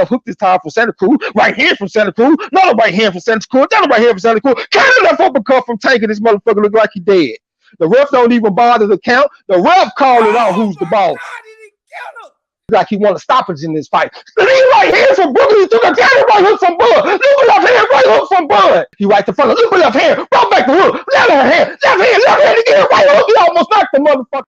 Hook this tire from Santa Cruz, right here from Santa Cruz, another right here from Santa Cruz, another right here from Santa Cruz. Kind of left uppercut from taking this motherfucker look like he dead. The ref don't even bother to count. The ref called it out who's the boss. Like he want to stop us in this fight. He right here from Brooklyn. He took a down right hook from Bud. Look at left hand, right hook from Bud. He right the front. Look at left hand. Brought back the hook. Left hand again. Right hook. He almost knocked the motherfucker.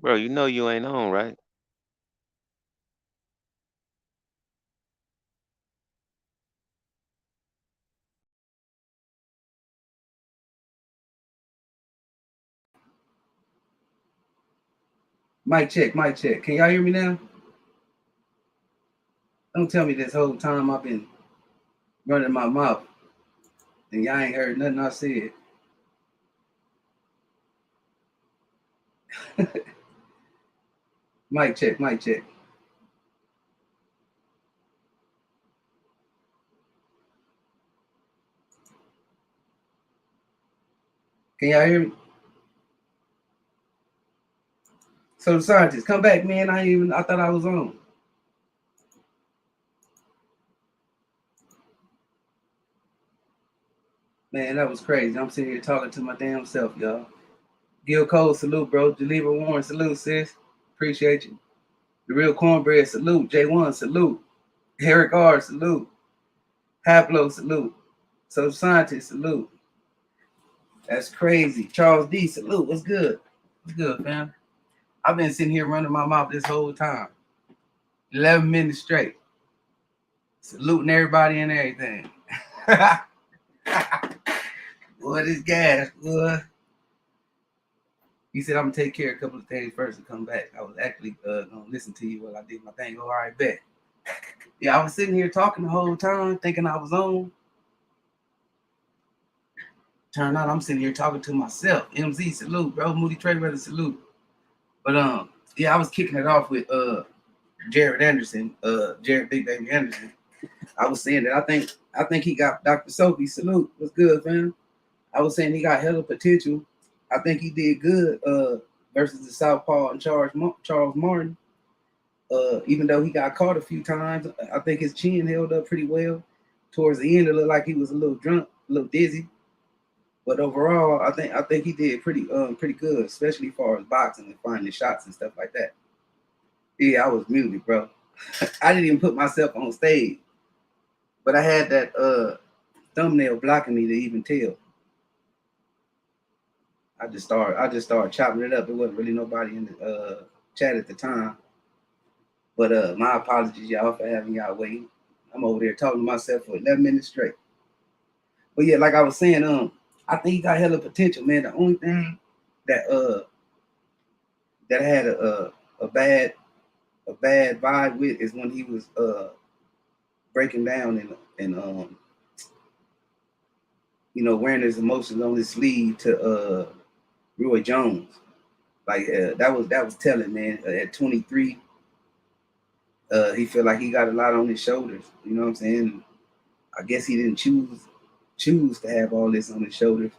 Bro, you know you ain't on, right? Mic check, mic check. Can y'all hear me now? Don't tell me this whole time I've been running my mouth and y'all ain't heard nothing I said. Mic check, mic check. Can y'all hear me? So the scientists, come back, man. I thought I was on. Man, that was crazy. I'm sitting here talking to my damn self, y'all. Gil Cole, salute, bro. Geneva Warren, salute, sis. Appreciate you. The real cornbread, salute. J1, salute. Eric R, salute. Pablo, salute. So scientist, salute. That's crazy. Charles D, salute. What's good? What's good, fam? I've been sitting here running my mouth this whole time. 11 minutes straight. Saluting everybody and everything. Boy, this gas, boy. He said, I'm going to take care of a couple of things first and come back. I was actually going to listen to you while I did my thing. Oh, all right, bet. Yeah, I was sitting here talking the whole time, thinking I was on. Turn out I'm sitting here talking to myself. MZ, salute, bro. Moody Trey Brother, salute. But yeah, I was kicking it off with Jared Anderson, Jared Big Baby Anderson. I was saying that I think he got Dr. Sophie, salute. What's good, fam? I was saying he got hella potential. I think he did good versus the Southpaw and Charles Martin. Even though he got caught a few times, I think his chin held up pretty well. Towards the end, it looked like he was a little drunk, a little dizzy. But overall, I think he did pretty good, especially as far as boxing and finding shots and stuff like that. Yeah, I was muted, bro. I didn't even put myself on stage, but I had that thumbnail blocking me to even tell. I just started chopping it up. There wasn't really nobody in the chat at the time. But my apologies, y'all, for having y'all waiting. I'm over there talking to myself for 11 minutes straight. But yeah, like I was saying, I think he got hella potential, man. The only thing that that I had a bad vibe with is when he was breaking down and wearing his emotions on his sleeve to Roy Jones. Like that was telling, man. At 23, he felt like he got a lot on his shoulders. You know what I'm saying? I guess he didn't choose to have all this on his shoulders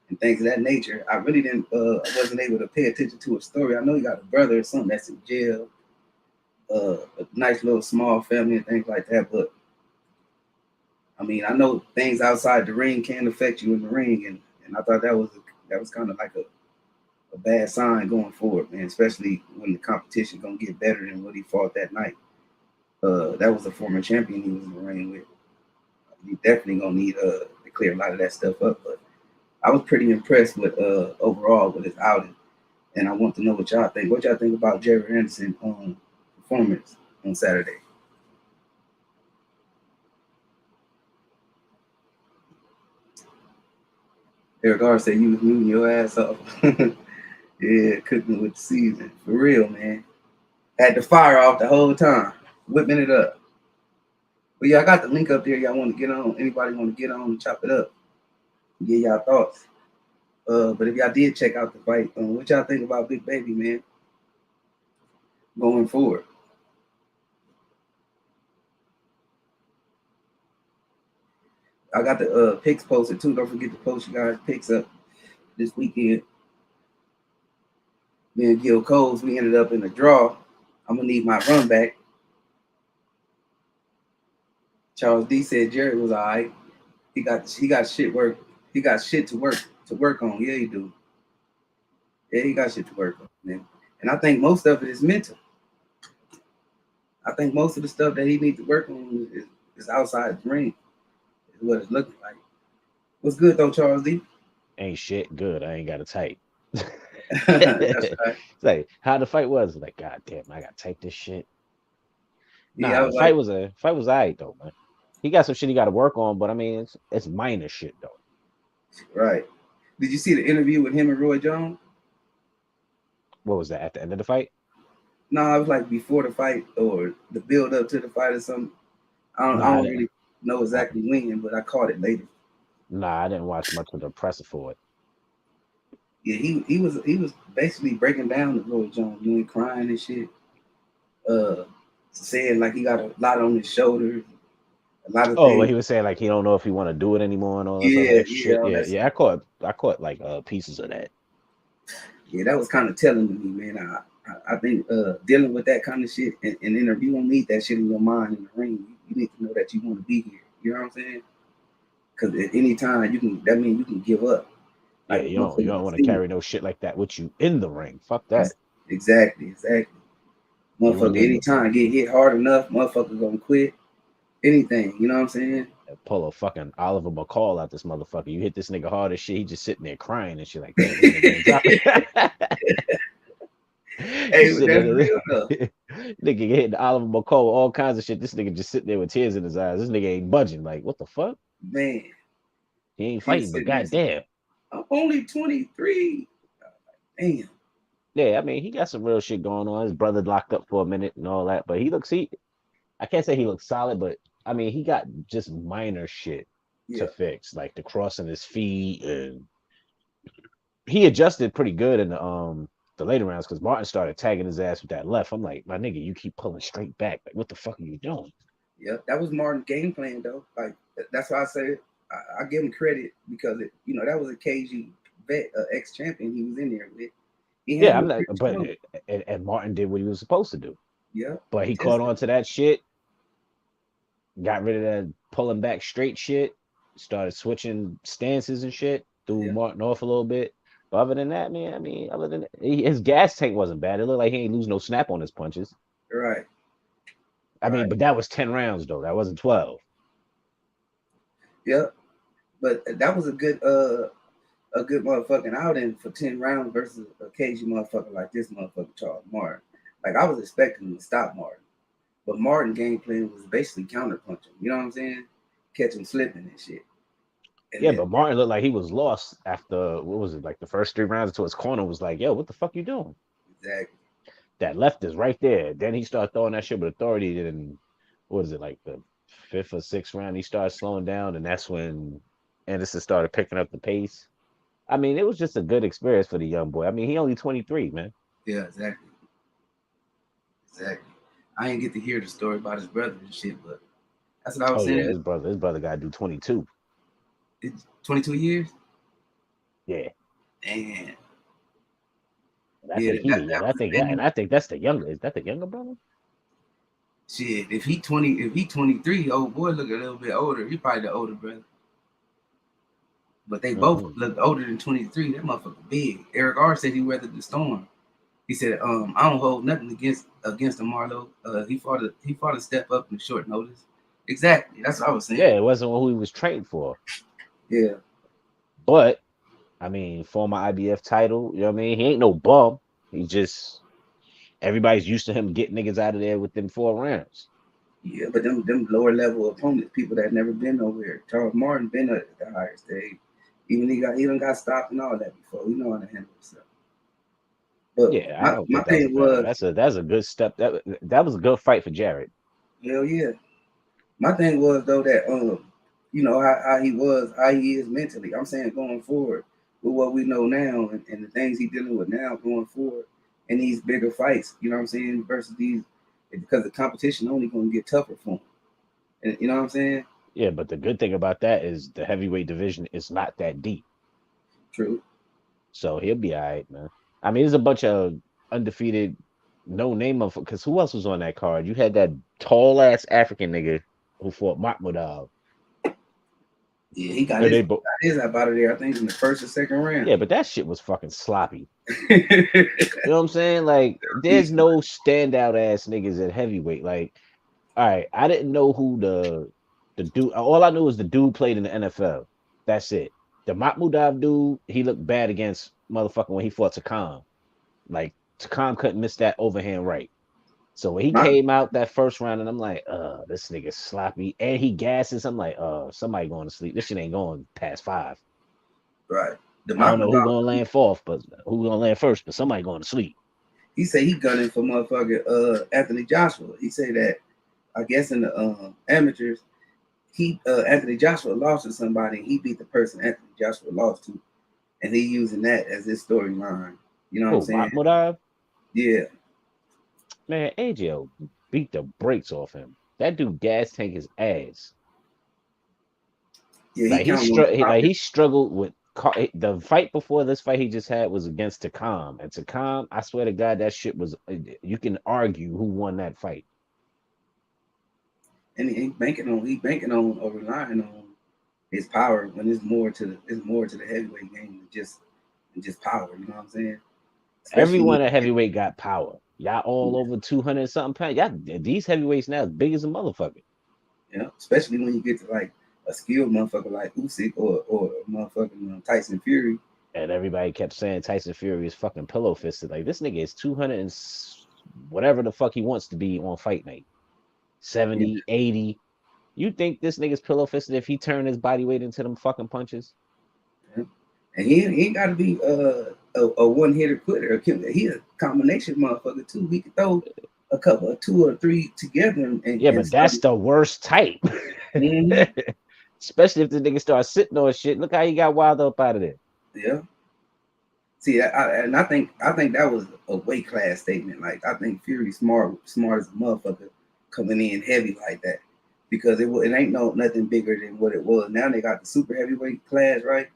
and things of that nature. I really didn't. I wasn't able to pay attention to his story. I know he got a brother or something that's in jail. A nice little small family and things like that. But I mean, I know things outside the ring can affect you in the ring, and I thought that was kind of like a bad sign going forward, man. Especially when the competition gonna get better than what he fought that night. That was a former champion he was in the ring with. You definitely gonna need to clear a lot of that stuff up. But I was pretty impressed with overall with his outing, and I want to know what y'all think. What y'all think about Jerry Anderson performance on Saturday? Eric R said you was moving your ass off. Yeah, cooking with the season for real, man. Had the fire off the whole time, whipping it up. But yeah, I got the link up there. Y'all want to get on? Anybody want to get on and chop it up? Get y'all thoughts. But if y'all did check out the fight, what y'all think about Big Baby, man, going forward? I got the picks posted too. Don't forget to post you guys picks up this weekend. Me and Gil Coles, we ended up in a draw. I'm gonna need my run back. Charles D said Jerry was all right. He got shit work. He got shit to work on. Yeah, he do. Yeah, he got shit to work on, man. And I think most of it is mental. I think most of the stuff that he needs to work on is outside the ring. Is what it's looking like. What's good though, Charles D? Ain't shit good. I ain't got a type. That's right. It's like how the fight was. Like, God damn, I gotta type this shit. Yeah, I Nah, the was like, fight was alright though, man. He got some shit he got to work on, but I mean, it's minor shit though. right. Did you see the interview with him and Roy Jones? What was that at the end of the fight? No, I was like before the fight or the build up to the fight or something. I Nah, I don't didn't. really know exactly when, but I caught it later. Nah, I didn't watch much of the presser for it. Yeah, he was basically breaking down the Roy Jones, doing crying and shit. Saying like he got a lot on his shoulders, a lot of Oh, well, things. he was saying like he don't know if he want to do it anymore and all this other Yeah, extra yeah, shit. all Yeah, that yeah, stuff. I caught like pieces of that. Yeah, that was kind of telling to me, man. I think dealing with that kind of shit and then you don't need that shit in your mind in the ring. You need to know that you want to be here. You know what I'm saying? Because at any time you can, that means you can give up. Yeah, Like a you motherfucker don't can want to see you. carry no shit like that with you in the ring. Fuck that. Exactly. You want Motherfucker, to anytime get hit hard enough, motherfucker gonna quit. Anything, you know what I'm saying? pull a fucking Oliver McCall out this motherfucker. You hit this nigga hard as shit. He just sitting there crying and shit like, damn, this nigga ain't dropping. Hey, Just but sitting that's there, real though. nigga hitting Oliver McCall, all kinds of shit. This nigga just sitting there with tears in his eyes. This nigga ain't budging. Like, what the fuck? Man, He ain't he was fighting, but sitting there saying, goddamn. I'm only 23. Damn. Yeah, I mean, he got some real shit going on. His brother locked up for a minute and all that, but I can't say he looks solid, but I mean, he got just minor shit Yeah. to fix, like the crossing his feet, and he adjusted pretty good in the later rounds because Martin started tagging his ass with that left. I'm like, my nigga, you keep pulling straight back. Like, what the fuck are you doing? Yeah, that was Martin's game plan though. Like that's why I say I give him credit because that was a KG vet, ex champion. He was in there with. He Yeah, I'm handled not, it pretty but strong. and Martin did what he was supposed to do, Yeah, but he caught tested. on to that shit, got rid of that pulling back straight shit, started switching stances and shit, threw Yeah, Martin off a little bit. But other than that, man, I mean, other than that, his gas tank wasn't bad. It looked like he ain't lose no snap on his punches. right, I mean, right. but that was 10 rounds though. That wasn't 12. Yeah, but that was a good motherfucking outing for 10 rounds versus a KG motherfucker like this motherfucker Charles Martin. Like I was expecting him to stop Martin, but Martin game plan was basically counter punching. You know what I'm saying? Catch him slipping and shit. And Yeah, then but Martin looked like he was lost after what was it, like the first 3 rounds until his corner was like, yo, what the fuck you doing? exactly. That left is right there. Then he started throwing that shit with authority. Then what is it, like the fifth or sixth round, he started slowing down, and that's when Anderson started picking up the pace. I mean, it was just a good experience for the young boy. I mean, he only 23, man. Yeah, exactly. I didn't get to hear the story about his brother and shit, but that's what I was Oh yeah, saying. his brother got to do 22. It's 22 years. Yeah, And and I yeah, think that was and I think that's the younger. Is that the younger brother? shit. If he 23, old boy look a little bit older. He probably the older brother. But they both Hmm. look older than 23. That motherfucker big. Eric R said he weathered the storm. He said, I don't hold nothing against the Marlowe. He fought a step up in short notice. Exactly. That's what I was Yeah, saying. it wasn't who he was trained for, Yeah. but I mean, former IBF title. You know what I mean? He ain't no bum. He just everybody's used to him getting niggas out of there within 4 rounds. Yeah, but them lower level opponents, people that never been nowhere. Charles Martin been at the higher stage. Even he done got stopped and all that before. We know how to handle himself. But Yeah, I don't my think that's a thing bad. was, That's a good step. That was a good fight for Jared. hell yeah. My thing was though that how he is mentally. I'm saying going forward with what we know now and the things he's dealing with now going forward in these bigger fights, you know what I'm saying, versus these because the competition only gonna get tougher for him. And you know what I'm saying? Yeah, but the good thing about that is the heavyweight division is not that deep, True. so he'll be all right, man. I mean, there's a bunch of undefeated, no name of because who else was on that card? You had that tall ass African nigga who fought Mahmoud. Yeah, he got And his they got both. his up out of there, I think in the first or second round. Yeah, but that shit was fucking sloppy. You know what I'm saying? Like, there's no standout ass niggas at heavyweight. Like, all right, I didn't know who the dude. All I knew was the dude played in the NFL. That's it. The Mahmoudov dude, he looked bad against motherfucker when he fought Takam. Like Takam couldn't miss that overhand right. So when he My, came out that first round, and I'm like, this nigga's sloppy, and he gasses. I'm like, somebody going to sleep. This shit ain't going past 5. right. The I don't know who Mamadov, gonna land fourth, but who gonna land first, but somebody going to sleep. he said he gunning for motherfucker Anthony Joshua. He said that I guess in the amateurs, he Anthony Joshua lost to somebody. And he beat the person Anthony Joshua lost to, and he using that as his storyline. You know what I'm Who, saying? Mahmoudov? Yeah, Man, AJ beat the brakes off him. That dude gas tank his ass. yeah. He Like he counted on the like pocket. he struggled with the fight before this fight he just had was against Takam, and Takam, I swear to God, that shit was. You can argue who won that fight. And he banking on or relying on his power when it's more to the heavyweight game than just power. You know what I'm saying? Especially when Everyone at heavyweight got power. Y'all all over 200 something pounds. Y'all these heavyweights now as big as a motherfucker. especially when you get to like a skilled motherfucker like Usyk or a motherfucking Tyson Fury. And everybody kept saying Tyson Fury is fucking pillow fisted. Like this nigga is 200 and whatever the fuck he wants to be on fight night. Yeah. 70, 80. You think this nigga's pillow fisted if he turned his body weight into them fucking punches? Yeah. And he ain't got to be a one hitter quitter. He a combination motherfucker too. He can throw a couple of 2 or 3 together Yeah, and but stuff. that's the worst type. Mm-hmm. Especially if the nigga starts sitting on shit. Look how he got wild up out of there. Yeah. See, I think that was a weight class statement. Like I think Fury smart as a motherfucker coming in heavy like that because it ain't nothing bigger than what it was. Now they got the super heavyweight class, right?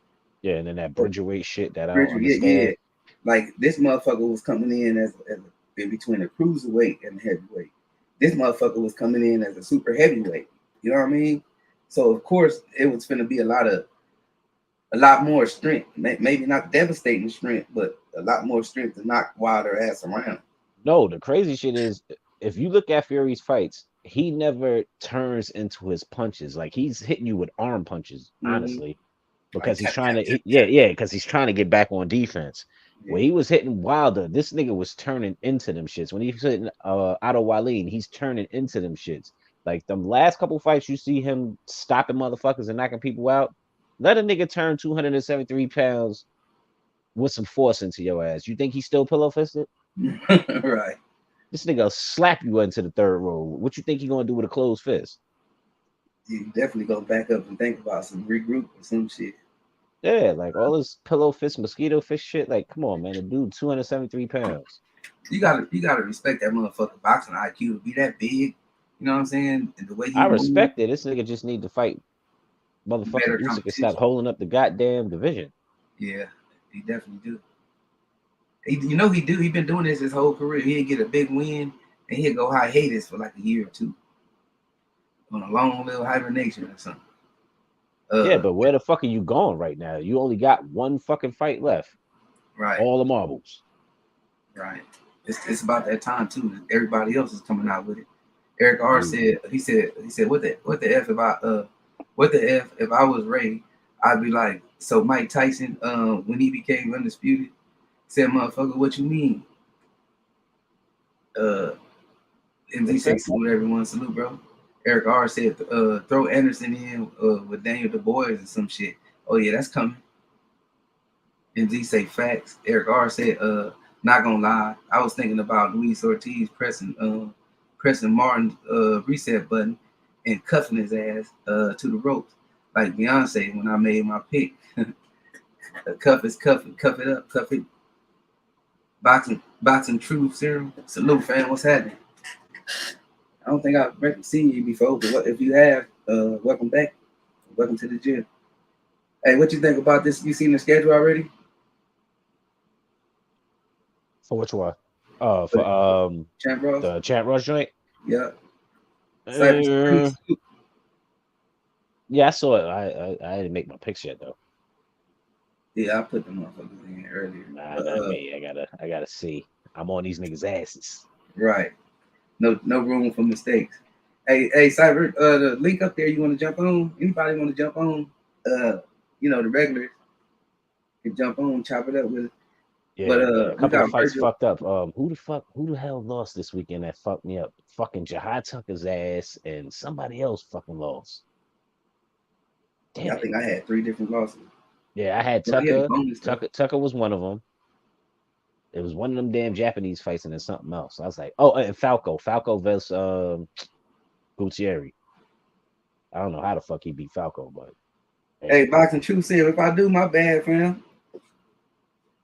Yeah, and then that So, Bridgerweight shit that I don't Bridger, yeah. understand. Like this motherfucker was coming in as in between a cruiserweight and a heavyweight. This motherfucker was coming in as a super heavyweight. You know what I mean? So of course it was going to be a lot more strength. Maybe not devastating strength, but a lot more strength to knock Wilder ass around. No, the crazy shit is if you look at Fury's fights, he never turns into his punches. Like he's hitting you with arm punches, Mm-hmm. honestly, Like because he's tap trying tap to, tap yeah, tap. yeah, because he's trying to get back on defense. Yeah. When he was hitting Wilder, this nigga was turning into them shits. When he was hitting Otto Wallin, he's turning into them shits. Like them last couple fights, you see him stopping motherfuckers and knocking people out. Let a nigga turn 273 pounds with some force into your ass. You think he's still pillow fisted? Right. This nigga slap you into the third row. What you think he gonna do with a closed fist? You definitely go back up and think about some regroup or some shit. Yeah, like all this pillow fist, mosquito fist shit. Like, come on, man. The dude, 273 pounds. You gotta respect that motherfucker boxing IQ to be that big. You know what I'm saying? And the way he I moves, respect it. This nigga just need to fight motherfucking better Usyk and stop competition. holding up the goddamn division. Yeah, he definitely do. He do. He been doing this his whole career. He'd get a big win and he'd go hiatus for like a year or two on a long little hibernation or something. Yeah, Uh, but where the fuck are you going right now? You only got one fucking fight left. right, All the marbles. right. It's about that time too. Everybody else is coming out with it. Eric R Mm. said what the f if I was Ray, I'd be like, so Mike Tyson when he became undisputed said, motherfucker, what you mean? Uh What MZ you say? say salute everyone, salute bro. Eric R said throw Anderson in with Daniel Du Bois or some shit. Oh yeah, that's coming. MZ say facts. Eric R said not gonna lie, I was thinking about Luis Ortiz pressing Martin's reset button and cuffing his ass to the ropes. Like Beyonce when I made my pick. Cuff is cuffing, cuff it up, cuff it. Boxing truth serum. Salute fam, what's happening? I don't think I've seen you before, but if you have, welcome back. Welcome to the gym. Hey, what you think about this? You seen the schedule already? For which one? For For the Champ Ross? the chat rush joint. Yeah. Cyber Uh, Supreme. yeah, I saw it. I didn't make my picks yet though. Yeah, I put the motherfuckers in earlier. Nah, not me. I gotta see. I'm on these niggas' asses. Right. No room for mistakes. Hey, Cyber, the link up there, you want to jump on? Anybody want to jump on? Uh, the regulars. can jump on, chop it up with it. Yeah, But a we couple of got fights Vergil. fucked up. Who the hell lost this weekend that fucked me up? Fucking Jahai Tucker's ass and somebody else fucking lost. Damn Yeah, I it. think I had 3 different losses. Yeah, I had But we had a Tucker. bonus though. Tucker was one of them. It was one of them damn Japanese fights and then something else. I was like, oh, and Falco versus Gutierrez. I don't know how the fuck he beat Falco, but Hey, Boxing Truth said, if I do, my bad, fam.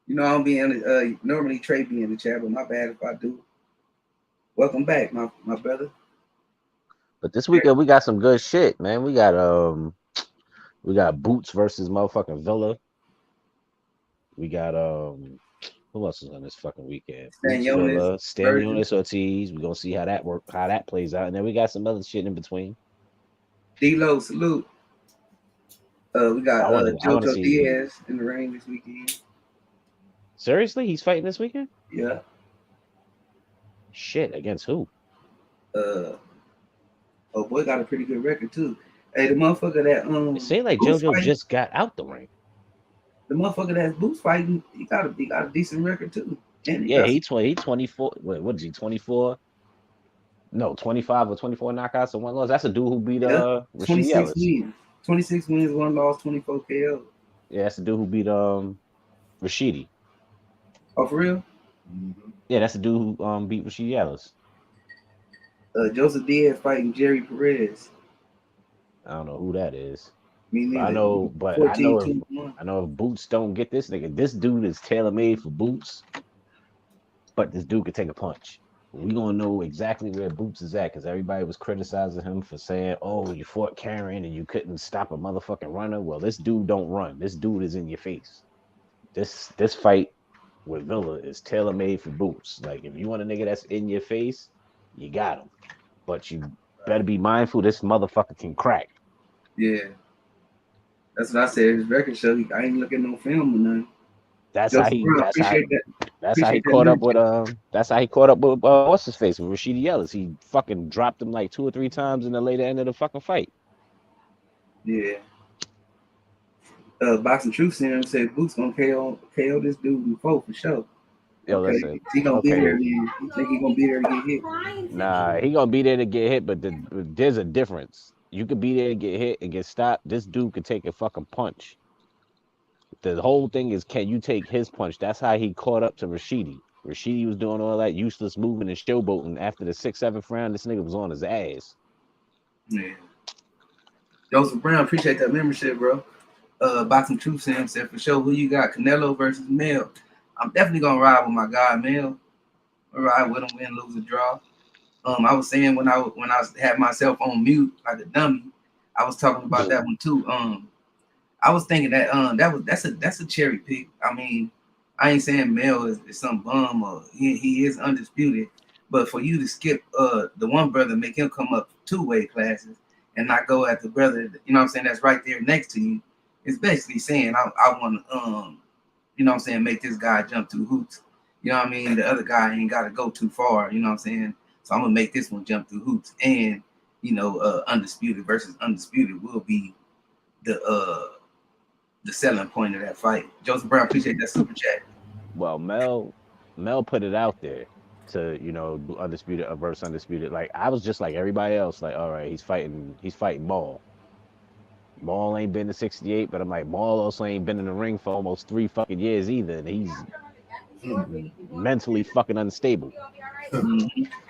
You know, I'm being normally Trey be in the chat, but my bad if I do. Welcome back, my brother. But this weekend we got some good shit, man. We got Boots versus motherfucking Villa. We got who else is on this fucking weekend? Boots, Villa, Stan Jonas Ortiz. We're gonna see how that plays out. And then we got some other shit in between. D-Lo, salute. We got Jojo Diaz in the ring this weekend. Seriously? He's fighting this weekend? Yeah. Shit, against who? Oh boy, got a pretty good record too. Hey, the motherfucker that They say like Boots JoJo just got out the ring. The motherfucker that's Boots fighting, he got a decent record too. And he 24. Wait, what is he? 24? No, 25 or 24 knockouts and 1 loss. That's a dude who beat 26 wins. 26 wins, 1 loss, 24 KO. Yeah, that's the dude who beat Rashidi. Oh, for real? Mm-hmm. Yeah, that's the dude who beat Rashidi Ellis. Joseph Diaz fighting Jerry Perez. I don't know who that is. Me neither. I know if Boots don't get this nigga, this dude is tailor-made for Boots. But this dude could take a punch. We gonna know exactly where Boots is at because everybody was criticizing him for saying, "Oh, you fought Karen and you couldn't stop a motherfucking runner." Well, this dude don't run. This dude is in your face. This fight with Villa is tailor-made for Boots. Like if you want a nigga that's in your face, you got him. But you better be mindful. This motherfucker can crack. Yeah, that's what I said. His record show. I ain't looking at no film or nothing. That's how he caught up with what's his face with Rashidi Ellis. He fucking dropped him like 2 or 3 times in the later end of the fucking fight. Yeah. Boxing Truth Serum said Boots gonna KO this dude before for sure. Yo, listen. He gonna be there. You think he gonna be there to get hit? Nah, he gonna be there to get hit, but there's a difference. You could be there to get hit and get stopped. This dude could take a fucking punch. The whole thing is, can you take his punch? That's how he caught up to Rashidi. Rashidi was doing all that useless moving and showboating. After the 6th, 7th round, this nigga was on his ass. Yeah. Joseph Brown, appreciate that membership, bro. Boxing Truth Sam said for sure. Who you got? Canelo versus Mel. I'm definitely gonna ride with my guy Mel. I'll ride with him, win, lose, or draw. I was saying when I had myself on mute like a dummy, I was talking about that one too. I was thinking that that's a cherry pick. I mean, I ain't saying Mel is some bum or he is undisputed, but for you to skip the one brother, make him come up 2 weight classes and not go at the brother, you know what I'm saying, that's right there next to you, it's basically saying I want to you know what I'm saying, make this guy jump through hoops. You know what I mean? The other guy ain't got to go too far. You know what I'm saying? So I'm gonna make this one jump through hoops, and you know, undisputed versus undisputed will be the selling point of that fight. Joseph Brown, appreciate that super chat. Well, Mel put it out there to, you know, undisputed versus undisputed. Like I was just like everybody else, like, all right, he's fighting Maul. Maul ain't been to 68, but I'm like, Maul also ain't been in the ring for almost 3 fucking years either, and he's mentally fucking unstable.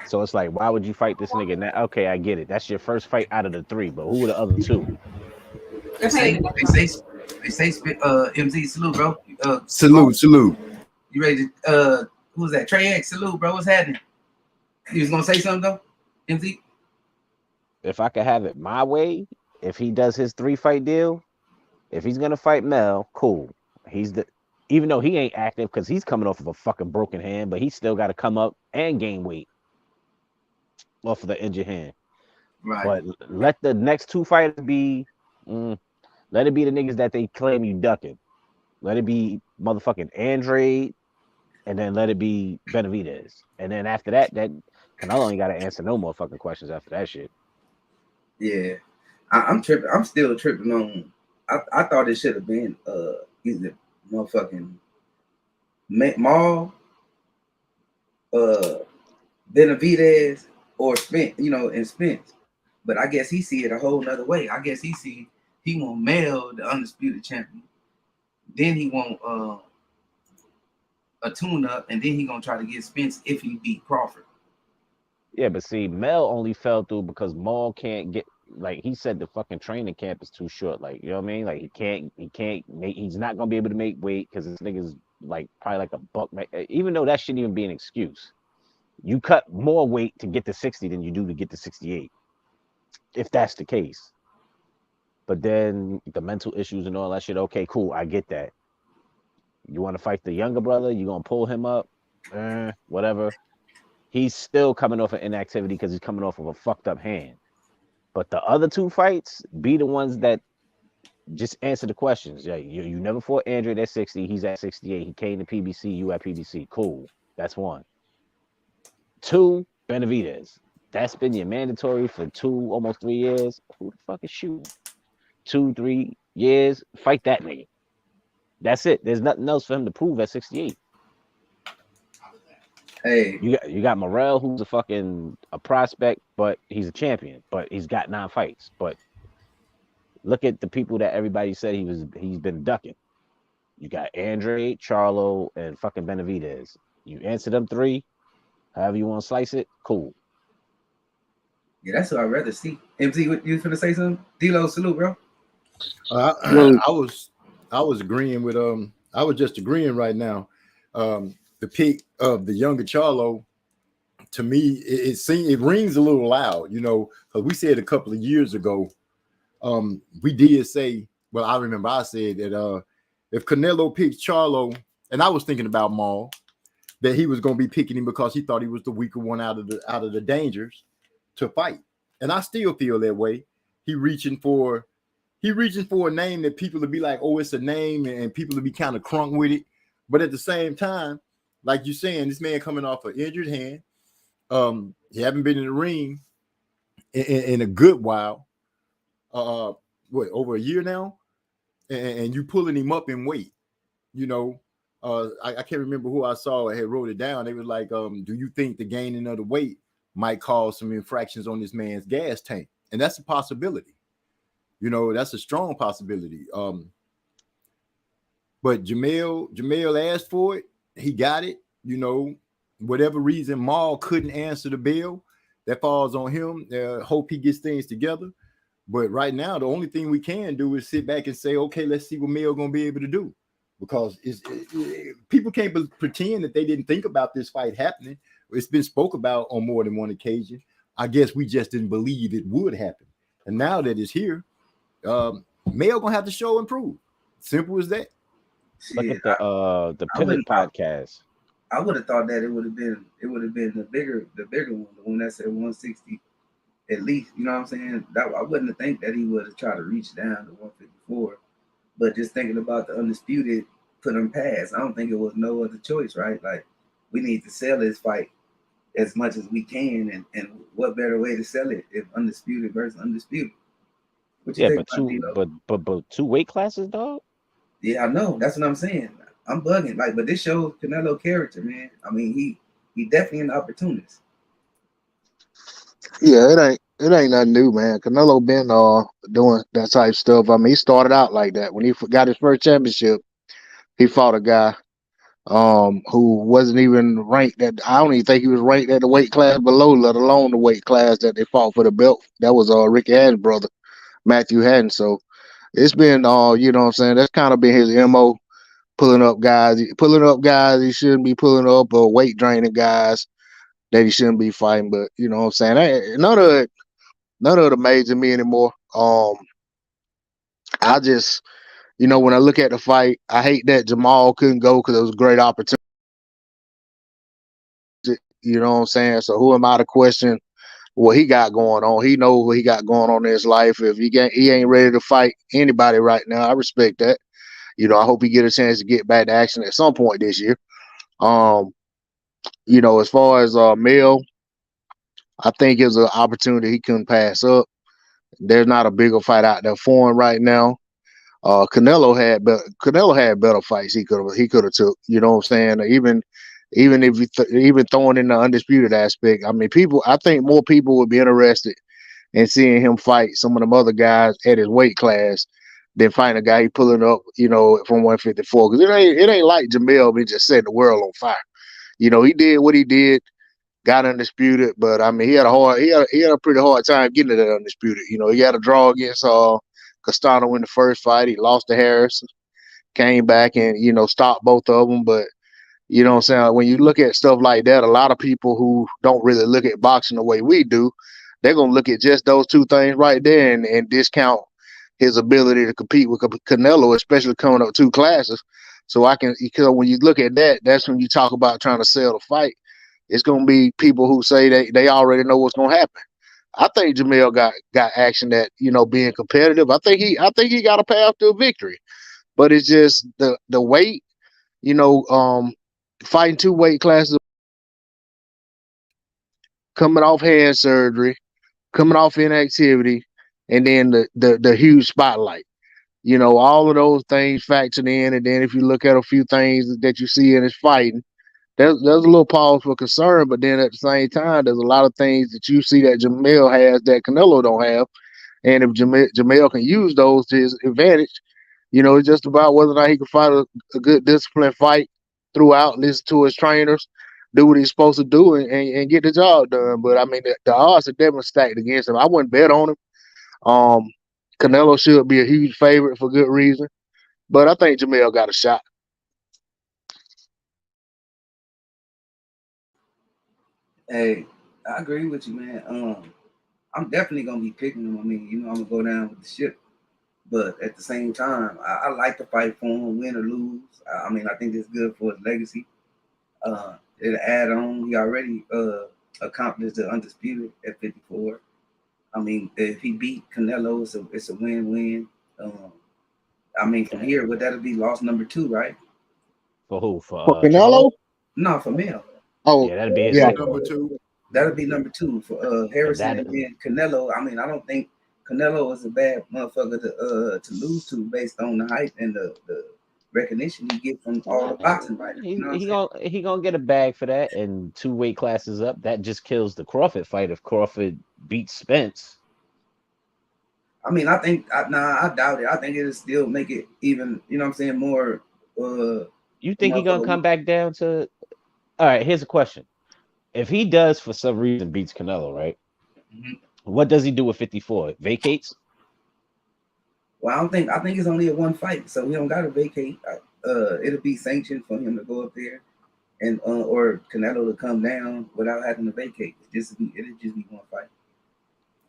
So it's like, why would you fight this nigga now? Okay, I get it. That's your first fight out of the 3, but who are the other 2? They say MZ, salute, bro. Salute. You ready to who's that? Trey X, salute, bro. What's happening? You was gonna say something though? MZ? If I could have it my way, if he does his 3-fight deal, if he's gonna fight Mel, cool. Even though he ain't active because he's coming off of a fucking broken hand, but he's still got to come up and gain weight off of the injured hand. Right. But let the next 2 fighters be, let it be the niggas that they claim you ducking. Let it be motherfucking Andrade, and then let it be Benavidez. And then after that Canelo ain't got to answer no more fucking questions after that shit. Yeah. I'm tripping. I'm still tripping on. I thought it should have been either motherfucking Maul, Benavidez, or Spence, and Spence. But I guess he see it a whole nother way. I guess he want Mel, the undisputed champion. Then he want a tune-up, and then he gonna try to get Spence if he beat Crawford. Yeah, but see, Mel only fell through because Maul can't get, like he said, the fucking training camp is too short. Like, you know what I mean? Like he's not gonna be able to make weight because this nigga's like probably like a buck. Even though that shouldn't even be an excuse. You cut more weight to get to 60 than you do to get to 68, if that's the case. But then the mental issues and all that shit. Okay, cool, I get that. You want to fight the younger brother? You gonna pull him up? Whatever. He's still coming off of inactivity because he's coming off of a fucked up hand. But the other two fights be the ones that just answer the questions. Yeah, you never fought Andrew at 60. He's at 68. He came to PBC. You at PBC. Cool. That's one. Two, Benavidez. That's been your mandatory for almost 3 years. Who the fuck is shooting? 2-3 years. Fight that nigga. That's it. There's nothing else for him to prove at 68. Hey, you got Morrell, who's a prospect, but he's a champion, but he's got 9 fights. But look at the people that everybody said he's been ducking. You got Andre, Charlo, and fucking Benavidez. You answer them 3, however you want to slice it, cool. Yeah, that's what I'd rather see. MZ, what you finna say something? D-Lo, salute, bro. I was agreeing with I was just agreeing right now. The pick of the younger Charlo, to me, it rings a little loud, because we said a couple of years ago, we did say, well, I remember I said that if Canelo picks Charlo, and I was thinking about Maul, that he was going to be picking him because he thought he was the weaker one out of the dangers to fight, and I still feel that way. He reaching for a name that people will be like, oh, it's a name, and people will be kind of crunk with it, but at the same time, like you're saying, this man coming off an injured hand. He haven't been in the ring in a good while. Over a year now? And you pulling him up in weight. I can't remember who I saw had wrote it down. They were like, do you think the gaining of the weight might cause some infractions on this man's gas tank? And that's a possibility. That's a strong possibility. But Jamel asked for it. He got it, whatever reason Maul couldn't answer the bell, that falls on him. Hope he gets things together. But right now, the only thing we can do is sit back and say, okay, let's see what Mail going to be able to do. Because people can't pretend that they didn't think about this fight happening. It's been spoke about on more than one occasion. I guess we just didn't believe it would happen. And now that it's here, Mail going to have to show and prove. Simple as that. Look at the Pivot podcast. I would have thought that it would have been the bigger one, the one that's at 160 at least. You know what I'm saying? I wouldn't have think that he would have tried to reach down to 154. But just thinking about the undisputed, put him past. I don't think it was no other choice, right? Like, we need to sell this fight as much as we can, and what better way to sell it if undisputed versus undisputed? But 2 weight classes, dog. Yeah, I know. That's what I'm saying. I'm bugging. But this shows Canelo character, man. I mean, he definitely an opportunist. Yeah, it ain't nothing new, man. Canelo been doing that type of stuff. I mean, he started out like that. When he got his first championship, he fought a guy who wasn't even ranked I don't even think he was ranked at the weight class below, let alone the weight class that they fought for the belt. That was Ricky Hatton's brother, Matthew Hatton. So it's been you know what I'm saying, that's kind of been his MO, pulling up guys he shouldn't be pulling up, or weight draining guys that he shouldn't be fighting. But you know what I'm saying, none of it amazes me anymore. I just, when I look at the fight, I hate that Jamal couldn't go because it was a great opportunity. You know what I'm saying? So who am I to question what he got going on? He knows what he got going on in his life. If he ain't ready to fight anybody right now, I respect that. I hope he get a chance to get back to action at some point this year. As far as Mel, I think it's an opportunity he couldn't pass up. There's not a bigger fight out there for him right now. Canelo had better fights he could have took. You know what I'm saying? Even if even throwing in the undisputed aspect, I mean, I think more people would be interested in seeing him fight some of them other guys at his weight class than fighting a guy he pulling up, from 154. Because it ain't like Jamel been just setting the world on fire. He did what he did, got undisputed, but I mean, he had a pretty hard time getting to that undisputed. He had a draw against Castano in the first fight. He lost to Harris, came back and stopped both of them. But you know what I'm saying? When you look at stuff like that, a lot of people who don't really look at boxing the way we do, they're gonna look at just those two things right there and discount his ability to compete with Canelo, especially coming up two classes. So because when you look at that, that's when you talk about trying to sell the fight. It's gonna be people who say they already know what's gonna happen. I think Jamel got action that being competitive. I think he got a path to a victory, but it's just the weight. Fighting two weight classes, coming off hand surgery, coming off inactivity, and then the huge spotlight. All of those things factored in, and then if you look at a few things that you see in his fighting, there's a little pause for concern, but then at the same time, there's a lot of things that you see that Jamel has that Canelo don't have, and if Jamel can use those to his advantage, it's just about whether or not he can fight a good disciplined fight throughout, listen to his trainers, do what he's supposed to do, and get the job done. But I mean, the odds are definitely stacked against him. I wouldn't bet on him. Canelo should be a huge favorite for good reason, but I think Jamel got a shot. Hey, I agree with you, man. I'm definitely gonna be picking him. I mean, I'm gonna go down with the ship, but at the same time, I like to fight for him, win or lose. I mean, I think it's good for his legacy. It'll add on. He already accomplished the undisputed at 54. I mean, if he beat Canelo, it's a win-win. I mean, from here, but that'll be loss number 2, right? For who? For Canelo? No, for Mel. Oh, yeah, that'd be his number 2. That'll be number 2 for Harrison and then Canelo. I mean, I don't think Canelo is a bad motherfucker to lose to based on the hype and the recognition he get from all the boxing fighters. He gonna get a bag for that, and 2 weight classes up. That just kills the Crawford fight if Crawford beats Spence. I mean, I doubt it. I think it'll still make it even. You know what I'm saying? More. You think he gonna come back down to? All right. Here's a question: if he does for some reason beats Canelo, right? Mm-hmm. What does he do with 54? Vacates? Well, I think it's only a 1 fight, so we don't gotta vacate. It'll be sanctioned for him to go up there, and or Canelo to come down without having to vacate. It'll just be 1 fight.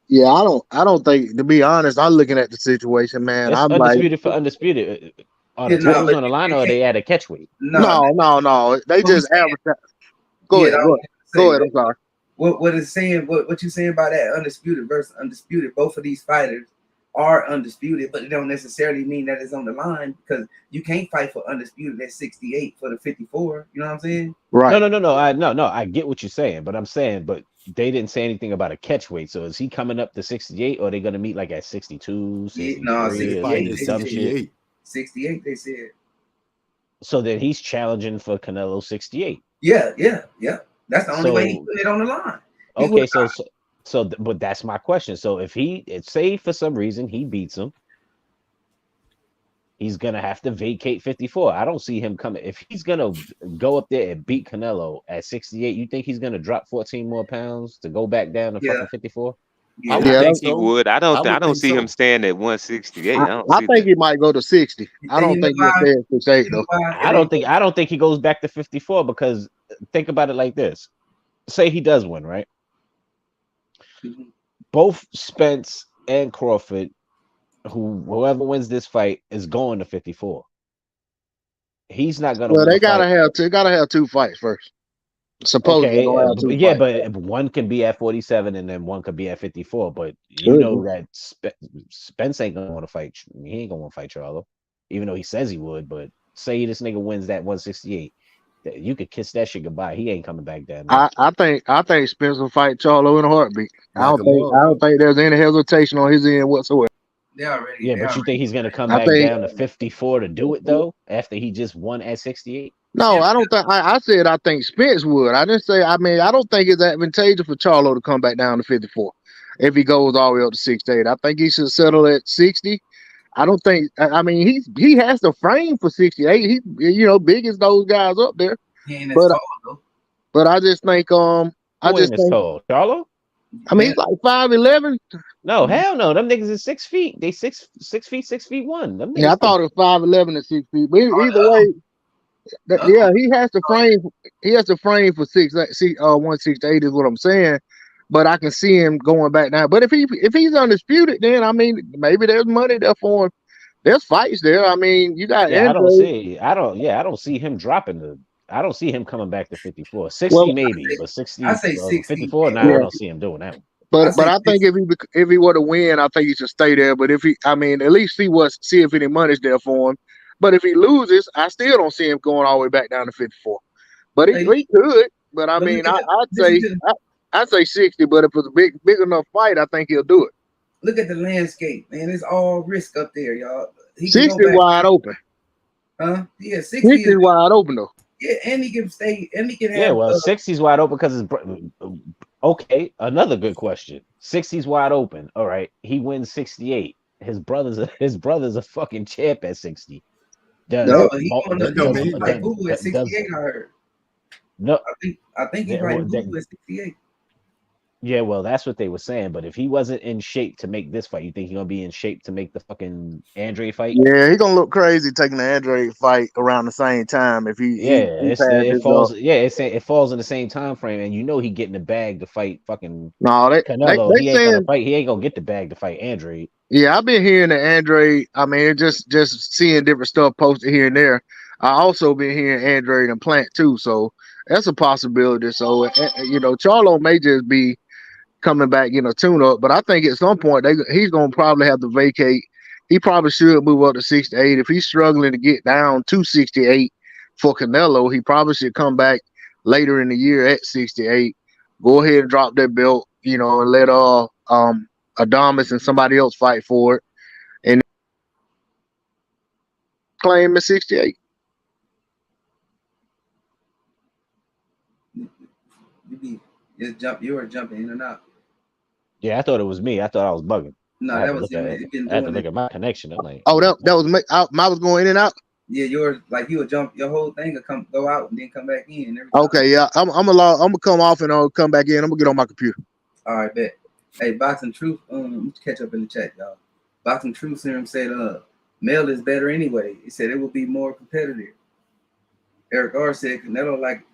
Yeah, I don't think, to be honest, I'm looking at the situation, man. It's I'm undisputed for undisputed. Are the titles on the line, or are they at a catch weight? No. They just advertise. Go ahead. I'm sorry. What is saying? What you saying about that undisputed versus undisputed? Both of these fighters are undisputed, but it don't necessarily mean that it's on the line, because you can't fight for undisputed at 68 for the 54. You know what I'm saying? Right. No. I get what you're saying, but I'm saying, but they didn't say anything about a catch weight. So is he coming up to 68, or are they going to meet like at 62, 63? No, 68. 68, they said. So then he's challenging for Canelo 68. Yeah. That's the only way he put it on the line. Okay, but that's my question. So if say for some reason he beats him, he's gonna have to vacate 54. I don't see him coming. If he's gonna go up there and beat Canelo at 68, you think he's gonna drop 14 more pounds to go back down to fucking 54? I think he would. I don't see him staying at 168. I think he might go to 60. I don't think he'll stay at 68 though. I don't think he goes back to 54, because think about it like this. Say he does win, right? Mm-hmm. Both Spence and Crawford, whoever wins this fight, is going to 54. He's not gonna. Well, they gotta have 2 fights first. Supposedly, but one can be at 47 and then one could be at 54. But you know that Spence ain't gonna want to fight. He ain't gonna want to fight Charlo, even though he says he would. But say this nigga wins that 168, you could kiss that shit goodbye. He ain't coming back down. I think Spence will fight Charlo in a heartbeat. I don't think there's any hesitation on his end whatsoever. Yeah, but you think he's gonna come I back think down to 54 to do it though? After he just won at 68? no, I don't think. I said I think Spence would. I didn't say. I mean, I don't think it's advantageous for Charlo to come back down to 54 if he goes all the way up to 68. I think he should settle at 60. I don't think. I mean, he has the frame for 68. He, big as those guys up there. He ain't as But tall though. but I just think Who ain't as tall? Charlo? I mean, he's like 5'11". No, hell no. Them niggas is 6 feet. They 6'1". Them niggas Yeah, I thought it was 5'11" and 6 feet. But either way, yeah, he has the frame. He has the frame for 168 is what I'm saying. But I can see him going back now. But if he's undisputed, then I mean, maybe there's money there for him. There's fights there. I mean, you got Andre. I don't see him dropping I don't see him coming back to 54. 60 maybe, but 60 I say 60. 54 now. I don't see him doing that. But I think if he were to win, I think he should stay there. But at least see if any money's there for him. But if he loses, I still don't see him going all the way back down to 54. But he could. But I mean, I'd say 60. But if it's a big enough fight, I think he'll do it. Look at the landscape, man. It's all risk up there, y'all. 60 wide open. Huh? Yeah, 60 is wide open though. Yeah, and he can stay, and he can have. Yeah, well, 60's wide open because it's okay. Another good question. 60's wide open. All right, he wins 68. His brother's a fucking champ at 60. He won the at 68. I heard. No, I think he probably moved at 68. Yeah, well, that's what they were saying. But if he wasn't in shape to make this fight, you think he's gonna be in shape to make the fucking Andre fight? Yeah, he's gonna look crazy taking the Andre fight around the same time. If it falls in the same time frame, and he getting the bag to fight fucking Canelo. He ain't gonna fight. He ain't gonna get the bag to fight Andre. Yeah, I've been hearing that Andre. I mean, just seeing different stuff posted here and there. I also been hearing Andre and Plant too, so that's a possibility. So Charlo may just be coming back, tune up. But I think at some point he's gonna probably have to vacate. He probably should move up to 68. If he's struggling to get down to 68 for Canelo, he probably should come back later in the year at 68. Go ahead and drop that belt, and let Adames and somebody else fight for it, and claim at 68. You were jumping in and out. Yeah, I thought it was me. I thought I was bugging. No, that was him. I had to look at my connection. I'm like, oh, that was me. I was going in and out. Yeah, you would jump. Your whole thing would go out and then come back in. Okay, yeah, I'm gonna come off and I'll come back in. I'm gonna get on my computer. All right, bet. Hey, Boxing Truth. Let's catch up in the chat, y'all. Boxing Truth serum said, male is better anyway. He said it will be more competitive. Eric R said Canelo like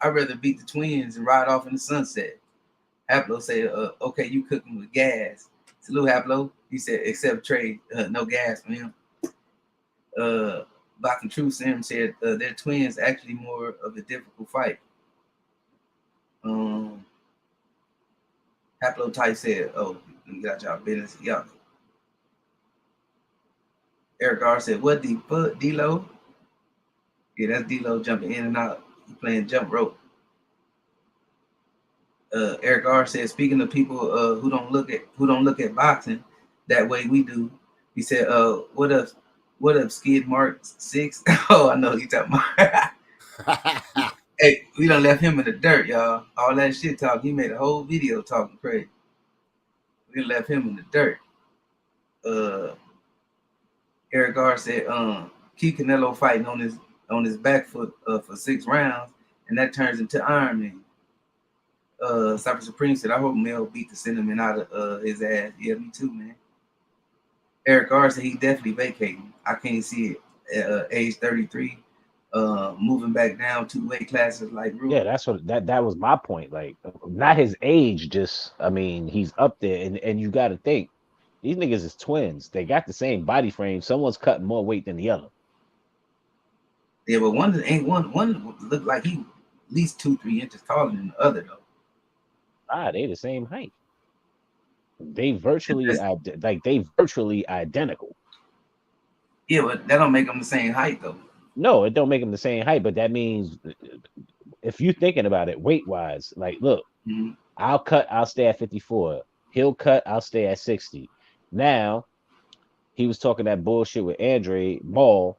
I'd rather beat the twins and ride off in the sunset. Haplo said, okay, you cooking with gas. Salute, Haplo. He said, except trade, no gas for him. Boxing Truth Serum said, their twins actually more of a difficult fight. Haplo Type said, oh, you got y'all business. Y'all. Eric R said, what the fuck, D-Lo? Yeah, that's D-Lo jumping in and out. He playing jump rope. Eric R said, speaking of people who don't look at boxing that way we do, he said, what up, Skid Mark 6? Oh, I know you talking about. Hey, we done left him in the dirt, y'all. All that shit talk. He made a whole video talking crazy. We left him in the dirt. Eric R said, keep Canelo fighting on his back foot for 6 rounds, and that turns into Iron Man. Cypher Supreme said, I hope Mel beat the cinnamon out of his ass. Yeah, me too, man. Eric R said he definitely vacating. I can't see it at age 33. Moving back down 2 weight classes like Rue. Yeah, that's what that was my point. Like, not his age, just he's up there, and you got to think these niggas is twins. They got the same body frame. Someone's cutting more weight than the other. Yeah, but one looked like he at least 2-3 inches taller than the other though. They the same height. They virtually identical. Yeah, but that don't make them the same height though. No, it don't make them the same height, but that means if you're thinking about it weight wise, like look, I'll stay at 54. He'll cut, I'll stay at 60. Now he was talking that bullshit with Andre Ball.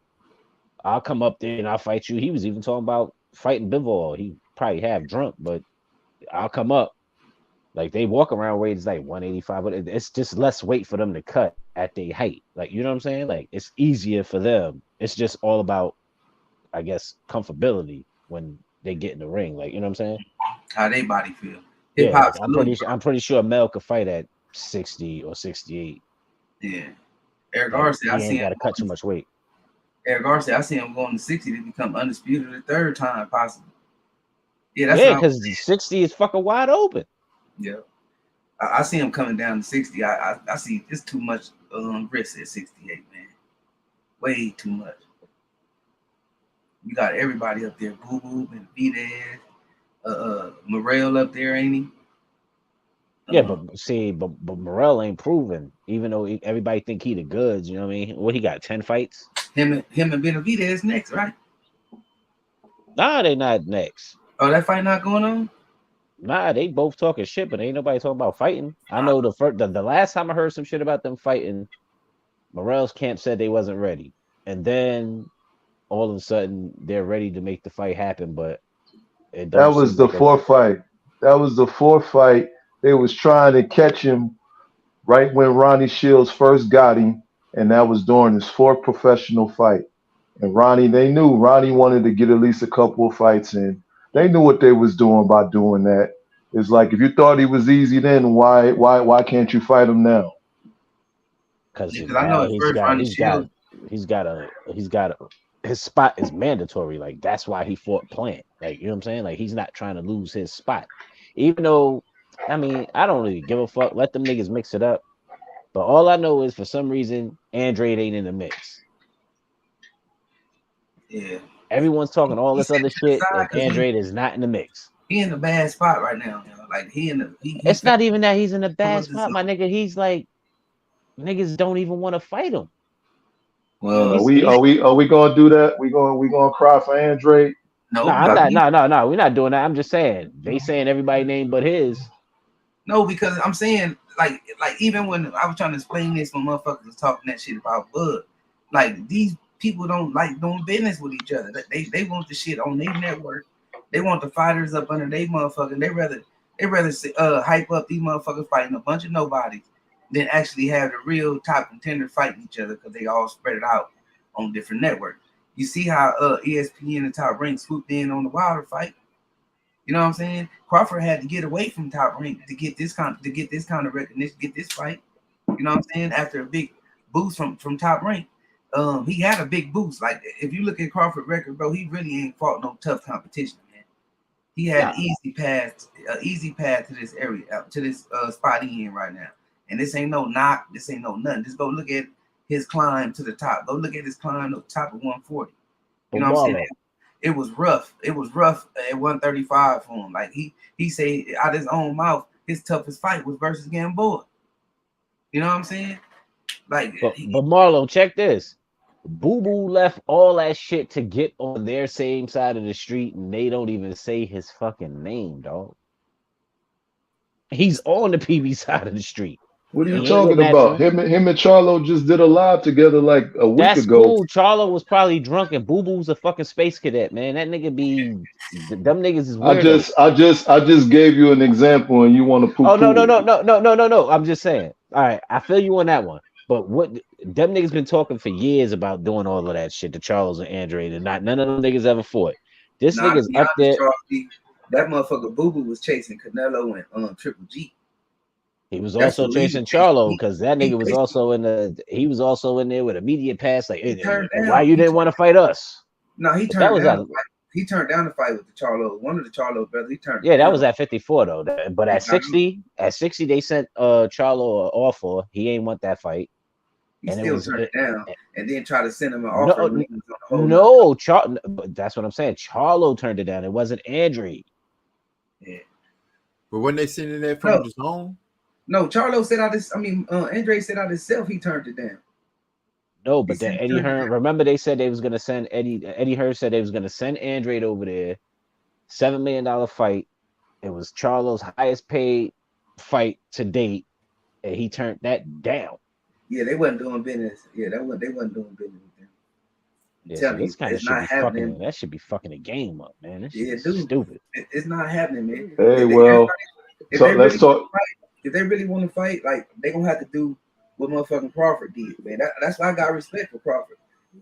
I'll come up there and I'll fight you. He was even talking about fighting Bivol. He probably half drunk, but I'll come up. Like they walk around weight is like 185, but it's just less weight for them to cut at their height. Like, you know what I'm saying? Like it's easier for them. It's just all about, I guess, comfortability when they get in the ring. Like, you know what I'm saying? How they body feel. Yeah, like I'm pretty sure Mel could fight at 60 or 68. Yeah. Eric Garcia, I ain't got to cut too much weight. Eric Garcia, I see him going to 60 to become undisputed the third time possible. Yeah, because 60 is fucking wide open. Yeah. I see him coming down to 60. I see it's too much risk at 68, man. Way too much. You got everybody up there, Boo Boo and Videz, Morrell up there, ain't he? Yeah, but Morrell ain't proven, even though everybody think he the goods. You know what I mean? What he got? 10 fights. Him and Benavidez next, right? Nah, they not next. Oh, that fight not going on? Nah, they both talking shit, but ain't nobody talking about fighting. I know the last time I heard some shit about them fighting, Morrell's camp said they wasn't ready, and then all of a sudden they're ready to make the fight happen. But that was the fourth fight. That was the fourth fight. They was trying to catch him right when Ronnie Shields first got him, and that was during his fourth professional fight. And they knew Ronnie wanted to get at least a couple of fights in. They knew what they was doing by doing that. It's like, if you thought he was easy then, why can't you fight him now? Because I know his spot is mandatory. Like, that's why he fought Plant. Like, you know what I'm saying? Like, he's not trying to lose his spot. Even though, I mean, I don't really give a fuck. Let them niggas mix it up. But all I know is, for some reason, Andrade ain't in the mix. Yeah. Everyone's talking all this other shit, and Andrade is not in the mix. He in a bad spot right now. You know? Like, it's not even that he's in a bad spot, my nigga. He's like, niggas don't even want to fight him. Well, are we gonna do that? We gonna cry for Andrade? No, we're not doing that. I'm just saying they saying everybody name but his. No, because I'm saying like even when I was trying to explain this when motherfuckers was talking that shit about Bud, like, these people don't like doing business with each other. They want the shit on their network. They want the fighters up under their motherfucker. They rather hype up these motherfuckers fighting a bunch of nobodies than actually have the real top contender fighting each other, because they all spread it out on different networks. You see how ESPN and Top Rank swooped in on the Wilder fight. You know what I'm saying? Crawford had to get away from Top Rank to get this kind of recognition, get this fight. You know what I'm saying? After a big boost from Top Rank, he had a big boost. Like, if you look at Crawford's record, bro, he really ain't fought no tough competition, man. He had easy path to this area, to this spot he in right now. And this ain't no knock. This ain't no nothing. Just go look at his climb to the top. Go look at his climb to the top of 140. You know what I'm saying? It was rough. It was rough at 135 for him. Like, he said out his own mouth, his toughest fight was versus Gamboa. You know what I'm saying? Like, but Marlo, check this. Boo Boo left all that shit to get on their same side of the street, and they don't even say his fucking name, dog. He's on the PB side of the street. What are you talking about? Him and Charlo just did a live together like a week ago. That's cool. Charlo was probably drunk, and Boo Boo's a fucking space cadet, man. That nigga them niggas is weird. I just gave you an example, and you want to poo-poo. Oh no. I'm just saying. All right, I feel you on that one. But what them niggas been talking for years about doing all of that shit to Charles and Andrade, and none of them niggas ever fought. This nigga's up there. That motherfucker Boo Boo was chasing Canelo and Triple G. He was also chasing Charlo, because that nigga was also in there with immediate pass. Like, why you didn't want to fight us? No, he turned down. He turned down the fight with the Charlo. One of the Charlo brothers. He turned. Yeah, that was at 54 though. But at 60, they sent Charlo an offer. He ain't want that fight. He still turned it down, and then tried to send him an offer. But that's what I'm saying. Charlo turned it down. It wasn't Andrade. Yeah. But when they sending that from his home? No, Charlo said Andrade said out himself he turned it down. No, but then Eddie Hearn, remember they said they was gonna send Eddie Hearn said they was gonna send Andrade over there, $7 million fight. It was Charlo's highest paid fight to date, and he turned that down. Yeah, they wasn't doing business. Yeah, they wasn't doing business with them. Yeah, so Telling this you, kind of it's should not be fucking. happening. That should be fucking a game up, man. That shit Yeah, is dude, stupid. it's not happening, man. Hey, If they, well, if so they let's really talk. fight, if they really want to fight, like they gonna have to do what motherfucking Crawford did, man. That's why I got respect for Crawford.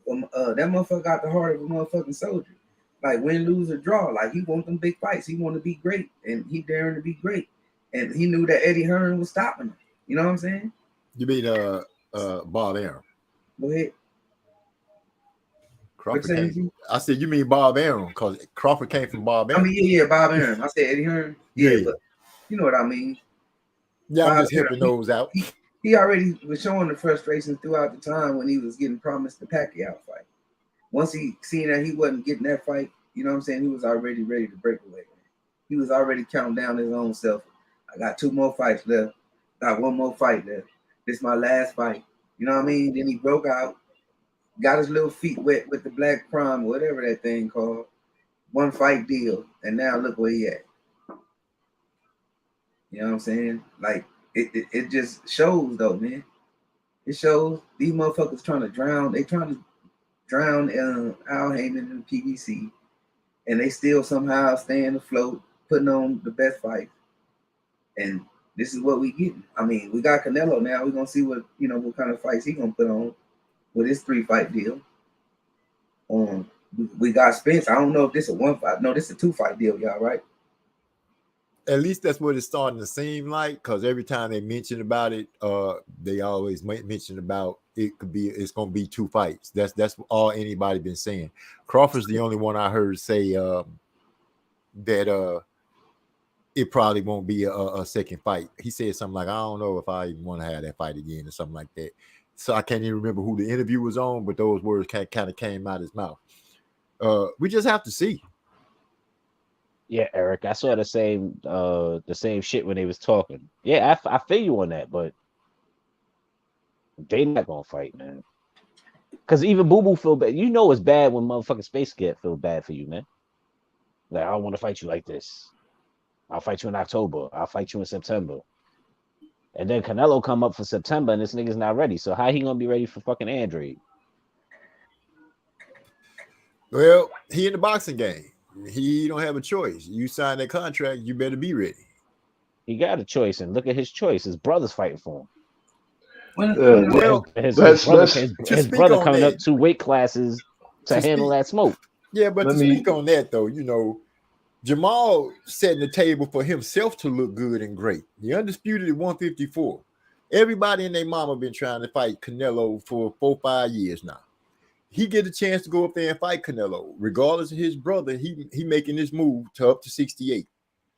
That motherfucker got the heart of a motherfucking soldier. Like win, lose, or draw. Like he want them big fights. He want to be great, and he daring to be great. And he knew that Eddie Hearn was stopping him. You know what I'm saying? You mean Bob Arum? Go ahead. Crawford came. I said you mean Bob Arum because Crawford came from Bob Arum. I mean, yeah, Bob Arum. I said Eddie Hearn. Yeah, but you know what I mean. Yeah, I'm just helping those out. He already was showing the frustration throughout the time when he was getting promised the Pacquiao fight. Once he seen that he wasn't getting that fight, you know what I'm saying? He was already ready to break away. He was already counting down his own self. I got 2 more fights left. Got 1 more fight left. This is my last fight. You know what I mean? Then he broke out, got his little feet wet with the Black Prom, whatever that thing called. 1 fight deal. And now look where he at. You know what I'm saying? Like, it just shows, though, man. It shows these motherfuckers trying to drown. They trying to drown Al Heyman in the PBC. And they still somehow staying afloat, putting on the best fights. And this is what we getting. I mean, we got Canelo now. We're going to see what kind of fights he going to put on with his 3-fight deal. We got Spence. I don't know if this is a 1 fight. No, this is a 2-fight deal, y'all, right? At least that's what it's starting to seem like, because every time they mention about it, they always mention about it's gonna be 2 fights. That's all anybody been saying. Crawford's the only one I heard say that it probably won't be a second fight. He said something like, I don't know if I even want to have that fight again or something like that. So I can't even remember who the interview was on, but those words kind of came out of his mouth. We just have to see. Yeah, Eric, I saw the same shit when they was talking. Yeah, I feel you on that, but they not gonna fight, man. Because even Boo Boo feel bad. You know it's bad when motherfucking Space Cat feel bad for you, man. Like, I don't want to fight you like this. I'll fight you in October. I'll fight you in September. And then Canelo come up for September, and this nigga's not ready. So how he gonna be ready for fucking Android? Well, he in the boxing game. He don't have a choice. You sign that contract, you better be ready. He got a choice, and look at his choice. His brother's fighting for him. His brother coming up 2 weight classes to handle that smoke. Yeah, but to speak on that, though, Jamal setting the table for himself to look good and great. The undisputed at 154. Everybody and their mama been trying to fight Canelo for 4-5 years now. He get a chance to go up there and fight Canelo, regardless of his brother. He making this move to up to 68.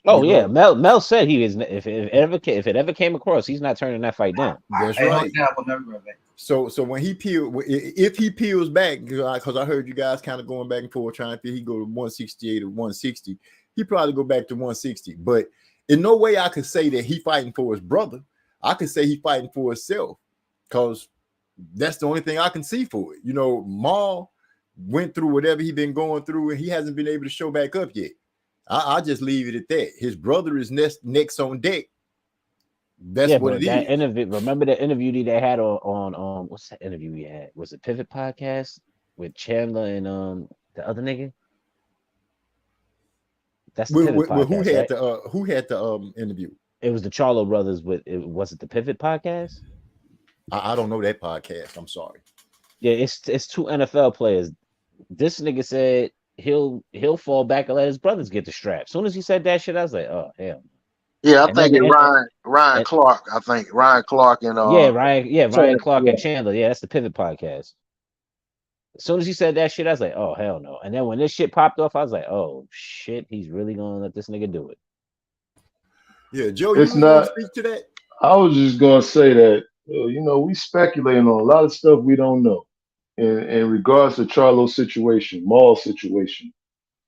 Oh yeah, Mel said he is. If it ever came across, he's not turning that fight down. That's right. So when if he peels back, because I heard you guys kind of going back and forth trying to feel he go to 168 or 160, he probably go back to 160. But in no way I could say that he fighting for his brother. I could say he fighting for himself, because that's the only thing I can see for it. Maul went through whatever he been going through, and he hasn't been able to show back up yet. I just leave it at that. His brother is next on deck. That's what it is. Remember the interview they had on what's that interview we had? Was it Pivot Podcast with Chandler and the other nigga? That's the Pivot Podcast. Who had the interview? It was the Charlo brothers was it the Pivot Podcast? I don't know that podcast. I'm sorry. Yeah, it's 2 NFL players. This nigga said he'll fall back and let his brothers get the strap. As soon as he said that shit, I was like, oh hell. Yeah, I think Ryan Clark. I think Ryan Clark and Ryan Clark and Chandler. Yeah, that's the Pivot Podcast. As soon as he said that shit, I was like, oh hell no. And then when this shit popped off, I was like, oh shit, he's really gonna let this nigga do it. Yeah, Joe, you want to speak to that? I was just gonna say that we speculating on a lot of stuff we don't know in regards to Charlo's situation, Maul's situation.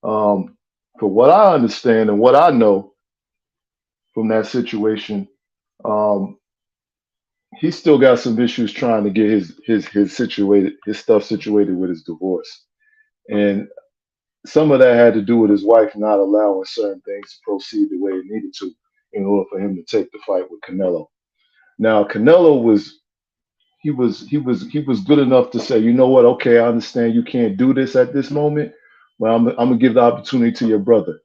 For what I understand and what I know from that situation, he still got some issues trying to get his stuff situated with his divorce, and some of that had to do with his wife not allowing certain things to proceed the way it needed to in order for him to take the fight with Canelo. Now, Canelo he was good enough to say, you know what? Okay, I understand you can't do this at this moment. Well, I'm gonna give the opportunity to your brother.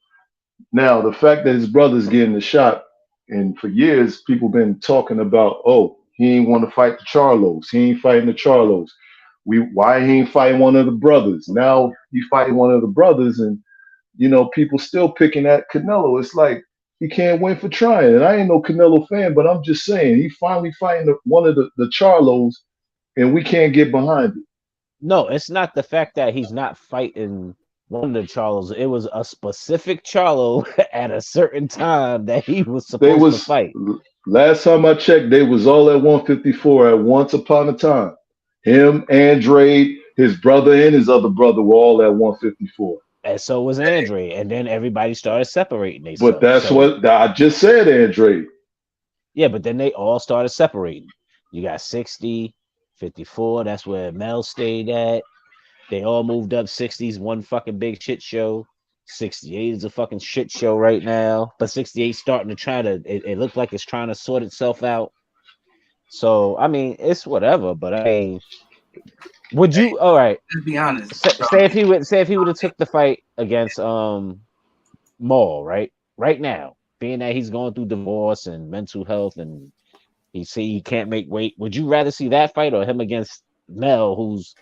Now, the fact that his brother's getting the shot, and for years people been talking about, oh, he ain't want to fight the Charlos. He ain't fighting the Charlos. Why he ain't fighting one of the brothers? Now he fighting one of the brothers, and people still picking at Canelo. It's like he can't win for trying. And I ain't no Canelo fan, but I'm just saying he finally fighting one of the Charlos, and we can't get behind it. No, it's not the fact that he's not fighting one of the Charlos. It was a specific Charlo at a certain time that he was supposed to fight. Last time I checked, they was all at 154 at once upon a time. Him, Andrade, his brother, and his other brother were all at 154. And so was Andrade. And then everybody started separating. But that's what I just said, Andrade. Yeah, but then they all started separating. You got 60, 54. That's where Mel stayed at. They all moved up. 60's one fucking big shit show. 68 is a fucking shit show right now. But 68 starting to try to, it looked like it's trying to sort itself out. So, I mean, it's whatever. But I mean, would you, all right. Let's be honest. Say if he would have took the fight against Maul, right now, being that he's going through divorce and mental health and he can't make weight, would you rather see that fight or him against Mel, who's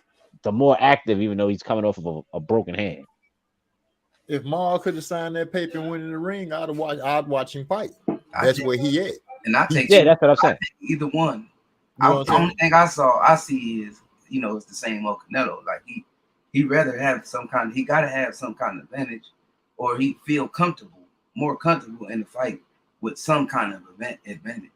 the more active, even though he's coming off of a broken hand? If Maul could have signed that paper and went in the ring, I'd watch him fight. That's where he at. And I take that's what I'm saying. Either one. The only thing I see is, it's the same old Canelo. Like he rather have he gotta have some kind of advantage, or he feel more comfortable in the fight with some kind of advantage.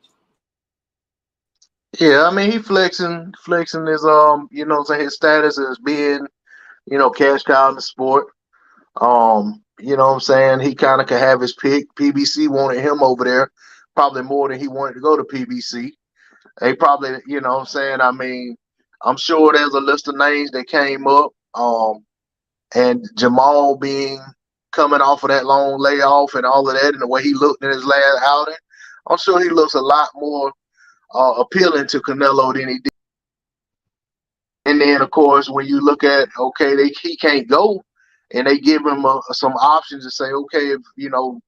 Yeah, I mean he flexing his his status as being, cash cow in the sport. You know what I'm saying? He kind of could have his pick. PBC wanted him over there probably more than he wanted to go to PBC. They probably, I mean, I'm sure there's a list of names that came up. And Jamal coming off of that long layoff and all of that, and the way he looked in his last outing, I'm sure he looks a lot more appealing to Canelo than he did. And then, of course, when you look at, he can't go, and they give him some options to say, okay, if,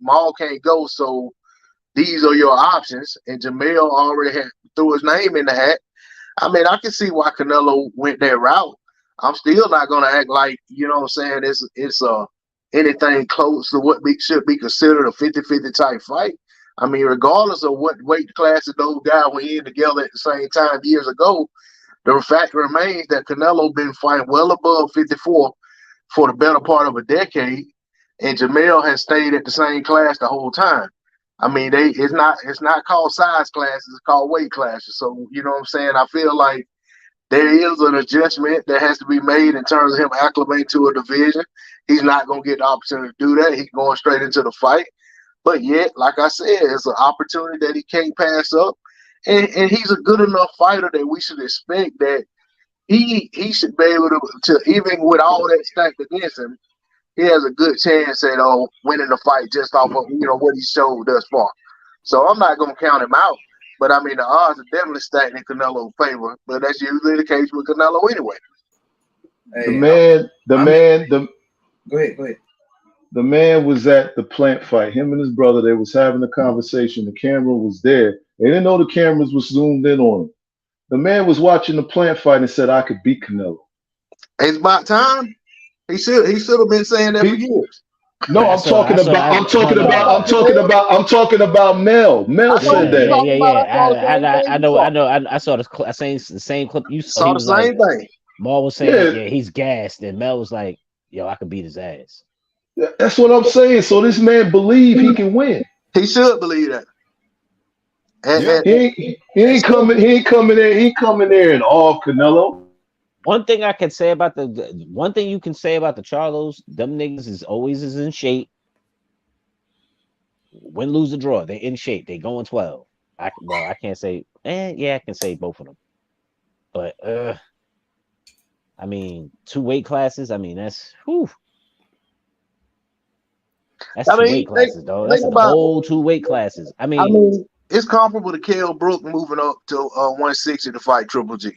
Maul can't go, so these are your options. And Jamel already threw his name in the hat. I mean, I can see why Canelo went that route. I'm still not going to act like, it's anything close to what should be considered a 50-50 type fight. I mean, regardless of what weight classes those guys were in together at the same time years ago, the fact remains that Canelo been fighting well above 54 for the better part of a decade, and Jamel has stayed at the same class the whole time. I mean, it's not called size classes, it's called weight classes. So, you know what I'm saying? I feel like there is an adjustment that has to be made in terms of him acclimating to a division. He's not going to get the opportunity to do that. He's going straight into the fight. But yet, like I said, it's an opportunity that he can't pass up. And he's a good enough fighter that we should expect that he should be able to, even with all that stacked against him, he has a good chance at winning the fight just off of what he showed thus far. So I'm not going to count him out. But I mean, the odds are definitely stacked in Canelo's favor. But that's usually the case with Canelo anyway. Hey, Go ahead. The man was at the plant fight. Him and his brother, they was having a conversation. The camera was there. They didn't know the cameras was zoomed in on him. The man was watching the plant fight and said, I could beat Canelo. It's about time. He should have been saying that for years. No, I'm talking about Mel. Mel said that. Yeah. I know. I saw the same clip you saw. The same thing. Maul was saying, he's gassed, and Mel was like, yo, I could beat his ass. That's what I'm saying. So this man believe he can win. He should believe that. He ain't coming there and all Canelo. One thing I can say about one thing you can say about the Charlos, them niggas is always in shape. Win, lose, or draw, they in shape. They going 12. I can't say. I can say both of them. But I mean, 2 weight classes. I mean, that's whew. That's 2 weight classes, though. That's the whole 2 weight classes. I mean, it's comparable to Kell Brook moving up to 160 to fight Triple G.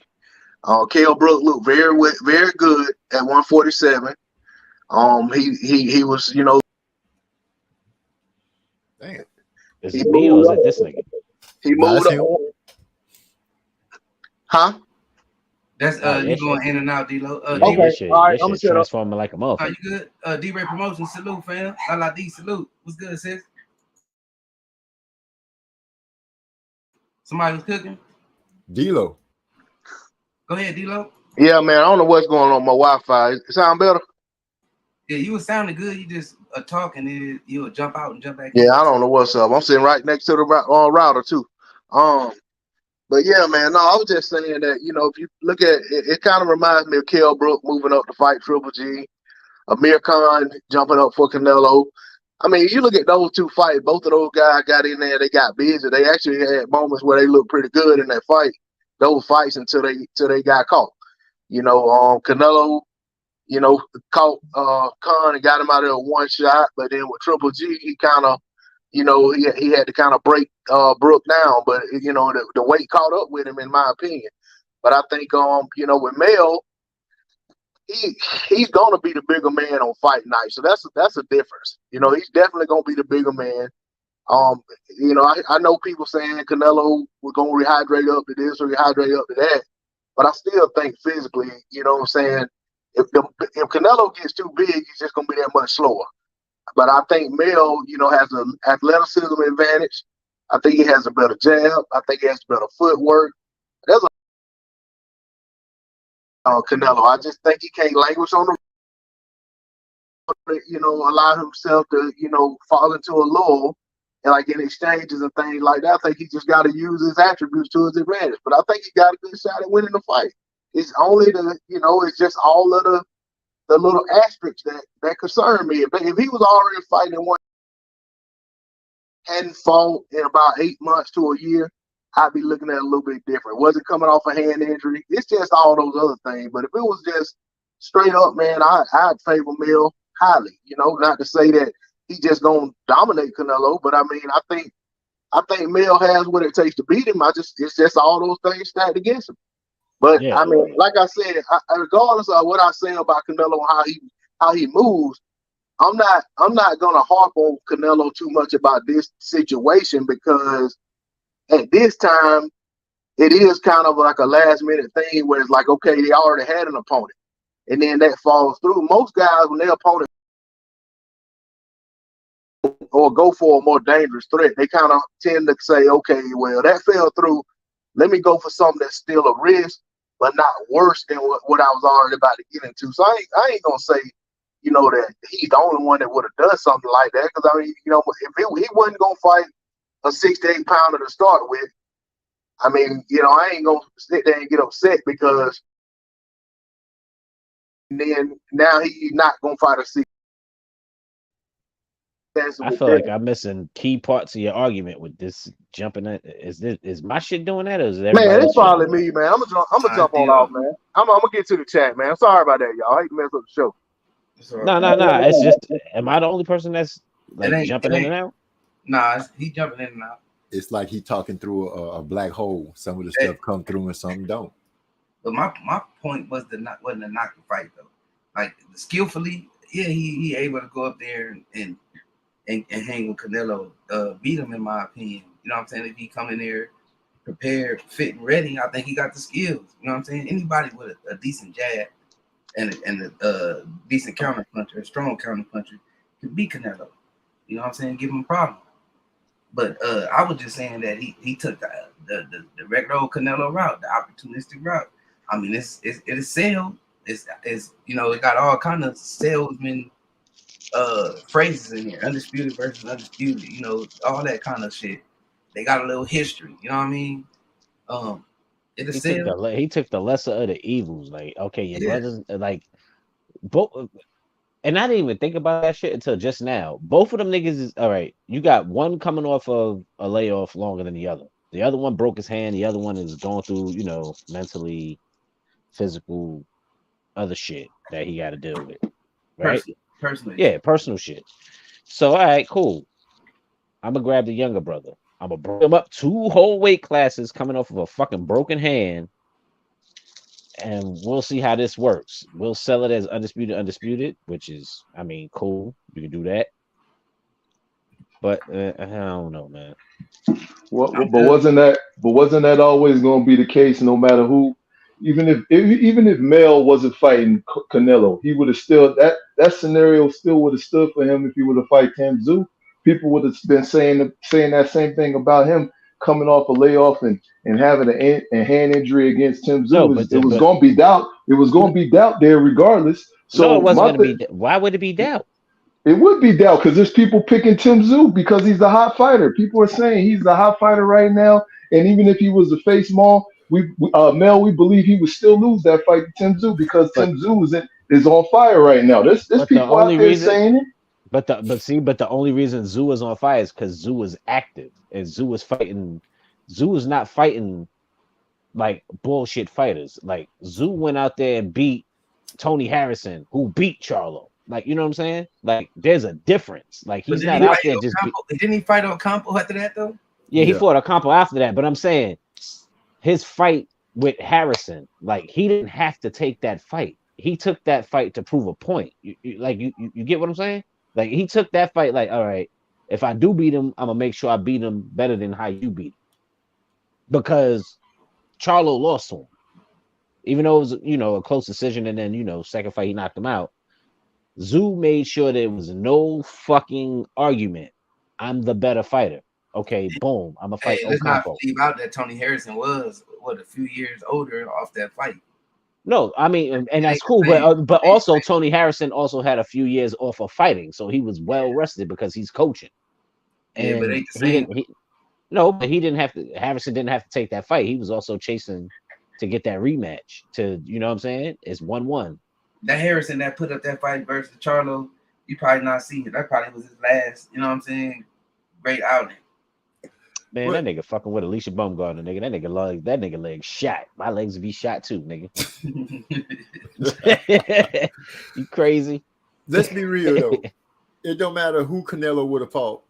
Kell Brook looked very good at 147. He was, you know, Damn. Is it me or is it this nigga? He moved up. Huh? That's you going in and out, D-Lo. Okay, all right, I'm gonna set up. Transforming like a motherfucker. Are you good? D-Ray Promotion, salute, fam. La D, salute. What's good, sis? Somebody was cooking? D-Lo. Go ahead, D-Lo. Yeah, man, I don't know what's going on with my Wi-Fi. It sound better? Yeah, you were sounding good. You just talking, and you would jump out and jump back. Yeah, I don't know what's up. I'm sitting right next to the router too. But yeah, man, no, I was just saying that, you know, if you look at it, it kind of reminds me of Kell Brook moving up to fight Triple G, Amir Khan jumping up for Canelo. I mean, you look at those two fights, both of those guys got in there, they got busy. They actually had moments where they looked pretty good in that fight, those fights until they got caught. You know, Canelo, you know, caught Khan and got him out of there one shot, but then with Triple G, he kind of, you know, he had to kind of break Brook down, but you know, the weight caught up with him, in my opinion. But I think, you know, with Mel, he's gonna be the bigger man on fight night, so that's a difference. You know, he's definitely gonna be the bigger man. You know, I know people saying Canelo was gonna rehydrate up to this or rehydrate up to that, but I still think physically, you know what I'm saying, if Canelo gets too big, he's just gonna be that much slower. But I think Mel, you know, has an athleticism advantage. I think he has a better jab. I think he has better footwork. There's Canelo. I just think he can't languish on the, you know, allow himself to, you know, fall into a lull and like in exchanges and things like that. I think he just got to use his attributes to his advantage. But I think he got a good shot at winning the fight. It's only you know, it's just all of the little aspects that concern me. If he was already fighting one, hadn't fought in about 8 months to a year, I'd be looking at it a little bit different. Was it coming off a hand injury? It's just all those other things. But if it was just straight up, man, I'd favor Mel highly. You know, not to say that he just gonna dominate Canelo, but I mean, I think Mel has what it takes to beat him. It's just all those things stacked against him. But yeah, I mean, like I said, regardless of what I say about Canelo and how he moves, I'm not gonna harp on Canelo too much about this situation, because at this time it is kind of like a last minute thing where it's like, okay, they already had an opponent, and then that falls through. Most guys, when their opponent or go for a more dangerous threat, they kind of tend to say, okay, well, that fell through. Let me go for something that's still a risk, but not worse than what I was already about to get into. So I ain't gonna say, you know, that he's the only one that would have done something like that. Because I mean, you know, if he wasn't gonna fight a 68 pounder to start with, I mean, you know, I ain't gonna sit there and get upset because then now he's not gonna fight a 60. I feel like I'm missing key parts of your argument with this jumping in. Is my shit doing that, or is everybody? Man, it's probably me, man. I'm gonna jump on off, man. I'm gonna get to the chat, man. Sorry about that, y'all. I hate to mess up the show. No. It's just, am I the only person that's like jumping in and out? Nah, he's jumping in and out. It's like he talking through a black hole. Some of the stuff come through and some don't. But my point wasn't to knock the fight though. Like skillfully, yeah, he able to go up there and hang with Canelo, beat him in my opinion. You know what I'm saying? If he come in there prepared, fit, and ready, I think he got the skills. You know what I'm saying? Anybody with a decent jab and a decent counter puncher, a strong counter puncher, can beat Canelo. You know what I'm saying? Give him a problem. But I was just saying that he took the regular old Canelo route, the opportunistic route. I mean, it is sale. It's you know, it got all kind of salesman phrases in here, undisputed versus undisputed, you know, all that kind of shit. They got a little history, you know what I mean? He took the lesser of the evils. Like, okay, your brothers, like, both. And I didn't even think about that shit until just now. Both of them niggas is all right. You got one coming off of a layoff longer than the other. The other one broke his hand. The other one is going through, you know, mentally, physical, other shit that he got to deal with. Right? Personally. Yeah, personal shit. So, all right, cool. I'm going to grab the younger brother. I'm going to bring him up 2 whole weight classes coming off of a fucking broken hand. and we'll see how this works. We'll sell it as undisputed, which is, I mean, cool. You can do that, but I don't know, man. But wasn't that always going to be the case? No matter who, even if Mel wasn't fighting Canelo, he would have still that scenario still would have stood for him if he would have fight Tim Tszyu. People would have been saying that same thing about him coming off a layoff and having a hand injury against Tim Tszyu. No, It was going to be doubt. It was going to be doubt there regardless. So no, it wasn't going to be. Why would it be doubt? It would be doubt because there's people picking Tim Tszyu because he's the hot fighter. People are saying he's the hot fighter right now, and even if he was to face Maul, we believe he would still lose that fight to Tim Tszyu because Tim Tszyu is on fire right now. There's people out there saying it. But the only reason Tszyu is on fire is because Tszyu is active and Tszyu is fighting. Tszyu is not fighting like bullshit fighters. Like Tszyu went out there and beat Tony Harrison, who beat Charlo. Like, you know what I'm saying? Like, there's a difference. Like, he's not out there just. Didn't he fight Ocampo after that though? Yeah, he fought Ocampo after that. But I'm saying his fight with Harrison, like, he didn't have to take that fight. He took that fight to prove a point. You get what I'm saying? Like, he took that fight. Like, all right, if I do beat him, I'm gonna make sure I beat him better than how you beat him. Because Charlo lost to him, even though it was a close decision, and then second fight he knocked him out. Tszyu made sure there was no fucking argument. I'm the better fighter. Okay, boom. I'm a fight. Let's not leave out that Tony Harrison was a few years older off that fight. No, I mean, and that's cool, but also Tony Harrison also had a few years off of fighting, so he was well rested because he's coaching. And yeah, but ain't the same. But he didn't have to. Harrison didn't have to take that fight. He was also chasing to get that rematch. To what I'm saying? It's 1-1. That Harrison that put up that fight versus Charlo, you probably not see it. That probably was his last, you know what I'm saying, great outing. Man, that nigga fucking with Alicia Baumgartner, nigga. That nigga leg shot. My legs would be shot too, nigga. You crazy? Let's be real though. It don't matter who Canelo would have fought.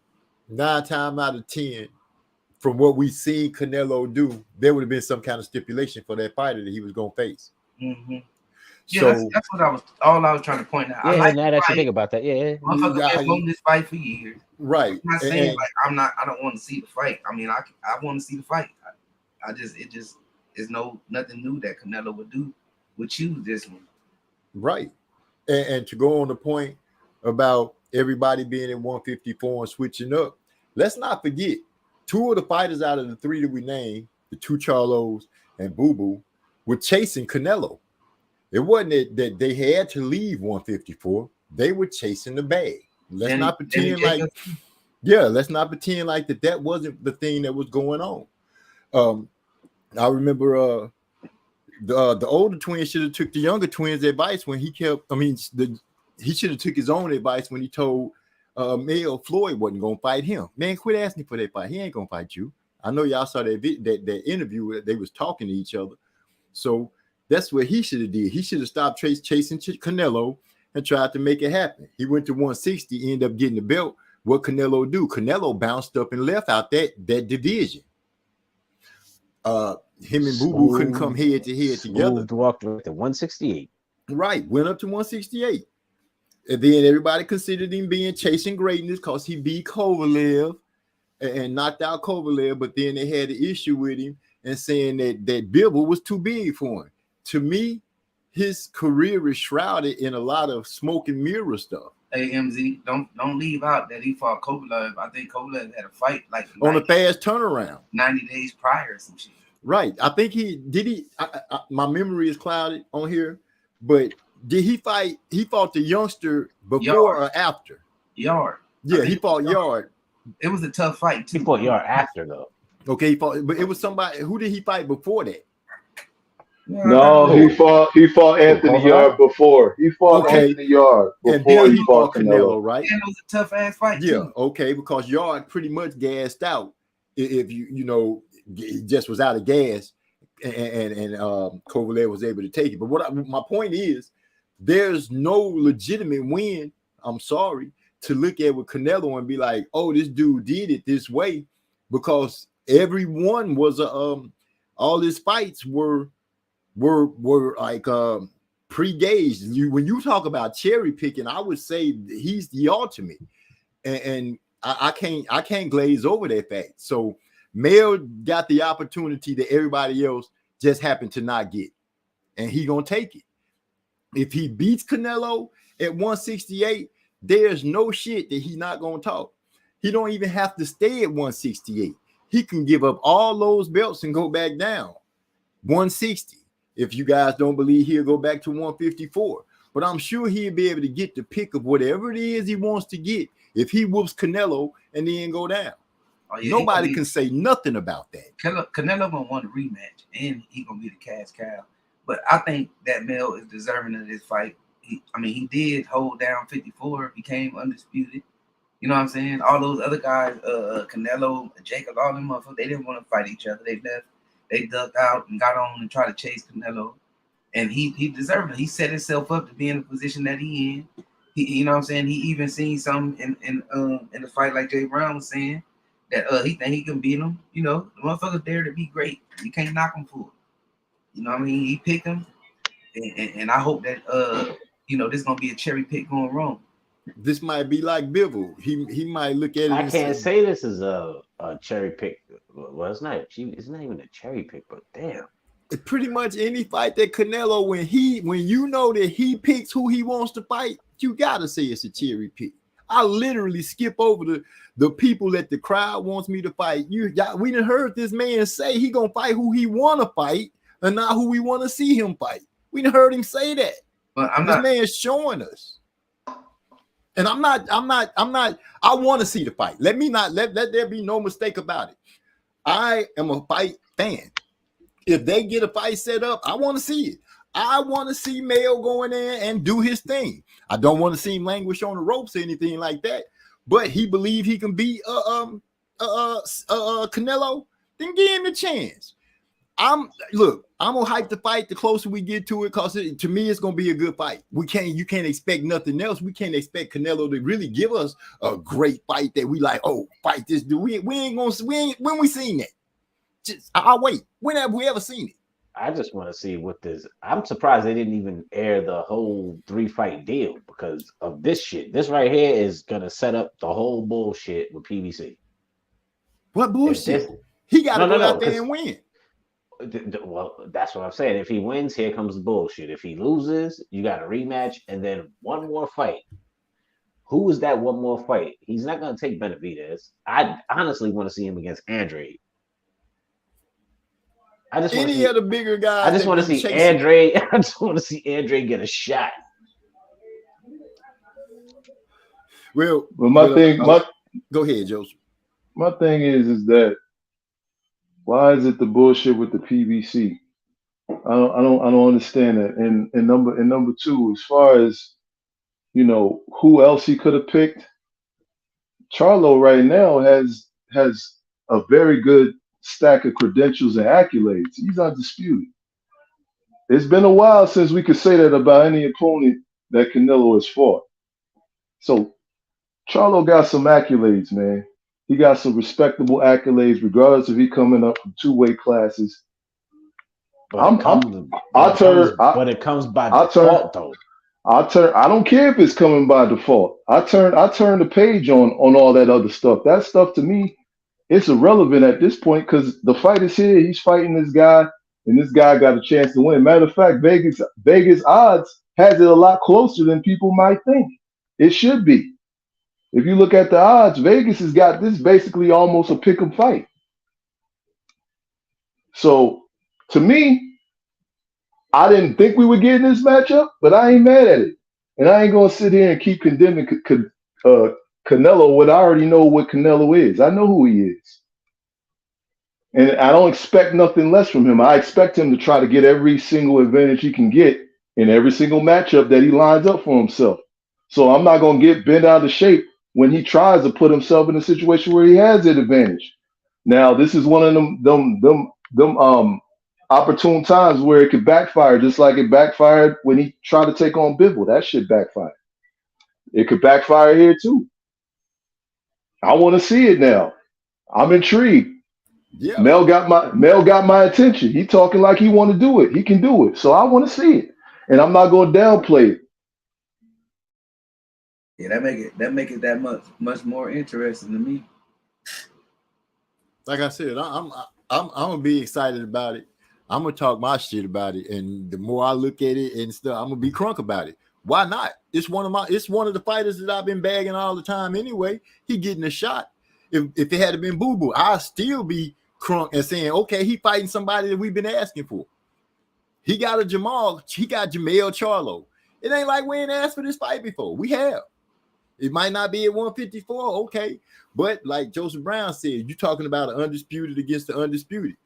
9 times out of 10, from what we seen Canelo do, there would have been some kind of stipulation for that fighter that he was gonna face. Mm-hmm. Yeah, so, that's what I was trying to point out. Yeah, now that you think about that, motherfuckers been wanting this fight for years. Right. I'm not saying I don't want to see the fight. I mean, I want to see the fight. It's nothing new that Canelo would choose this one. Right. And to go on the point about everybody being in 154 and switching up, let's not forget 2 of the fighters out of the 3 that we named, the 2 Charlos and Boo Boo, were chasing Canelo. It wasn't that they had to leave 154. They were chasing the bag. Let's not pretend like that wasn't the thing that was going on. I remember the older twin should have took the younger twin's advice when he kept. I mean, he should have took his own advice when he told Mel Floyd wasn't gonna fight him. Man, quit asking for that fight. He ain't gonna fight you. I know y'all saw that interview where they was talking to each other. So that's what he should have did. He should have stopped chasing Canelo and tried to make it happen. He went to 160, ended up getting the belt. What Canelo do? Canelo bounced up and left out that division. Him and Boo Boo couldn't come head to head together. Walked to 168. Right, went up to 168. And then everybody considered him being chasing greatness because he beat Kovalev and knocked out Kovalev, but then they had an issue with him and saying that Bibble was too big for him. To me, his career is shrouded in a lot of smoke and mirror stuff. Hey, MZ, don't leave out that he fought Kovalev. I think Kovalev had a fight like on a fast turnaround, 90 days prior or some shit. Right. I think my memory is clouded on here, but did he fight? He fought the youngster before or after? Yard. Yeah, he fought Yard. It was a tough fight too. He fought Yard after though. Okay, he fought, but it was somebody. Who did he fight before that? No, he fought Anthony Yard before. He fought Anthony Yard before he fought Canelo, right? And it was a tough ass fight. Yeah, too. Okay, because Yard pretty much gassed out. If he just was out of gas, and Kovalev was able to take it. But my point is, there's no legitimate win. I'm sorry to look at with Canelo and be like, oh, this dude did it this way, because everyone was all his fights were were like pre-gauged. When you talk about cherry picking, I would say he's the ultimate, and I can't glaze over that fact. So Mel got the opportunity that everybody else just happened to not get, and he gonna take it. If he beats Canelo at 168, there's no shit that he's not gonna talk. He don't even have to stay at 168. He can give up all those belts and go back down 160. If you guys don't believe, he'll go back to 154. But I'm sure he'll be able to get the pick of whatever it is he wants to get if he whoops Canelo and then go down. Oh, yeah, nobody can say nothing about that. Canelo gonna want a rematch, and he gonna be the cash cow. But I think that Mel is deserving of this fight. He did hold down 54, became undisputed. You know what I'm saying? All those other guys, Canelo, Jacob, all them motherfuckers, they didn't want to fight each other. They left. They ducked out and got on and tried to chase Canelo. And he deserved it. He set himself up to be in the position that he in. You know what I'm saying? He even seen something in the fight, like Jay Brown was saying, that he think he can beat him. You know, the motherfucker's there to be great. You can't knock him for it. You know what I mean? He picked him. And I hope that this is gonna be a cherry pick going wrong. This might be like Bivol. He might look at it. I can't say this is a cherry pick. Well, it's not. It's not even a cherry pick, but damn. It's pretty much any fight that Canelo, when you know that he picks who he wants to fight, you gotta say it's a cherry pick. I literally skip over the people that the crowd wants me to fight. We done heard this man say he gonna fight who he wanna fight and not who we want to see him fight. We done heard him say that. But this man's showing us. And I'm not, I want to see the fight. Let there be no mistake about it. I am a fight fan. If they get a fight set up, I want to see it. I want to see Mel go in there and do his thing. I don't want to see him languish on the ropes or anything like that. But he believes he can beat Canelo, then give him the chance. I'm gonna hype the fight the closer we get to it, because to me it's gonna be a good fight. You can't expect nothing else. We can't expect Canelo to really give us a great fight that we like. Oh, fight this dude. When we seen that? I'll wait. When have we ever seen it? I just want to see what this. I'm surprised they didn't even air the whole 3-fight deal because of this shit. This right here is gonna set up the whole bullshit with PBC. What bullshit? He got to go out there and win. Well, that's what I'm saying. If he wins, here comes the bullshit. If he loses, you got a rematch and then one more fight. Who is that one more fight? He's not going to take Benavidez. I honestly want to see him against Andre. I just want of the bigger guys. I just want to see Andre. I just want to see Andre get a shot. Well, go ahead, Joseph. My thing is that why is it the bullshit with the PBC? I don't understand that. And number two, as far as who else he could have picked, Charlo right now has a very good stack of credentials and accolades. He's undisputed. It's been a while since we could say that about any opponent that Canelo has fought. So Charlo got some accolades, man. He got some respectable accolades, regardless if he coming up from two-weight classes. But it comes by default, though. I don't care if it's coming by default. I turn the page on all that other stuff. That stuff to me, it's irrelevant at this point because the fight is here. He's fighting this guy, and this guy got a chance to win. Matter of fact, Vegas odds has it a lot closer than people might think. It should be. If you look at the odds, Vegas has got this basically almost a pick 'em fight. So, to me, I didn't think we would get in this matchup, but I ain't mad at it. And I ain't going to sit here and keep condemning Canelo when I already know what Canelo is. I know who he is. And I don't expect nothing less from him. I expect him to try to get every single advantage he can get in every single matchup that he lines up for himself. So I'm not going to get bent out of shape when he tries to put himself in a situation where he has an advantage. Now, this is one of them opportune times where it could backfire, just like it backfired when he tried to take on Bivol. That shit backfired. It could backfire here too. I want to see it now. I'm intrigued. Yeah. Mel got my attention. He talking like he want to do it. He can do it. So I want to see it, and I'm not going to downplay it. Yeah, that make it that much more interesting to me. Like I said, I'm gonna be excited about it. I'm gonna talk my shit about it, and the more I look at it and stuff, I'm gonna be crunk about it. Why not? It's one of the fighters that I've been bagging all the time anyway. He getting a shot. If it had been Boo Boo, I'd still be crunk and saying, okay, he fighting somebody that we've been asking for. He got Jamel Charlo. It ain't like we ain't asked for this fight before. We have. It might not be at 154, okay. But like Joseph Brown said, you're talking about an undisputed against the undisputed.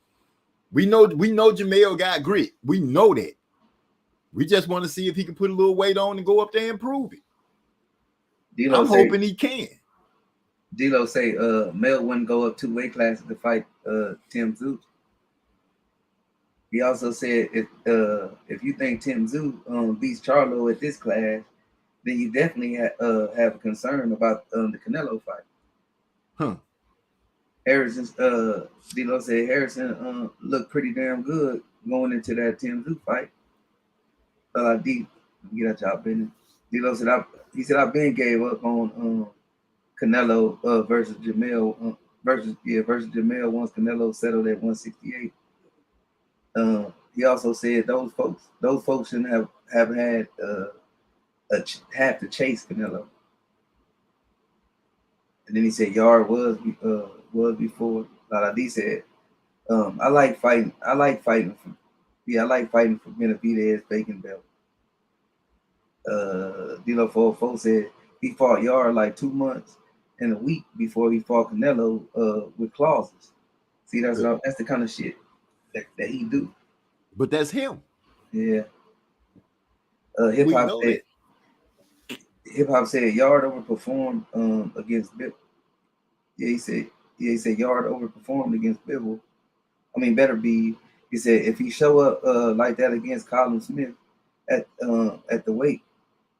We know Jamel got grit. We know that. We just want to see if he can put a little weight on and go up there and prove it. I'm hoping he can. D-Lo say Mel wouldn't go up 2 weight classes to fight Tim Tszyu. He also said if you think Tim Tszyu beats Charlo at this class, then you definitely have a concern about the Canelo fight. Huh. Harrison, D-Lo said Harrison looked pretty damn good going into that Tim Tszyu fight. D, get out y'all business. D-Lo said I've been gave up on Canelo versus Jamel versus Jamel once Canelo settled at 168. He also said those folks shouldn't have had have to chase Canelo. And then he said Yard was before. D said I like fighting for Benavidez Bacon belt. D-Lo 404 said he fought Yard like 2 months and a week before he fought Canelo with clauses. See, that's the kind of shit that he do. But that's him. Yeah. Hip Hop said Yard overperformed against Bibble. He said Yard overperformed against Bibble. I mean, better be. He said if he show up like that against Colin Smith at the weight,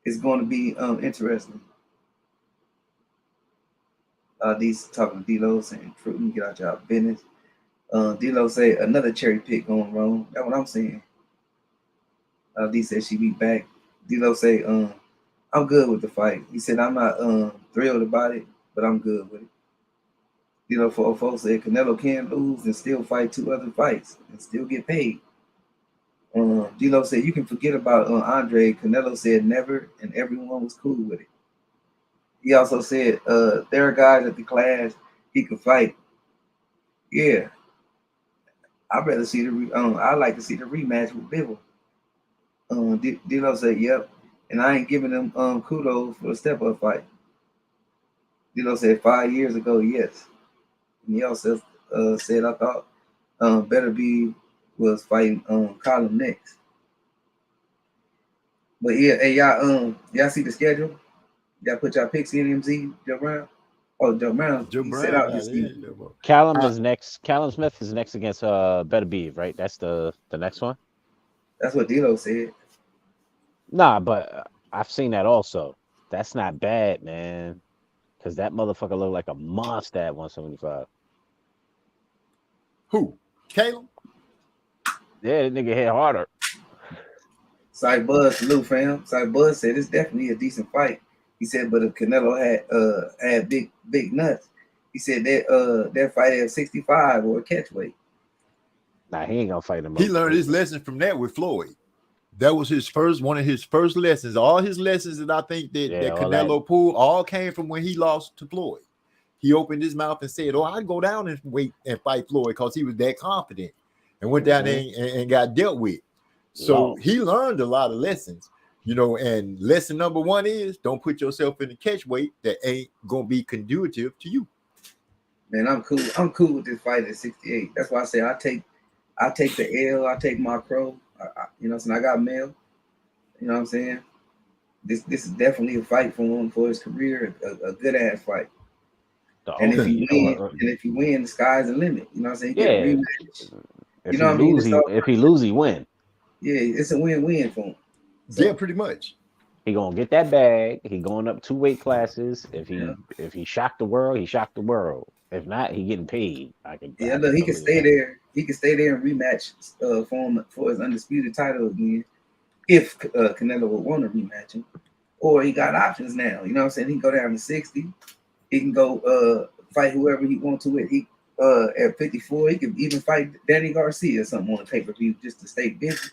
it's going to be interesting. These talking to D-Lo saying, "True, get out y'all business." D-Lo say another cherry pick going wrong. That's what I'm saying. D said she be back. D-Lo say, I'm good with the fight. He said I'm not thrilled about it, but I'm good with it. D-Lo 404 said Canelo can lose and still fight 2 other fights and still get paid. D-Lo said you can forget about Andre. Canelo said never, and everyone was cool with it. He also said there are guys at the class he could fight. Yeah, I'd rather see I like to see the rematch with Bivol. D-Lo said, "Yep," and I ain't giving them kudos for the step-up fight. D-Lo said 5 years ago, yes. And he also said I thought Better Be was fighting Colin next. But yeah, hey y'all see the schedule? Y'all put y'all picks in, MZ, Joe Brown? Oh, Joe Brown. Set out his Callum is next. Callum Smith is next against Better Be, right? That's the next one. That's what D-Lo said. Nah, but I've seen that also. That's not bad, man. Because that motherfucker looked like a monster at 175. Who? Caleb? Yeah, that nigga hit harder. Cy Buzz, salute fam. Cy Buzz said it's definitely a decent fight. He said, but if Canelo had big nuts, he said that fight at 65 or a catch weight. Nah, he ain't gonna fight him. He learned his lesson from that with Floyd. That was one of his first lessons. All his lessons that I think that Canelo pulled all came from when he lost to Floyd. He opened his mouth and said, "Oh, I'd go down and wait and fight Floyd," because he was that confident, and went down there and got dealt with. So he learned a lot of lessons, and lesson number 1 is don't put yourself in a catch weight that ain't gonna be conducive to you. Man, I'm cool. I'm cool with this fight at 68. That's why I say I take the L. I take my crow. I got Mel. You know what I'm saying? This is definitely a fight for his career, a good ass fight. And if he win, the sky's the limit. You know what I'm saying? If he lose, he win. Yeah, it's a win-win for him. So, yeah, pretty much. He gonna get that bag. He going up 2 weight classes. If he shocked the world, he shocked the world. If not, he getting paid. I can. Yeah, look, he can stay there. He can stay there and rematch for his undisputed title again, if Canelo would want to rematch him. Or he got options now. You know what I'm saying? He can go down to 60. He can go fight whoever he wants to. He at 54, he can even fight Danny Garcia or something on the pay-per-view just to stay busy.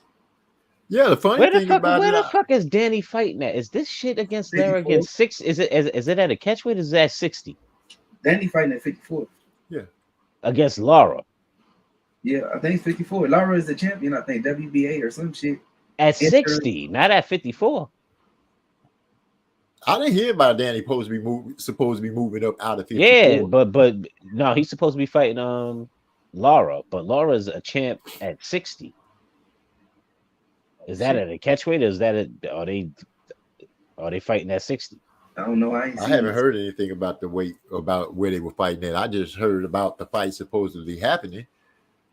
Yeah, the funny thing about where the fuck is Danny fighting at? Is this shit against Lara against 6? Is it at a catchweight? Is it at 60? Danny fighting at 54. Yeah. Against Lara. Yeah, I think 54. Lara is the champion, I think, WBA or some shit. At 60, not at 54. I didn't hear about Danny supposed to be moving up out of 54. Yeah, but no, he's supposed to be fighting Lara, but Lara's a champ at 60. Is that at a catchweight? Or is that are they fighting at 60? I don't know. I haven't heard anything about the weight, about where they were fighting at. I just heard about the fight supposedly happening,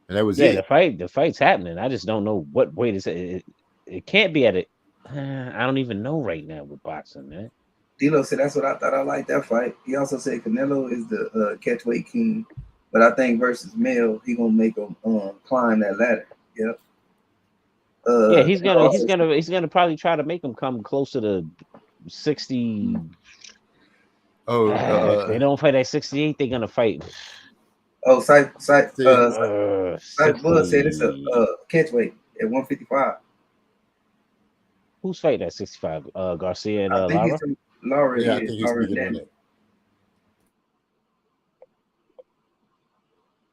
and that was it. The fight's happening. I just don't know what weight is it. It can't be at it. I don't even know right now with boxing, man. D'Lo said that's what I thought. I liked that fight. He also said Canelo is the catchweight king, but I think versus Mel, he gonna make him climb that ladder. Yep. Yeah, he's gonna probably try to make him come closer to 60. If they don't fight at 68, they're gonna fight. Oh, Bud said it's a catchweight at 155. Who's fighting at 65? Garcia and Lara? Lara. Yeah, I think he's speaking on that.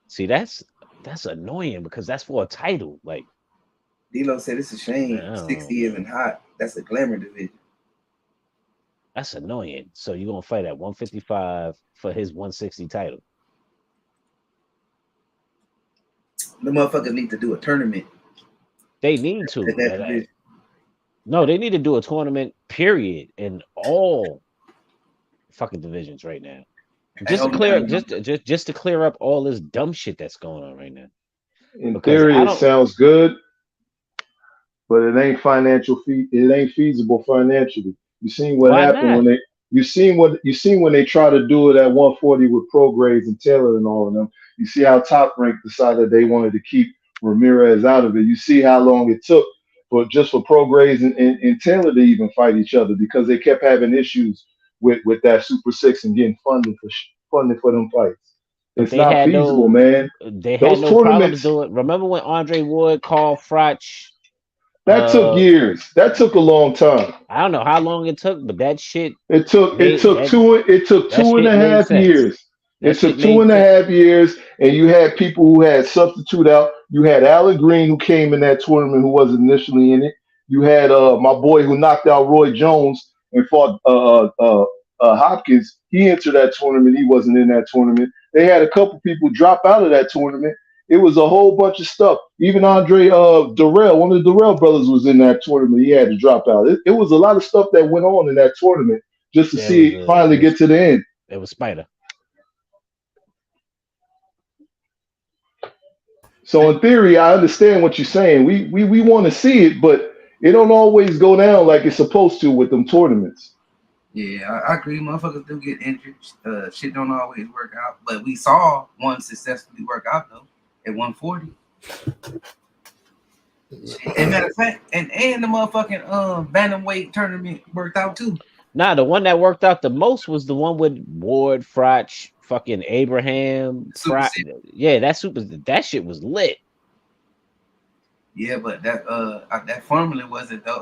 See, that's annoying because that's for a title. Like D'Lo said, it's a shame 60 isn't hot. That's a glamour division. That's annoying. So you're gonna fight at 155 for his 160 title. The motherfuckers need to do a tournament. They need to. No, they need to do a tournament, period, in all fucking divisions right now. Just to clear up all this dumb shit that's going on right now. In theory, it sounds good, but it ain't it ain't feasible financially. You seen what happened when they try to do it at 140 with Prograis and Taylor and all of them. You see how Top Rank decided they wanted to keep Ramirez out of it. You see how long it took for Prograis and Taylor to even fight each other because they kept having issues with that Super Six and getting funding for them fights. It's not feasible, man. They had no problem to do it. Remember when Andre Ward called Froch? That took years. That took a long time. I don't know how long it took, but that shit. It took 2.5 years. It took 2.5 years, and you had people who had substitute out. You had Alan Green, who came in that tournament, who wasn't initially in it. You had my boy who knocked out Roy Jones and fought Hopkins. He entered that tournament. He wasn't in that tournament. They had a couple people drop out of that tournament. It was a whole bunch of stuff. Even Andre Durrell, one of the Durrell brothers, was in that tournament. He had to drop out. It was a lot of stuff that went on in that tournament just to see it finally get to the end. It was Spider. So in theory, I understand what you're saying. We want to see it, but it don't always go down like it's supposed to with them tournaments. Yeah, I agree. Motherfuckers do get injured. Shit don't always work out. But we saw one successfully work out though at 140. And matter of fact, and the motherfucking bantamweight tournament worked out too. Nah, the one that worked out the most was the one with Ward, Froch, fucking Abraham. Yeah, that shit was lit. Yeah, but that formula wasn't though.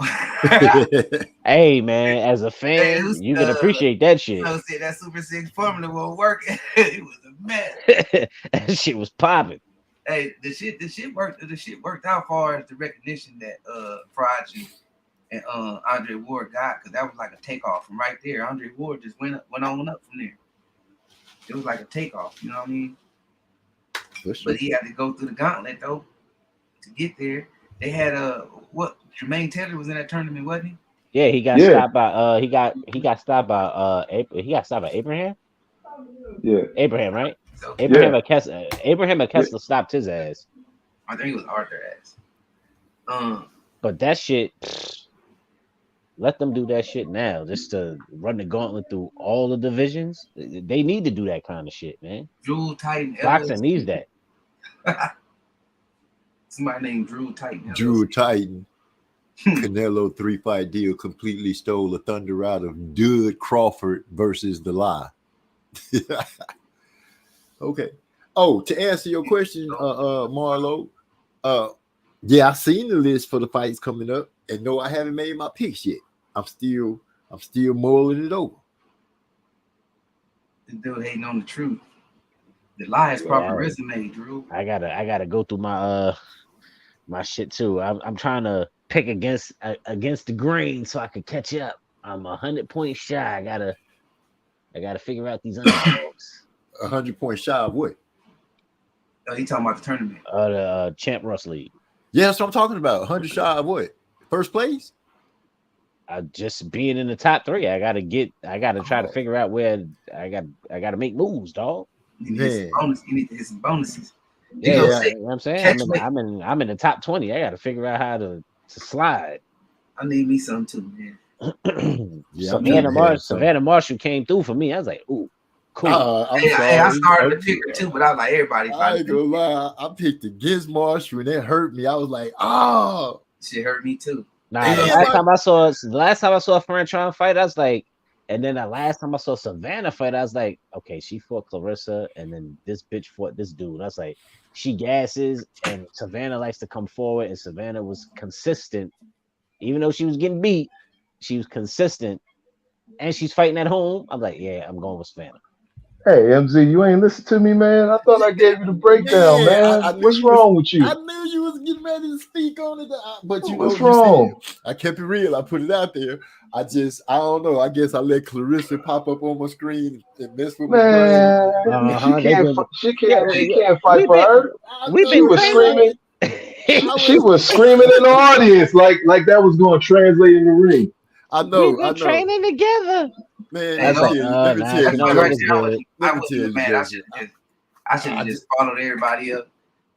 Hey man, as a fan, you can appreciate that shit. I say that Super 6 formula won't work. It was a mess. That shit was popping. Hey, the shit worked out far as the recognition that Froch and Andre Ward got, because that was like a takeoff from right there. Andre Ward just went on up from there. It was like a takeoff, you know what I mean? But he had to go through the gauntlet though to get there. They had Jermaine Taylor was in that tournament, wasn't he? Yeah, he got stopped by he got stopped by Abraham. Yeah, Abraham, right? So, Abraham Kessler stopped his ass. I think it was Arthur ass. But that shit, Let them do that shit now, just to run the gauntlet through all the divisions. They need to do that kind of shit, man. Drew Titan Boxing LLC. needs that. Somebody named Drew Titan. Drew Titan. Canelo 3-fight deal completely stole the thunder out of Doug Crawford versus The Lie. Okay. Oh, to answer your question, Marlo, yeah, I seen the list for the fights coming up, and no, I haven't made my picks yet. I'm still mulling it over. The dude hating on the truth. The Lie is proper resume, Drew. I gotta go through my my shit too. I'm trying to pick against the grain so I can catch up. I'm 100 points shy. I gotta figure out these underdogs. 100 points shy of what? Oh, he talking about the tournament. The Champ Russ League. Yeah, that's what I'm talking about. 100 shy of what? First place? Just being in the top 3. I gotta try to figure out where I gotta make moves, dog. You need to hit some bonuses. Yeah, you know what I'm saying? I'm in the top 20. I gotta figure out how to slide. I need me some too, man. Savannah Marshall came through for me. I was like, ooh, cool. I started to pick her too, but I was like, everybody. I ain't gonna lie. I picked against Marshall and it hurt me. I was like, oh, shit hurt me too. Nah, the last time I saw a Franchon fight, I was like, and then the last time I saw Savannah fight, I was like, okay, she fought Clarissa, and then this bitch fought this dude. I was like, she gasses, and Savannah likes to come forward, and Savannah was consistent. Even though she was getting beat, she was consistent, and she's fighting at home. I'm like, yeah, I'm going with Savannah. Hey, MZ, you ain't listen to me, man. I thought I gave you the breakdown, man. What's wrong with you? I knew you was getting ready to speak on it, but you know what's wrong? I kept it real. I put it out there. I don't know. I guess I let Clarissa pop up on my screen and mess with my brain. She can't fight for her. She was screaming. She was screaming in the audience like that was going to translate in the ring. I know. We've been training together. Man, let me tell you. I should have just followed everybody up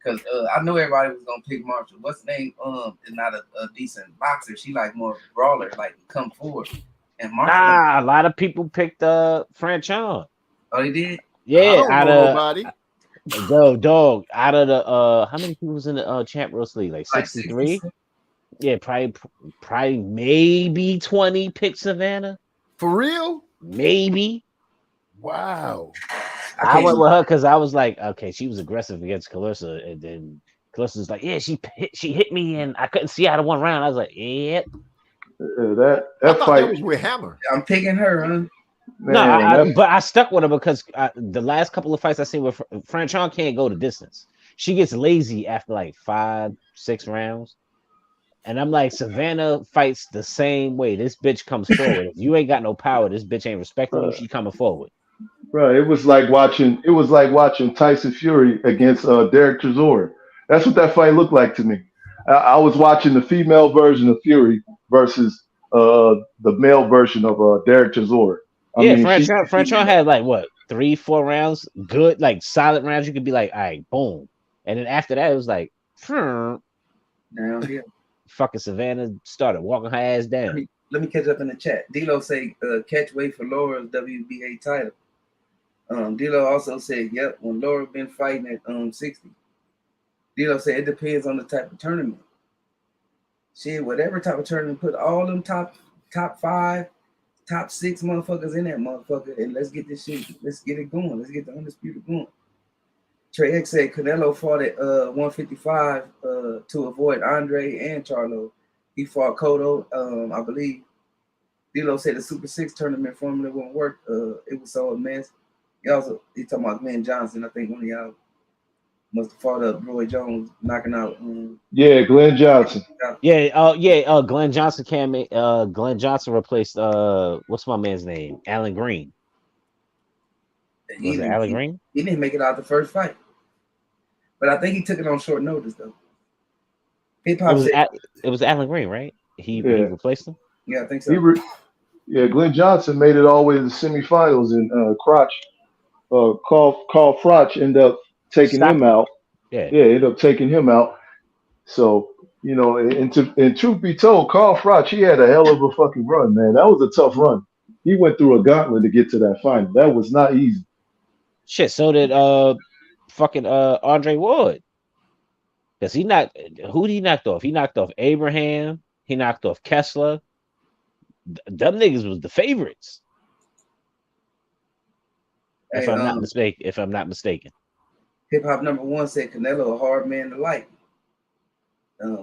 because I knew everybody was gonna pick Marshall. What's the name? Is not a decent boxer. She like more brawler, like come forward. And Marshall. A lot of people picked Franchon. Oh, they did. Yeah, out of dog. Out of the how many people was in the Champ Russ League? Like 63. Yeah, probably maybe 20 picked Savannah. For real? Maybe. Wow. I went with her because I was like, okay, she was aggressive against Clarissa, and then Clarissa's like, yeah, she hit me, and I couldn't see out of one round. I was like, yeah. That fight that was with Hammer. I'm picking her, huh? But I stuck with her because the last couple of fights I seen with Franchon can't go the distance. She gets lazy after like 5-6 rounds. And I'm like, Savannah fights the same way. This bitch comes forward. If you ain't got no power, this bitch ain't respecting you. She coming forward. Right. It was like watching Tyson Fury against Derek Chisora. That's what that fight looked like to me. I was watching the female version of Fury versus the male version of Derek Chisora. Franchon had like what 3-4 rounds, good, like solid rounds. You could be like, all right, boom. And then after that, it was like, fucking Savannah started walking her ass down. Let me catch up in the chat. D-Lo say catch weight for Laura's WBA title. D-Lo also said, yep, when Laura been fighting at 60. D-Lo said it depends on the type of tournament. Shit, whatever type of tournament, put all them top 5, top 6 motherfuckers in that motherfucker, and let's get this shit. Let's get it going. Let's get the undisputed going. Trey X said Canelo fought at 155 to avoid Andre and Charlo. He fought Cotto, I believe. D-Lo said the Super 6 tournament formula won't work. It was so a mess. He talking about Glenn Johnson. I think one of y'all must have fought up Roy Jones knocking out. Glenn Johnson. Glenn Johnson Glenn Johnson replaced what's my man's name? Alan Green. Was it Alan Green? He didn't make it out the first fight. But I think he took it on short notice, though. It was Alan Green, right? He replaced him? Yeah, I think so. Glenn Johnson made it all the way to the semifinals, and Carl Froch ended up taking him out. Yeah, ended up taking him out. So, You know, and truth be told, Carl Froch, he had a hell of a fucking run, man. That was a tough run. He went through a gauntlet to get to that final. That was not easy. Shit, so did fucking Andre Ward. Because who he knocked off? He knocked off Abraham. He knocked off Kessler. Them niggas was the favorites. If Hey, I'm not mistaken. Hip Hop #1 said Canelo a hard man to like.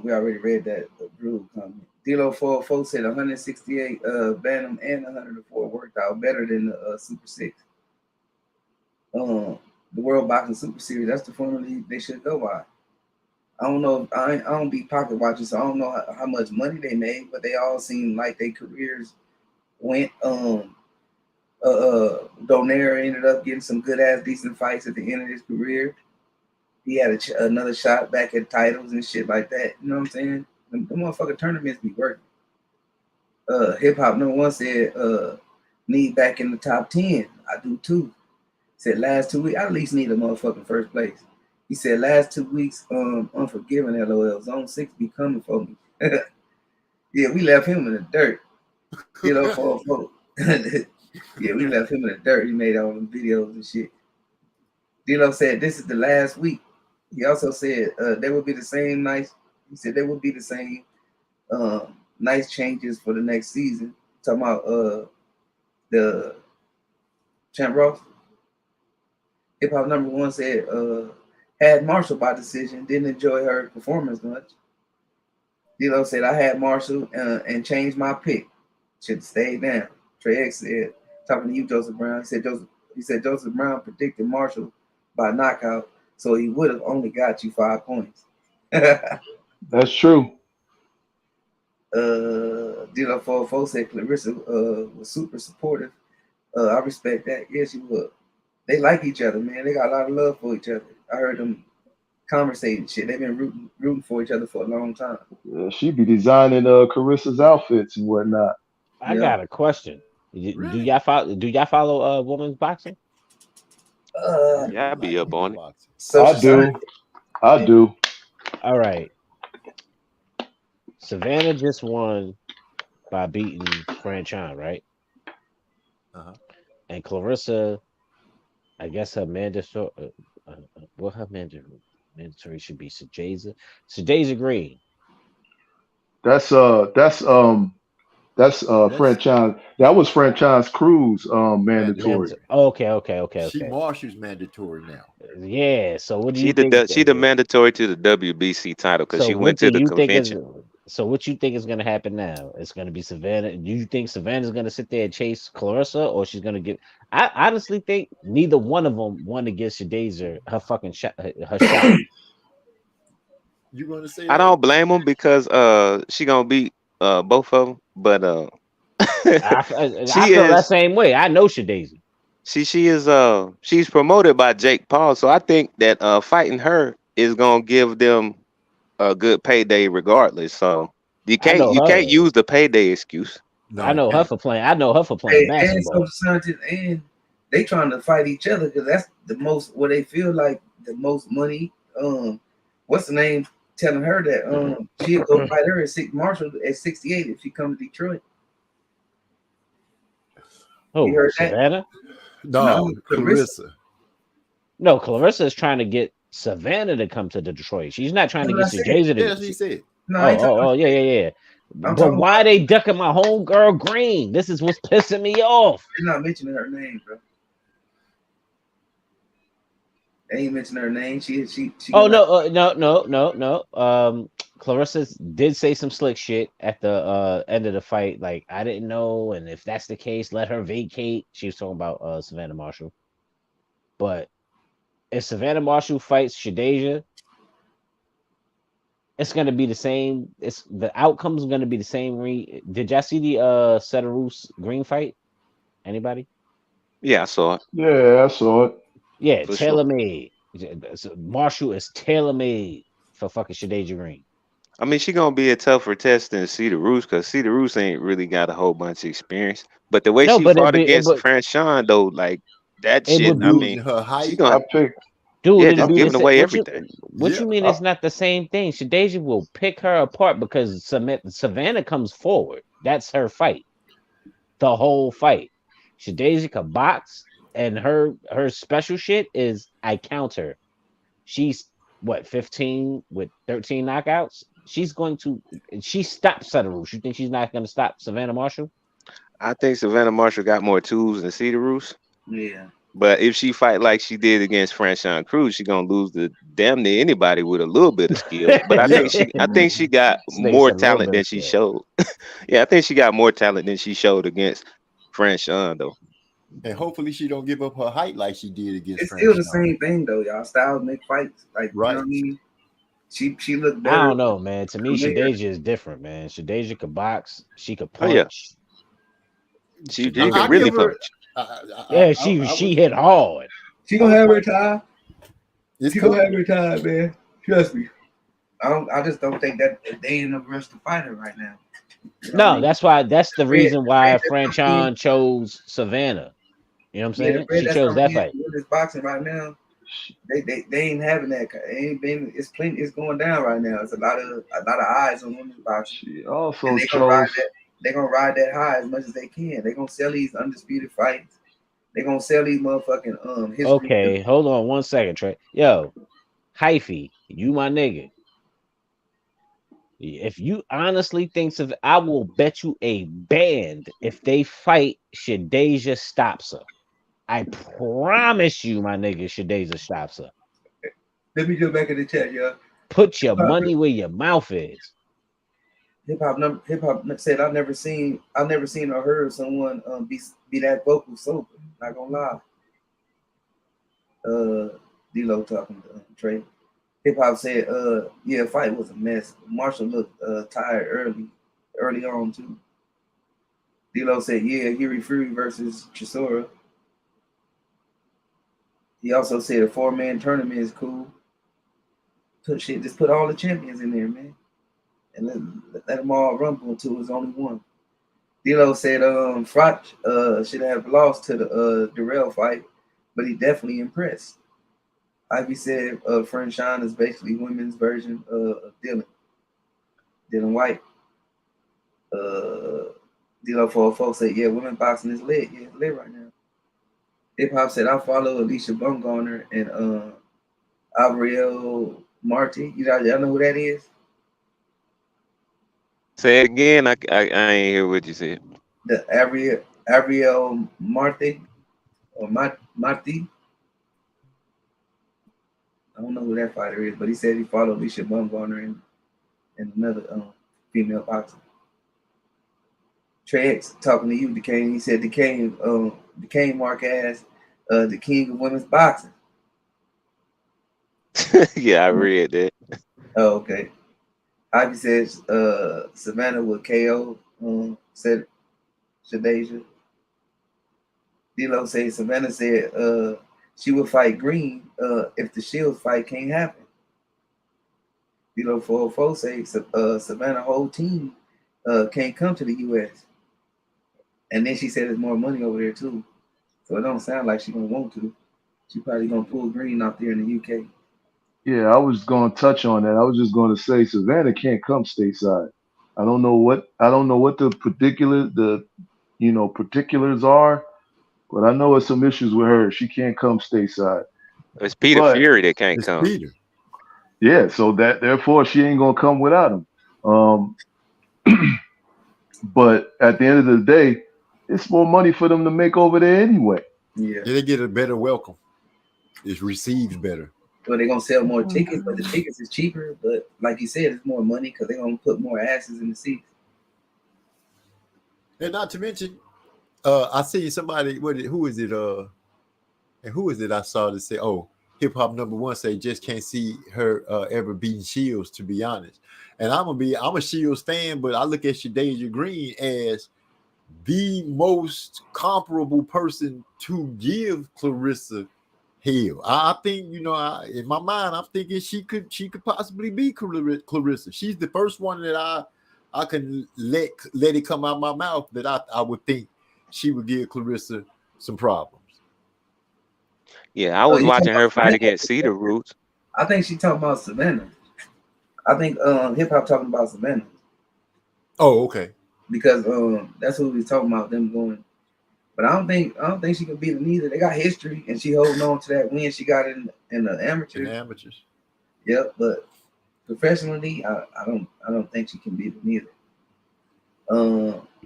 We already read that Drew comment. D'Lo 404 said 168 Bantam and 104 worked out better than the Super 6. The World Boxing Super Series, that's the formula they should go by. I don't know. I don't be pocket watching, so I don't know how much money they made, but they all seem like their careers went. Donaire ended up getting some good ass decent fights at the end of his career. He had another shot back at titles and shit like that. You know what I'm saying? The motherfucking tournaments be working. Hip Hop #1 said need back in the top 10. I do too. Said last 2 weeks, I at least need a motherfucking first place. He said last 2 weeks, unforgiving, LOL. Zone 6 be coming for me. Yeah, we left him in the dirt. You know, 404. Yeah, we left him in the dirt. He made all them videos and shit. D'Lo said this is the last week. He also said there will be the same nice. He said there will be the same nice changes for the next season. Talking about the Champ Ross. Hip Hop #1 said had Marshall by decision. Didn't enjoy her performance much. D'Lo said I had Marshall and changed my pick. Should stay down. Trey X said, talking to you, Joseph Brown. He said Joseph Brown predicted Marshall by knockout, so he would have only got you 5 points. That's true. D'Lo 404 said Clarissa was super supportive. I respect that. Yeah, she was. They like each other, man. They got a lot of love for each other. I heard them conversating shit. They've been rooting for each other for a long time. Yeah, she be designing Carissa's outfits and whatnot. I got a question. Do y'all follow women's boxing? Yeah, I be up on it. I do. All right. Savannah just won by beating Fran Chan, right? And Clarissa, I guess her mandatory, what her mandatory should be Shadeja Green. That's Fran Chan. That was Fran Chan's Cruz mandatory. Okay. She Marshall's mandatory now. Yeah. So what do you think? She the mandatory to the WBC title because she went to the convention. So what you think is going to happen now? It's going to be Savannah. Do you think Savannah's going to sit there and chase Clarissa, or she's going to get? I honestly think neither one of them want to give Shadeja her fucking shot. Her shot. You going to say? I don't blame them because she gonna beat both of them, but I feel that same way. I know Shadeja. She is she's promoted by Jake Paul, so I think that fighting her is gonna give them a good payday regardless. So you can't use the payday excuse. No, I know her for playing. Basketball. And they trying to fight each other because that's the most what they feel like the most money. What's the name? Telling her that she'll go fight her at Marshall at 68 if she comes to Detroit. Oh, you heard Savannah? No, Clarissa. No, Clarissa is trying to get Savannah to come to Detroit. She's not trying to get Shadeja to. Yes, he said. No, yeah. But why they ducking my homegirl Green? This is what's pissing me off. They're not mentioning her name, bro. They ain't mentioning her name. She. Oh no. Clarissa did say some slick shit at the end of the fight. Like, I didn't know, and if that's the case, let her vacate. She was talking about Savannah Marshall. But if Savannah Marshall fights Shadeja, it's gonna be the same. The outcome's gonna be the same. Did y'all see the Sedarus Green fight? Anybody? Yeah, I saw it. Yeah, I saw it. Yeah, tailor-made. Marshall is tailor-made for fucking Shadeja Green. I mean, she gonna be a tougher test than Sedarus because Sedarus ain't really got a whole bunch of experience. But the way she fought against Fran Chan, though, like that shit. I mean, her height. Dude, Yeah, it'll just be the giving same. away everything. What you mean it's not the same thing? Shadeja will pick her apart because Savannah comes forward. That's her fight. The whole fight. Shadeja can box, and her special shit is I counter. She's what 15 with 13 knockouts. She stops Setaroos. You think she's not going to stop Savannah Marshall? I think Savannah Marshall got more tools than Cedar Roos. Yeah. But if she fight like she did against Franchon Cruz, she gonna lose to damn near anybody with a little bit of skill. But I Yeah. think she got Snake more said a little talent bit than of she skill. showed. Yeah, I think she got more talent than she showed against Franchon though. And hopefully she don't give up her height like she did against It's still the Franchon. same thing though, y'all. Styles make fights. Like, you know what I mean? She looked I better. don't know, man. To me, Premier. Shadeja is different, man. Shadeja could box. She could Oh yeah, punch. she Shadeja can I really give her. punch. Yeah, I she would. hit hard. She I gonna would have her fight. time. It's She gonna have coming. her time, man. Trust me. I just don't think that they in the rush to fight her right now. You know what I No, mean? that's the reason why That's something- Franchon chose Savannah. You know what I'm yeah, the saying? Fred She that's chose that something fight. in this boxing right now. They ain't having that. It ain't been. It's plenty. It's going down right now. It's a lot of eyes on women's boxing. She also And they gonna ride chose. that. They gonna ride that high as much as they can. They gonna sell these undisputed fights. They gonna sell these motherfucking history. Okay, hold on 1 second, Trey. Yo, Hyphy, you my nigga. If you honestly think of, I will bet you a band if they fight, Shadeja stops her. I promise you, my nigga, Shadeja stops her. Let me go back in the chat, y'all. Put your money where your mouth is. Hip hop said I've never seen or heard someone be that vocal sober. Not gonna lie. D-Lo talking to Trey. Hip hop said, yeah, fight was a mess. Marshall looked tired early on too. D-Lo said, yeah, Huey Fury versus Chisora. He also said a 4-man tournament is cool. Just put all the champions in there, man. And let them all rumble until there's only one. D-Lo said Frotch should have lost to the Darrell fight, but he definitely impressed. Ivy said Franchon is basically women's version of Dylan White. D-Lo 404 said, yeah, women boxing is lit. Yeah, it's lit right now. Hip Hop said, I follow Alicia Bumgarner and Abriel Marty. Y'all know who that is? Say it again. I ain't hear what you said. The Abriel Marty or Marty. I don't know who that fighter is, but he said he followed Alicia Bumgarner and another female boxer. Trey X talking to you, DeCane. He said DeCane Mark as the king of women's boxing. Yeah, I read that. Oh, okay. Ivy says Savannah with KO, said Shadeja. D-Lo says Savannah said she would fight Green if the Shields fight can't happen. D-Lo 404 says Savannah whole team can't come to the U.S. And then she said there's more money over there too. So it don't sound like she's gonna want to. She probably gonna pull Green out there in the UK. Yeah, I was going to touch on that. I was just going to say Savannah can't come stateside. I don't know what the particulars are, but I know it's some issues with her. She can't come stateside. It's Peter But Fury that can't It's come. Peter. yeah, so that therefore she ain't gonna come without him. But at the end of the day, it's more money for them to make over there anyway. Yeah. They get a better welcome. It's received better. Well, they're gonna sell more tickets, but the tickets is cheaper. But like you said, it's more money because they're gonna put more asses in the seats. And not to mention, I see somebody. Who is it? And who is it? I saw to say, "Oh, Hip Hop #1 say just can't see her ever beating Shields." To be honest, and I'm a Shields fan, but I look at Shadeja Green as the most comparable person to give Clarissa hell. I think in my mind, I'm thinking she could possibly be Clarissa. She's the first one that I can let it come out my mouth that I would think she would give Clarissa some problems. Yeah, I was you talking watching her about fight Savannah? against Cedar Roots. I think she talking about Savannah. I think hip hop talking about Savannah. Oh, okay. Because that's who we talking about, them going. But I don't think she can beat them either. They got history, and she holding on to that win she got in the amateurs. In the amateurs. Yep, but professionally, I don't think she can beat them either.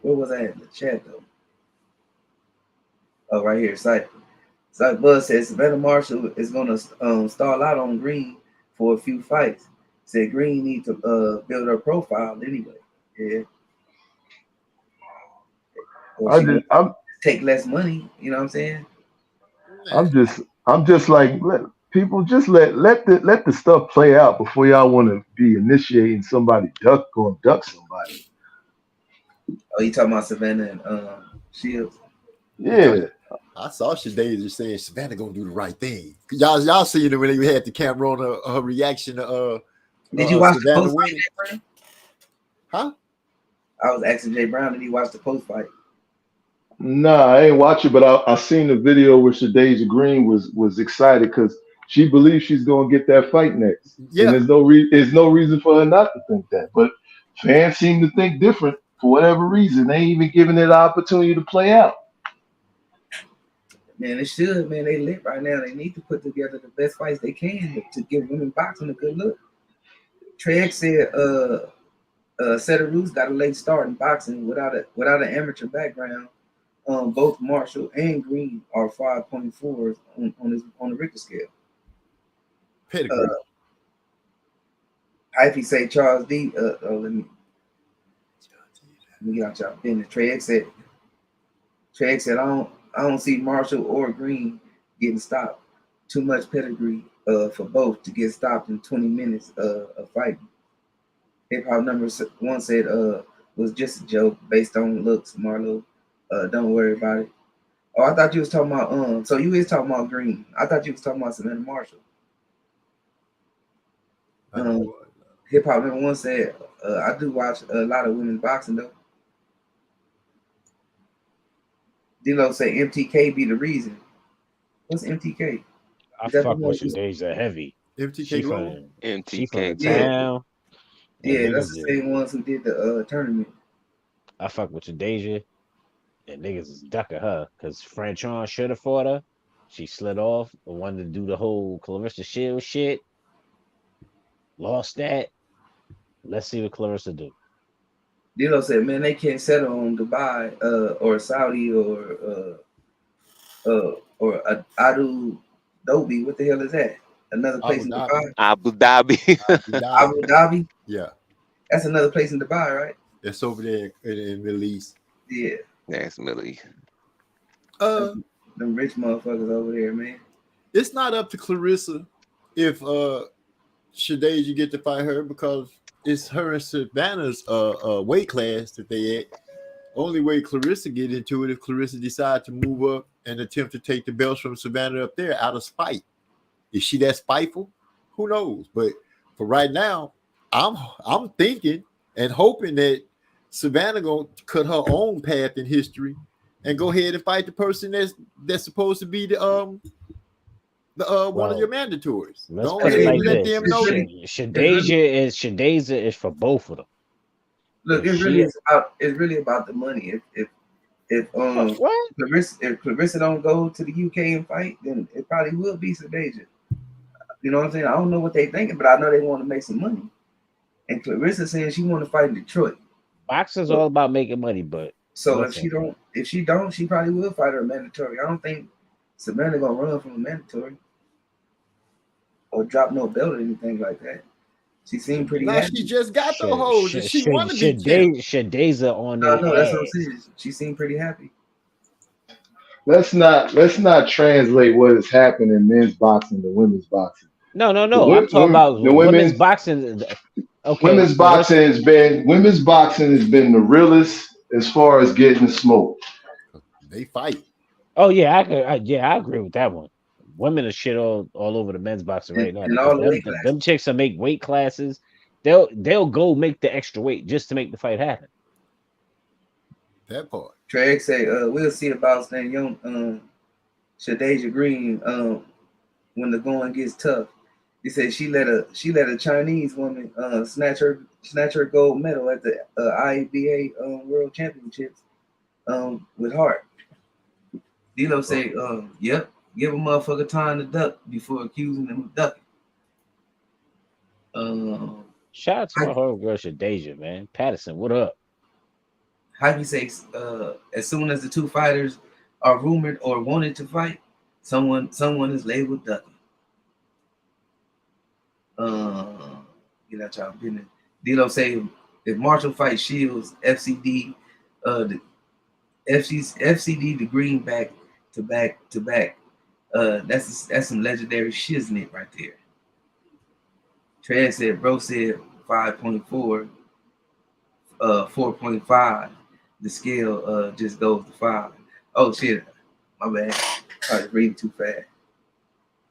Where was I in the chat though? Oh, right here, Cypher. Buzz says Savannah Marshall is gonna stall out on Green for a few fights. Said Green need to build her profile anyway. Yeah. Or she take less money. You know what I'm saying? I'm just like people just let the stuff play out before y'all want to be initiating somebody duck somebody. Oh, you talking about Savannah and Shields? Yeah. I saw Shadae just saying Savannah gonna do the right thing. Y'all seen it when they had the camera on her reaction to Did you watch Savannah the post winning? fight? Huh? I was asking Jay Brown, did he watch the post fight? Nah, I ain't watch it, but I seen the video where Shadeja Green was excited because she believes she's gonna get that fight next. Yeah. And there's no reason for her not to think that. But fans seem to think different for whatever reason. They ain't even giving it an opportunity to play out. Man, it should, man. They lit right now. They need to put together the best fights they can to give women boxing a good look. Trey said Cedar Roots got a late start in boxing without an amateur background. Both Marshall and Green are 5.4s on the Richter scale. Pedigree. Hyphy say Charles D. Let me get out y'all business. Trey said I don't see Marshall or Green getting stopped. Too much pedigree for both to get stopped in 20 minutes of fighting. Hip Hop number 1 said was just a joke based on looks, Marlo. Don't worry about it. Oh, I thought you was talking about so you is talking about Green. I thought you was talking about Savannah Marshall. Hip Hop number 1 said I do watch a lot of women's boxing though. D-Lo say MTK be the reason. What's MTK? I fuck with Shadeja heavy. MTK Low? She from the Yeah. town. Yeah, that's the same ones who did the tournament. I fuck with Shadeja, and niggas is ducking her because Franchon should have fought her. She slid off and wanted to do the whole Clarissa Shield shit. Lost that. Let's see what Clarissa do. D-Lo said, man, they can't settle on Dubai or Saudi or Abu Dhabi. What the hell is that? Another place in Dubai? Abu Dhabi. Abu Dhabi? Yeah. That's another place in Dubai, right? It's over there in Middle East. Yeah. That's Middle East. Them rich motherfuckers over there, man. It's not up to Clarissa if Shadeja get to fight her because it's her and Savannah's weight class that they at. Only way Clarissa get into it if Clarissa decide to move up and attempt to take the belts from Savannah up there out of spite. Is she that spiteful? Who knows? But for right now, I'm thinking and hoping that Savannah gonna cut her own path in history and go ahead and fight the person that's supposed to be the one of your mandatories. Let's put it like this: Shadeja is for both of them. Look, it's really about the money. If Clarissa don't go to the UK and fight, then it probably will be Shadeja. You know what I'm saying? I don't know what they thinking, but I know they want to make some money. And Clarissa saying she want to fight in Detroit. Boxing's all about making money, but so if she don't, she probably will fight her mandatory. I don't think Savannah gonna run from a mandatory or drop no belt or anything like that. She seemed pretty happy. She just got the hold. She want to be Shadeja on that. No, that's what I'm saying. She seemed pretty happy. Let's not translate what has happened in men's boxing to women's boxing. No. I'm talking about the women's boxing. Okay. Women's boxing has been the realest as far as getting smoked. They fight. Oh yeah, I agree with that one. Women are shit all over the men's boxing right now. Them chicks that make weight classes, they'll go make the extra weight just to make the fight happen. That part. Trey say, we'll see about staying young. Shadeja Green, when the going gets tough, he said she let a Chinese woman snatch her gold medal at the IABA World Championships with heart. D'Lo say, yep, give a motherfucker time to duck before accusing them of ducking. Shout out to my homegirl Shadeja, man. Patterson, what up? Hype say, as soon as the two fighters are rumored or wanted to fight, someone is labeled ducking. Get out y'all business. D'Lo say, if Marshall fights Shields, FCD, the FCD the greenback to back. That's some legendary shiznit right there. Trey said, bro said 5.4, 4.5. The scale just goes to 5. Oh shit, my bad. I was reading too fast.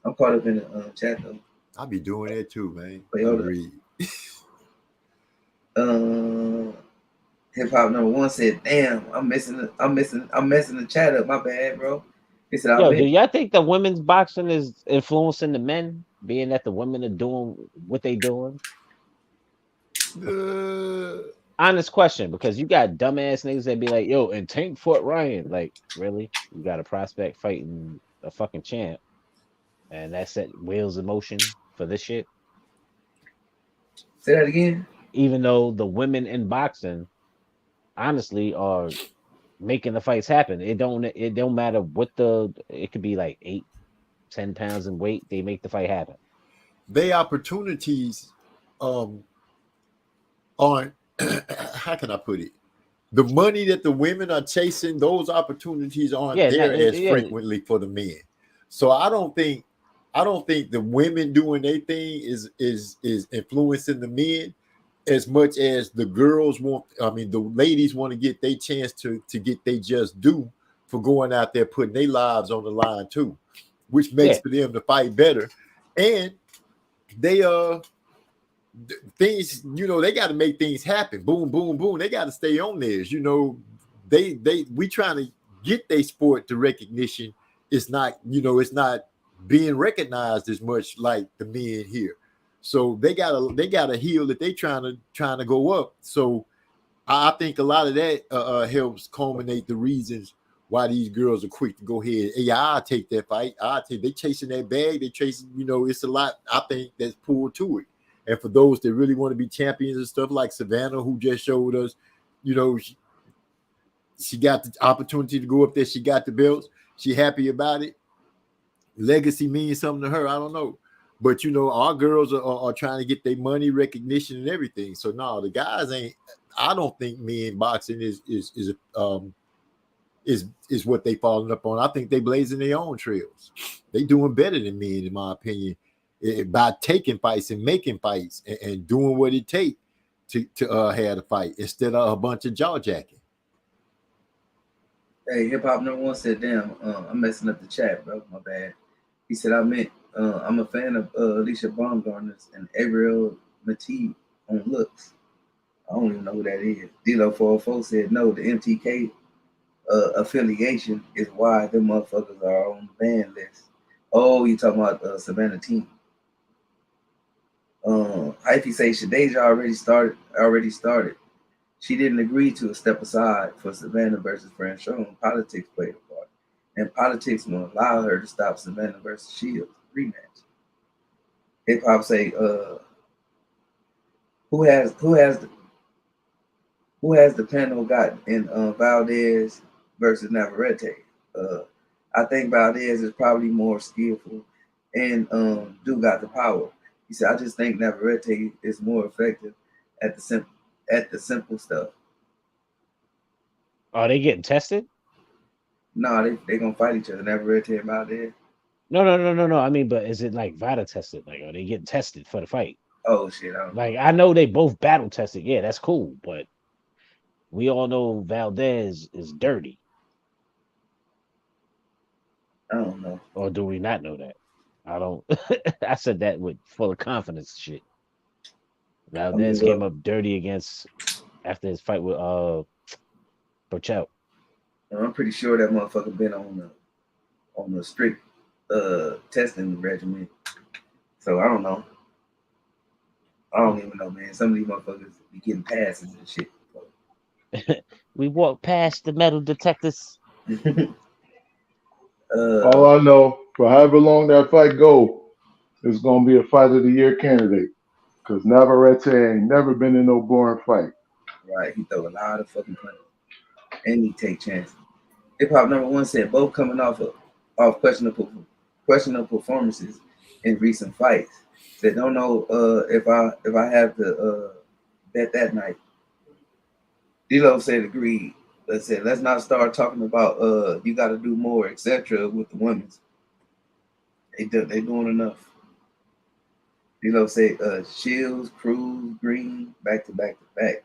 I'm caught up in the chat though. I'll be doing that too, man. Wait, hold read. Hip Hop number 1 said, "Damn, I'm messing the chat up. My bad, bro." He said, "Yo, do y'all think the women's boxing is influencing the men, being that the women are doing what they doing?" Honest question, because you got dumbass niggas that be like, "Yo, and Tank fought Ryan." Like, really? You got a prospect fighting a fucking champ, and that set wheels in motion for this shit? Say that again. Even though the women in boxing, honestly, are making the fights happen. It don't matter what it could be like 8-10 pounds in weight. They make the fight happen. They opportunities aren't how can I put it? The money that the women are chasing, those opportunities aren't there as frequently for the men. So I don't think the women doing their thing is influencing the men as much as the girls want. I mean, the ladies want to get their chance to get their just due for going out there putting their lives on the line too, which makes for them to fight better. And they things, they got to make things happen. Boom, boom, boom. They got to stay on theirs. We trying to get their sport to recognition. It's not, it's not being recognized as much like the men here. So they got a heel that they trying to go up. So I think a lot of that helps culminate the reasons why these girls are quick to go ahead. Yeah, I'll take that fight. They chasing that bag. They chasing, it's a lot, I think, that's pulled to it. And for those that really want to be champions and stuff like Savannah, who just showed us, she got the opportunity to go up there. She got the belts. She happy about it. Legacy means something to her. I don't know. But, our girls are trying to get their money, recognition, and everything. So, no, the guys ain't. I don't think men boxing is what they falling up on. I think they blazing their own trails. They doing better than men, in my opinion, by taking fights and making fights and doing what it takes to have the fight instead of a bunch of jaw jacking. Hey, Hip Hop number 1 said, "Damn, I'm messing up the chat, bro. My bad." He said, "I'm a fan of Alicia Baumgartner's and Ariel Mateed on looks." I don't even know who that is. D'Lo 404 said, "No, the MTK affiliation is why them motherfuckers are on the ban list." Oh, you talking about Savannah team? Hyphy say Shadeja already started. She didn't agree to a step aside for Savannah versus Franchon. Politics played a part, and politics will allow her to stop Savannah versus Shields rematch. Hip Hop say, who has the panel got in Valdez versus Navarrete? I think Valdez is probably more skillful and do got the power. He said, "I just think Navarrete is more effective at the simple stuff." Are they getting tested? No, they gonna fight each other. Navarrete and Valdez. No. I mean, but is it like Vada tested? Like, are they getting tested for the fight? Oh shit! I know they both battle tested. Yeah, that's cool, but we all know Valdez is dirty. I don't know. Or do we not know that? I don't. I said that with full of confidence. Shit. Valdez came up dirty after his fight with Burchell. I'm pretty sure that motherfucker been on on a strict testing regimen. So I don't know. I don't even know, man. Some of these motherfuckers be getting passes and shit. We walked past the metal detectors. All I know, for however long that fight go, it's gonna be a fight of the year candidate. Cause Navarrete ain't never been in no boring fight. Right, he throw a lot of fucking punches, and he take chances. Hip hop number one said both coming off questionable performances in recent fights. Said don't know if I have to bet that night. D-Lo said agreed. Said let's not start talking about you got to do more etc. with the women's. They doing enough. D-Lo said Shields, Cruz, Green back to back to back.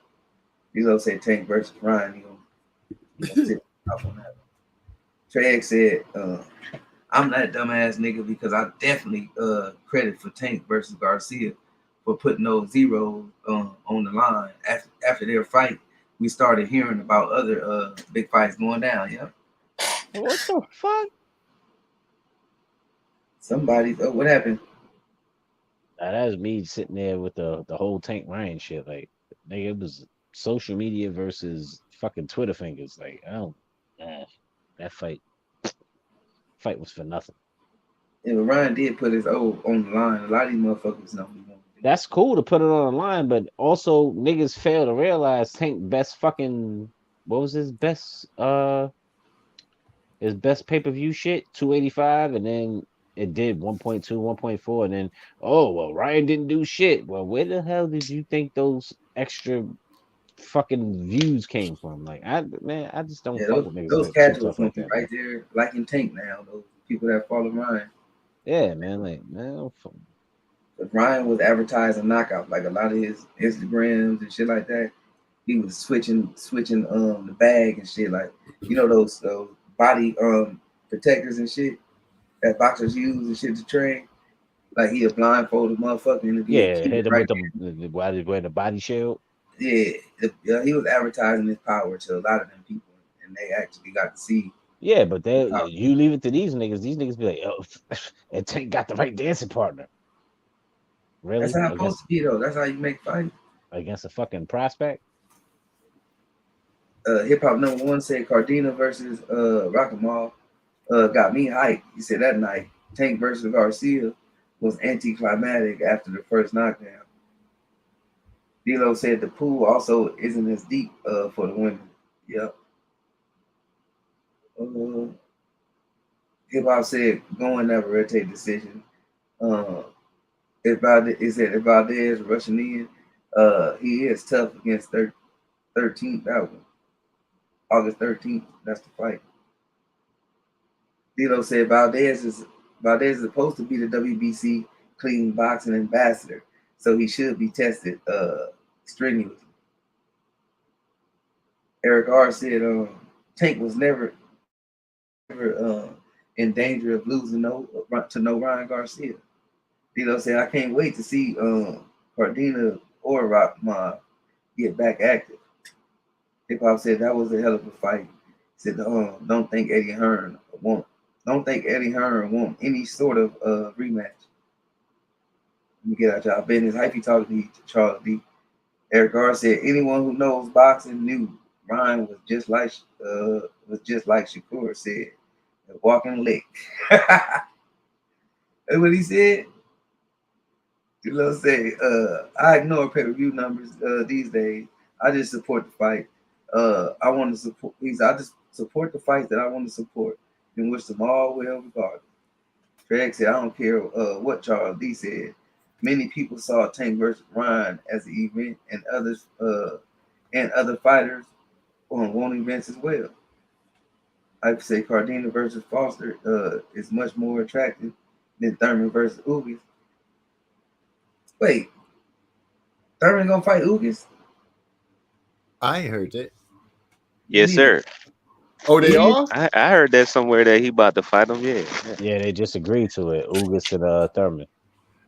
D-Lo said Tank versus Ryan. He gonna sit off on that. Trey said I'm that dumbass nigga because I definitely credit for Tank versus Garcia for putting those zeros on the line. After their fight, we started hearing about other big fights going down. Yeah. What the fuck? Somebody. Oh, what happened? Now, that was me sitting there with the whole Tank Ryan shit. Like, nigga, it was social media versus fucking Twitter fingers. Like, I don't. That fight was for nothing. Yeah, but Ryan did put his O on the line. A lot of these motherfuckers don't be wanting to do. That's cool to put it on the line, but also niggas fail to realize Tank best fucking what was his best pay-per-view shit 285, and then it did 1.2 1.4, and then oh well Ryan didn't do shit. Well, where the hell did you think those extra fucking views came from? Like I just don't Yeah, fuck with niggas those that say casuals stuff gonna like be that, right man. there, like in Tank now. Those people that follow Ryan. Yeah, man, like man, But Ryan was advertising knockout, like a lot of his Instagrams and shit like that. He was switching the bag and shit, like those body protectors and shit that boxers use and shit to train. Like he a blindfolded motherfucker and he'd yeah, keep it hit him right with the why they wearing the body shield. there. Yeah, he was advertising his power to a lot of them people, and they actually got to see Yeah, but the they power. you leave it to these niggas. These niggas be like, oh, and Tank got the right dancing partner. That's Really? how it's supposed to be though. That's how you make fights. Against a fucking prospect? Hip hop number one said Cardina versus Rockamal got me hyped. He said that night Tank versus Garcia was anticlimactic after the first knockdown. D-Lo said the pool also isn't as deep for the women. Yep. Hip hop said going Navarrete decision. It said if Valdez rushing in, he is tough against 13th album. August 13th. That's the fight. D-Lo said Valdez is supposed to be the WBC clean boxing ambassador, so he should be tested strenuously. Eric R said Tank was never in danger of losing to no Ryan Garcia. D-Lo said I can't wait to see Cardina or Rockman get back active. Hip Hop said that was a hell of a fight. Said don't think Eddie Hearn won't any sort of rematch. Let me get out y'all business. Hypey talking to Charles D. Eric R said anyone who knows boxing knew Ryan was just like Shakur said, a walking lick. That's what he said. You know, say I ignore pay-per-view numbers these days. I just support the fight. I want to support. I just support the fights that I want to support and wish them all well regardless. Craig said, I don't care what Charles D said. Many people saw Tank versus Ryan as an event, and other fighters won events as well. I would say Cardina versus Foster is much more attractive than Thurman versus Ugas. Wait, Thurman gonna fight Ugas? I ain't heard that. Yes, sir. Oh, they are? I heard that somewhere that he about to fight him. Yeah. Yeah, they just agreed to it. Ugas and Thurman.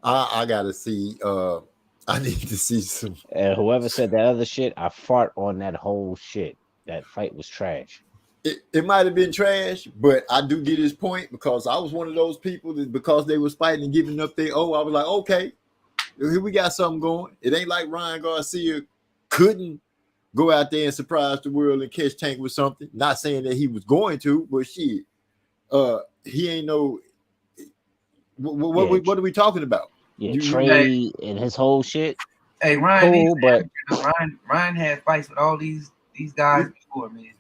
I gotta see. I need to see some. And whoever said that other shit, I fart on that whole shit. That fight was trash. it might have been trash, but I do get his point because I was one of those people that because they was fighting and giving up their I was like, okay, here we got something going. It ain't like Ryan Garcia couldn't go out there and surprise the world and catch Tank with something. Not saying that he was going to, but shit, he ain't no. What are we talking about? Yeah, Trey and his whole shit. Hey, Ryan, cool, but Ryan had fights with all these guys before, man.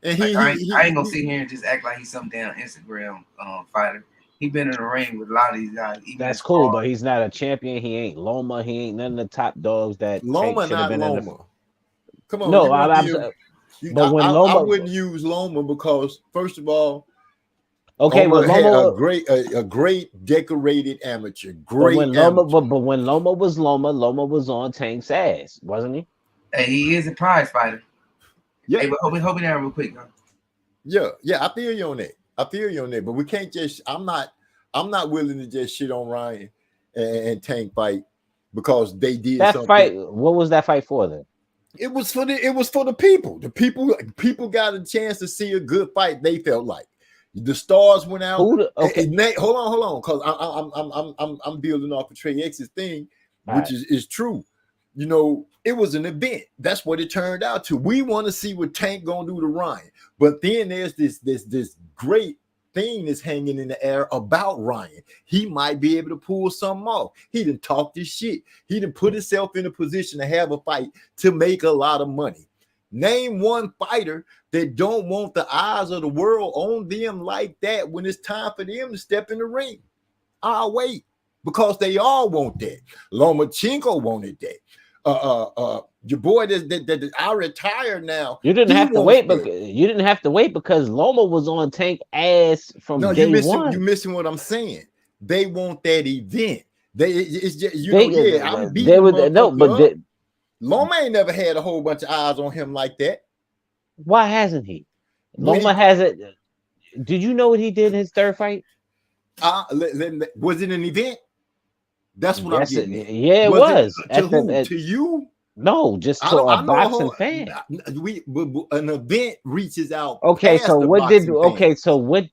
And I ain't gonna sit here and just act like he's some damn Instagram fighter. He been in the ring with a lot of these guys. That's cool, but he's not a champion. He ain't Loma. He ain't none of the top dogs that Loma not been Loma. Come on, no, I wouldn't use Loma because first of all, okay, Loma well, Loma had a great decorated amateur. Great, but when Loma was on Tank's ass, wasn't he? Hey, he is a prize fighter. Yeah, hey, but hold me down real quick, bro. Yeah, I feel you on that. But we can't just. I'm not willing to just shit on Ryan and Tank fight because they did that something. Fight. What was that fight for then? It was for the people. The people got a chance to see a good fight. They felt like the stars went out. Okay, Nate, hold on, because I'm building off of Trey X's thing, which is true. You know, it was an event. That's what it turned out to. We want to see what Tank gonna do to Ryan, but then there's this great thing that's hanging in the air about Ryan. He might be able to pull something off. He done talked his shit. He done put himself in a position to have a fight to make a lot of money. Name one fighter that don't want the eyes of the world on them like that when it's time for them to step in the ring. I'll wait because they all want that. Lomachenko wanted that. Your boy that I retired now. You didn't have to wait, but you didn't have to wait because Loma was on Tank ass from day one. You're missing what I'm saying. They want that event. It's just I'm beating but Loma ain't never had a whole bunch of eyes on him like that. Why hasn't he? Loma hasn't. Did you know what he did in his third fight? Was it an event? That's what I'm getting. Yeah, it was. To you? No, just to a boxing fan. An event reaches out. Okay, so what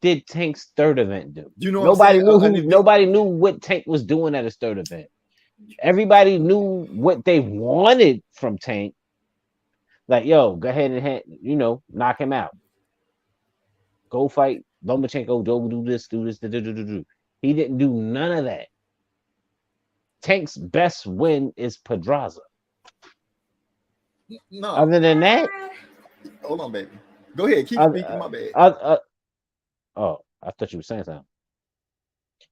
did Tank's third event do? You know, nobody knew what Tank was doing at his third event. Everybody knew what they wanted from Tank. Like, yo, go ahead and knock him out. Go fight Lomachenko. Go do this. Do. He didn't do none of that. Tank's best win is Pedraza. No. Other than that, hold on, baby. Go ahead. Keep speaking. My bad. Oh, I thought you were saying something.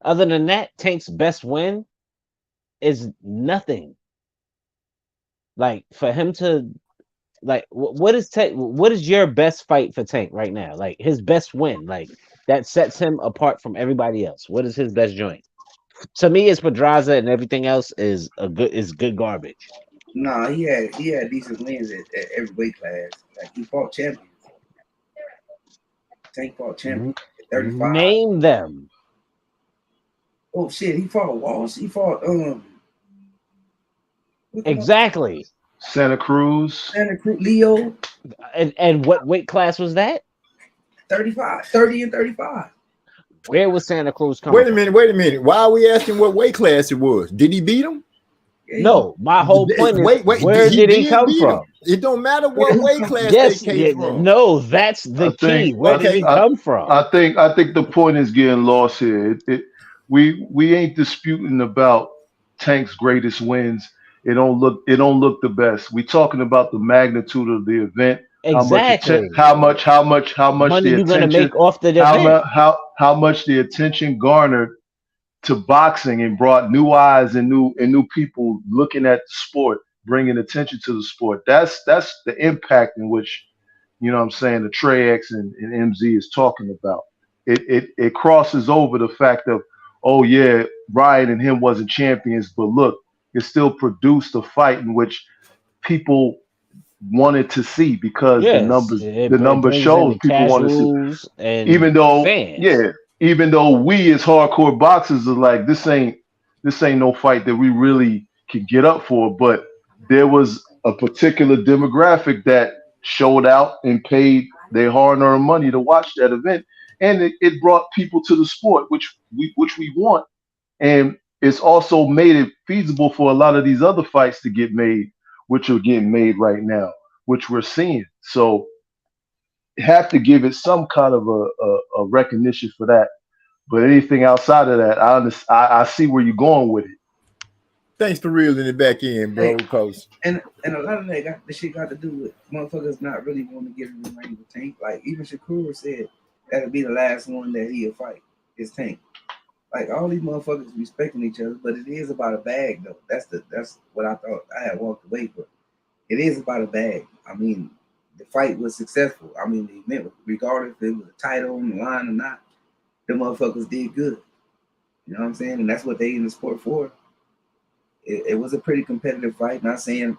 Other than that, Tank's best win is nothing. Like for him to, like, what is your best fight for Tank right now? Like his best win, like that sets him apart from everybody else. What is his best joint? To me, it's Pedraza, and everything else is good garbage. No, he had decent wins at every weight class. Like he fought champions. Tank fought champions at 35. Name them. Oh shit, he fought Walsh. He fought exactly. Santa Cruz, Leo. And what weight class was that? 35, 30 and 35. Where was Santa Cruz coming from? Wait a minute. Why are we asking what weight class it was? Did he beat him? No, my whole point is where did he come from? It don't matter what weight class they came from. No, that's the key. Where did he come from? I think the point is getting lost here. We ain't disputing about Tank's greatest wins. It don't look the best. We talking about the magnitude of the event. Exactly. How much money the you gonna attention, make off the event? How much the attention garnered to boxing and brought new eyes and new people looking at the sport, bringing attention to the sport. That's the impact in which, you know what I'm saying, the Trey X and MZ is talking about. It crosses over the fact of, oh yeah, Ryan and him wasn't champions, but look, it still produced a fight in which people wanted to see because the numbers shows people want to see. Even though fans. Even though we as hardcore boxers are like, this ain't no fight that we really can get up for, but there was a particular demographic that showed out and paid They hard-earned money to watch that event, and it brought people to the sport, which we want, and it's also made it feasible for a lot of these other fights to get made, which are getting made right now, which we're seeing. So have to give it some kind of a recognition for that. But anything outside of that, I see where you're going with it. Thanks for reeling it back in, bro. Because and a lot of that shit got to do with motherfuckers not really want to get in the ring with Tank. Like even Shakur said that'll be the last one that he'll fight is Tank. Like all these motherfuckers respecting each other, but it is about a bag though. That's what I thought. I had walked away, but it is about a bag. I mean, the fight was successful. I mean, the event, regardless if it was a title on the line or not, the motherfuckers did good. You know what I'm saying? And that's what they in the sport for. It was a pretty competitive fight. Not saying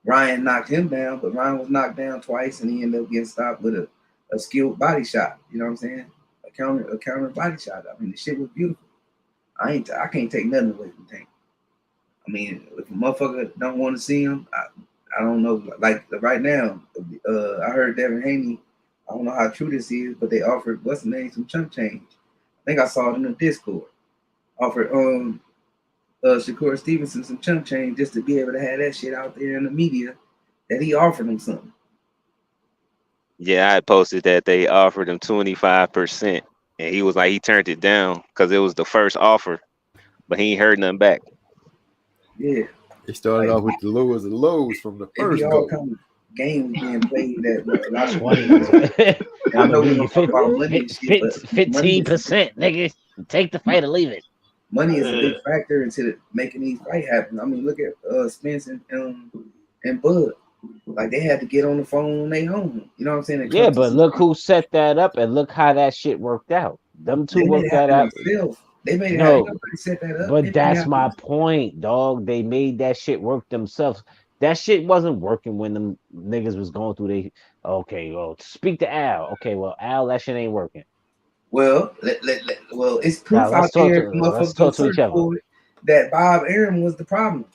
Ryan knocked him down, but Ryan was knocked down twice, and he ended up getting stopped with a skilled body shot. You know what I'm saying? A counter body shot. I mean, the shit was beautiful. I can't take nothing away from Tank. I mean, if a motherfucker don't want to see him, I don't know. Like right now, I heard Devin Haney. I don't know how true this is, but they offered what's the name some chump change. I think I saw it in the Discord. Offered Shakur Stevenson some chump change just to be able to have that shit out there in the media that he offered him something. Yeah, I posted that they offered him 25%, and he was like he turned it down because it was the first offer, but he ain't heard nothing back. Yeah, they started off with the lowest of the lows from the first all kind of games being played that a lot of money. I know we don't talk about money and shit, but 15%, nigga. Take the fight or leave it. Money is a big factor into making these fights happen. I mean, look at Spence and Bud. Like they had to get on the phone on their own. You know what I'm saying? Yeah, but look who set that up and look how that shit worked out. Them two worked that out. They made it happen. Nobody set that up. But that's my point, dog. They made that shit work themselves. That shit wasn't working when them niggas was going through well, speak to Al. Okay, well, Al, that shit ain't working. Well, it's proof out there. Let's talk to each other. That Bob Arum was the problem.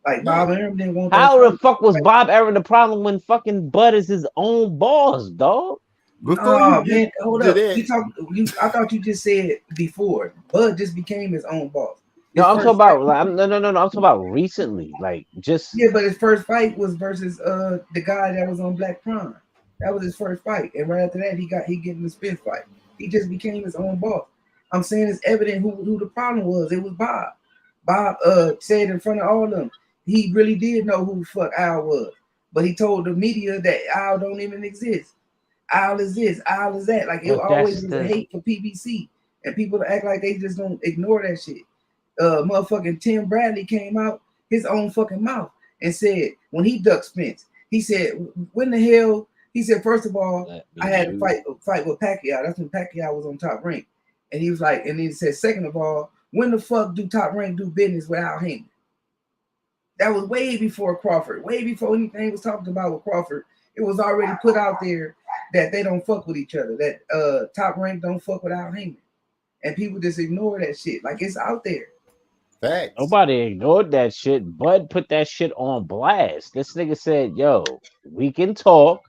Like Bob Arum didn't want. How the fuck was Bob Arum the problem when fucking Bud is his own boss, dog? Man, hold up. I thought you just said before. Bud just became his own boss. No, I'm talking about no. I'm talking about recently, like just but his first fight was versus the guy that was on Black Prime. That was his first fight, and right after that, he getting the Spence fight. He just became his own boss. I'm saying it's evident who the problem was. It was Bob. Bob said in front of all of them, he really did know who the fuck Al was, but he told the media that Al don't even exist. Al is this, Al is that. Like it always was a hate for PBC, and people act like they just don't ignore that shit. Motherfucking Tim Bradley came out his own fucking mouth and said when he ducked Spence, he said, "When the hell?" He said, first of all, I had to fight with Pacquiao. That's when Pacquiao was on Top Rank. And he was like, and then he said, second of all, when the fuck do Top Rank do business without Heyman? That was way before Crawford, way before anything was talked about with Crawford. It was already put out there that they don't fuck with each other, that Top Rank don't fuck without Heyman. And people just ignore that shit. Like it's out there. Facts. Nobody ignored that shit. Bud put that shit on blast. This nigga said, yo, we can talk.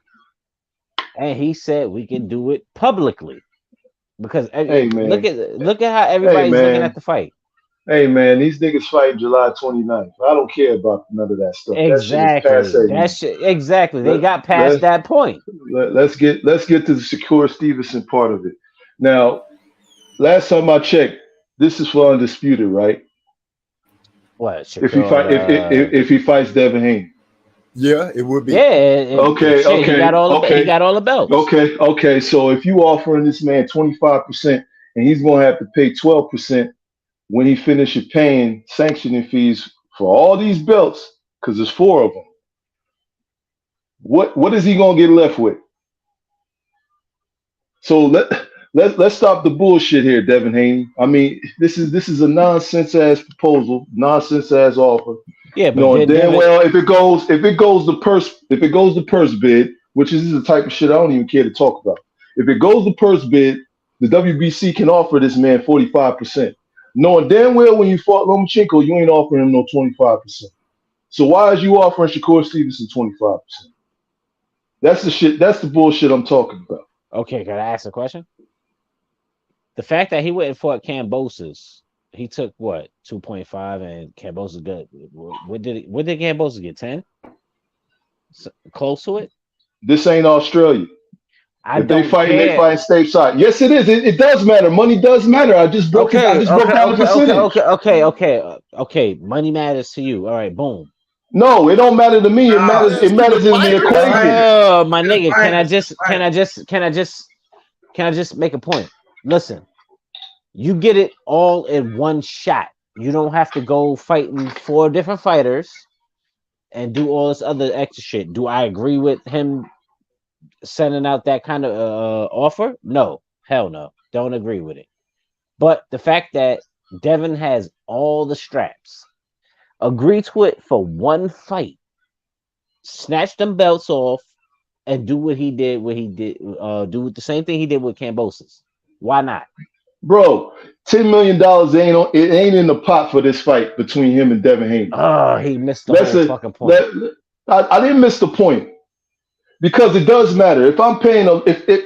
And he said we can do it publicly because look at how everybody's looking at the fight. Hey man, these niggas fight July 29th. I don't care about none of that stuff. Exactly. They got past that point. Let's get to the Shakur Stevenson part of it. Now, last time I checked, this is for undisputed, right? What? Shakur, if he fights Devin Haney. Yeah, it would be. Yeah. Okay. He got all the belts. Okay. So if you offering this man 25% and he's gonna have to pay 12% when he finishes paying sanctioning fees for all these belts, because there's 4 of them. What is he gonna get left with? So let's stop the bullshit here, Devin Haney. I mean, this is a nonsense ass proposal, nonsense ass offer. Yeah, but knowing damn well if it goes the purse bid, which is the type of shit I don't even care to talk about. If it goes the purse bid, the WBC can offer this man 45%. Knowing damn well when you fought Lomachenko, you ain't offering him no 25%. So why is you offering Shakur Stevenson 25%? That's the shit. That's the bullshit I'm talking about. Okay, can I ask a question? The fact that he went and fought Kambosos, he took what 2.5, and Kambosos got what did Kambosos get 10? Close to it. This ain't Australia. I If don't they fight care. stateside. Yes, it is. It does matter. Money does matter. I just broke it. I just broke down the percentage. Okay. Money matters to you. All right, boom. No, it don't matter to me. It matters. It matters in the equation. Oh, my nigga, can I just make a point? Listen, you get it all in one shot. You don't have to go fighting 4 different fighters and do all this other extra shit. Do I agree with him sending out that kind of offer? No, hell no, don't agree with it. But the fact that Devin has all the straps, agree to it for one fight, snatch them belts off, and do what he did. Do the same thing he did with Kambosos. Why not, bro? $10 million ain't in the pot for this fight between him and Devin Haney. Oh, he missed the whole fucking point. I didn't miss the point. Because it does matter. If I'm paying,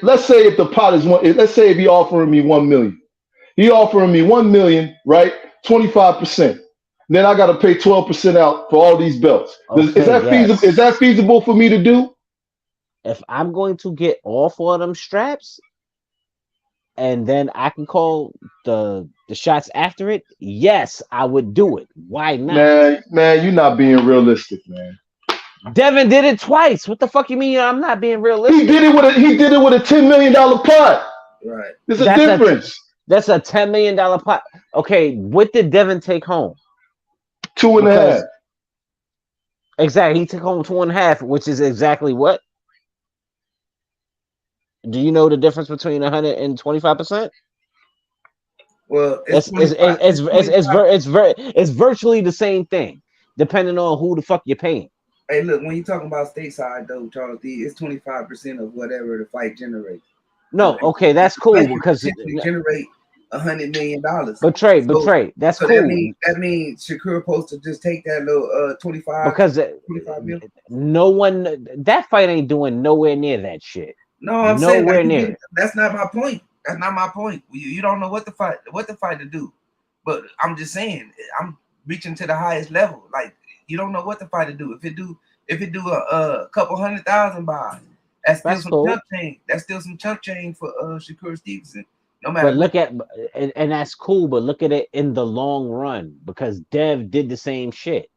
let's say if the pot is let's say if he offering me $1 million, he offering me $1 million, right? 25%. Then I got to pay 12% out for all these belts. Is that feasible? Is that feasible for me to do? If I'm going to get all 4 of them straps, and then I can call the shots after it, yes, I would do it. Why not? Man, you're not being realistic, man. Devin did it twice. What the fuck you mean I'm not being realistic? He did it with a $10 million pot. Right. There's a difference. That's a $10 million pot. Okay, what did Devin take home? 2.5. Exactly. He took home 2.5, which is exactly what? Do you know the difference between 100 and 25%? Well, it's virtually the same thing, depending on who the fuck you're paying. Hey, look, when you're talking about stateside, though, Charles D, it's 25% of whatever the fight generates. No, okay, that's cool because it generate $100 million. But Trey, that's cool. That means Shakur supposed to just take that little 25 because 25 million. No one, that fight ain't doing nowhere near that shit. No, I'm saying nowhere near. That's not my point. That's not my point. You don't know what the fight to do. But I'm just saying, I'm reaching to the highest level. Like, you don't know what the fight to do. If it do a couple 100,000 buys, that's still some cool. Chump change. That's still some chump change for Shakur Stevenson. No matter. But look at and that's cool. But look at it in the long run because Dev did the same shit.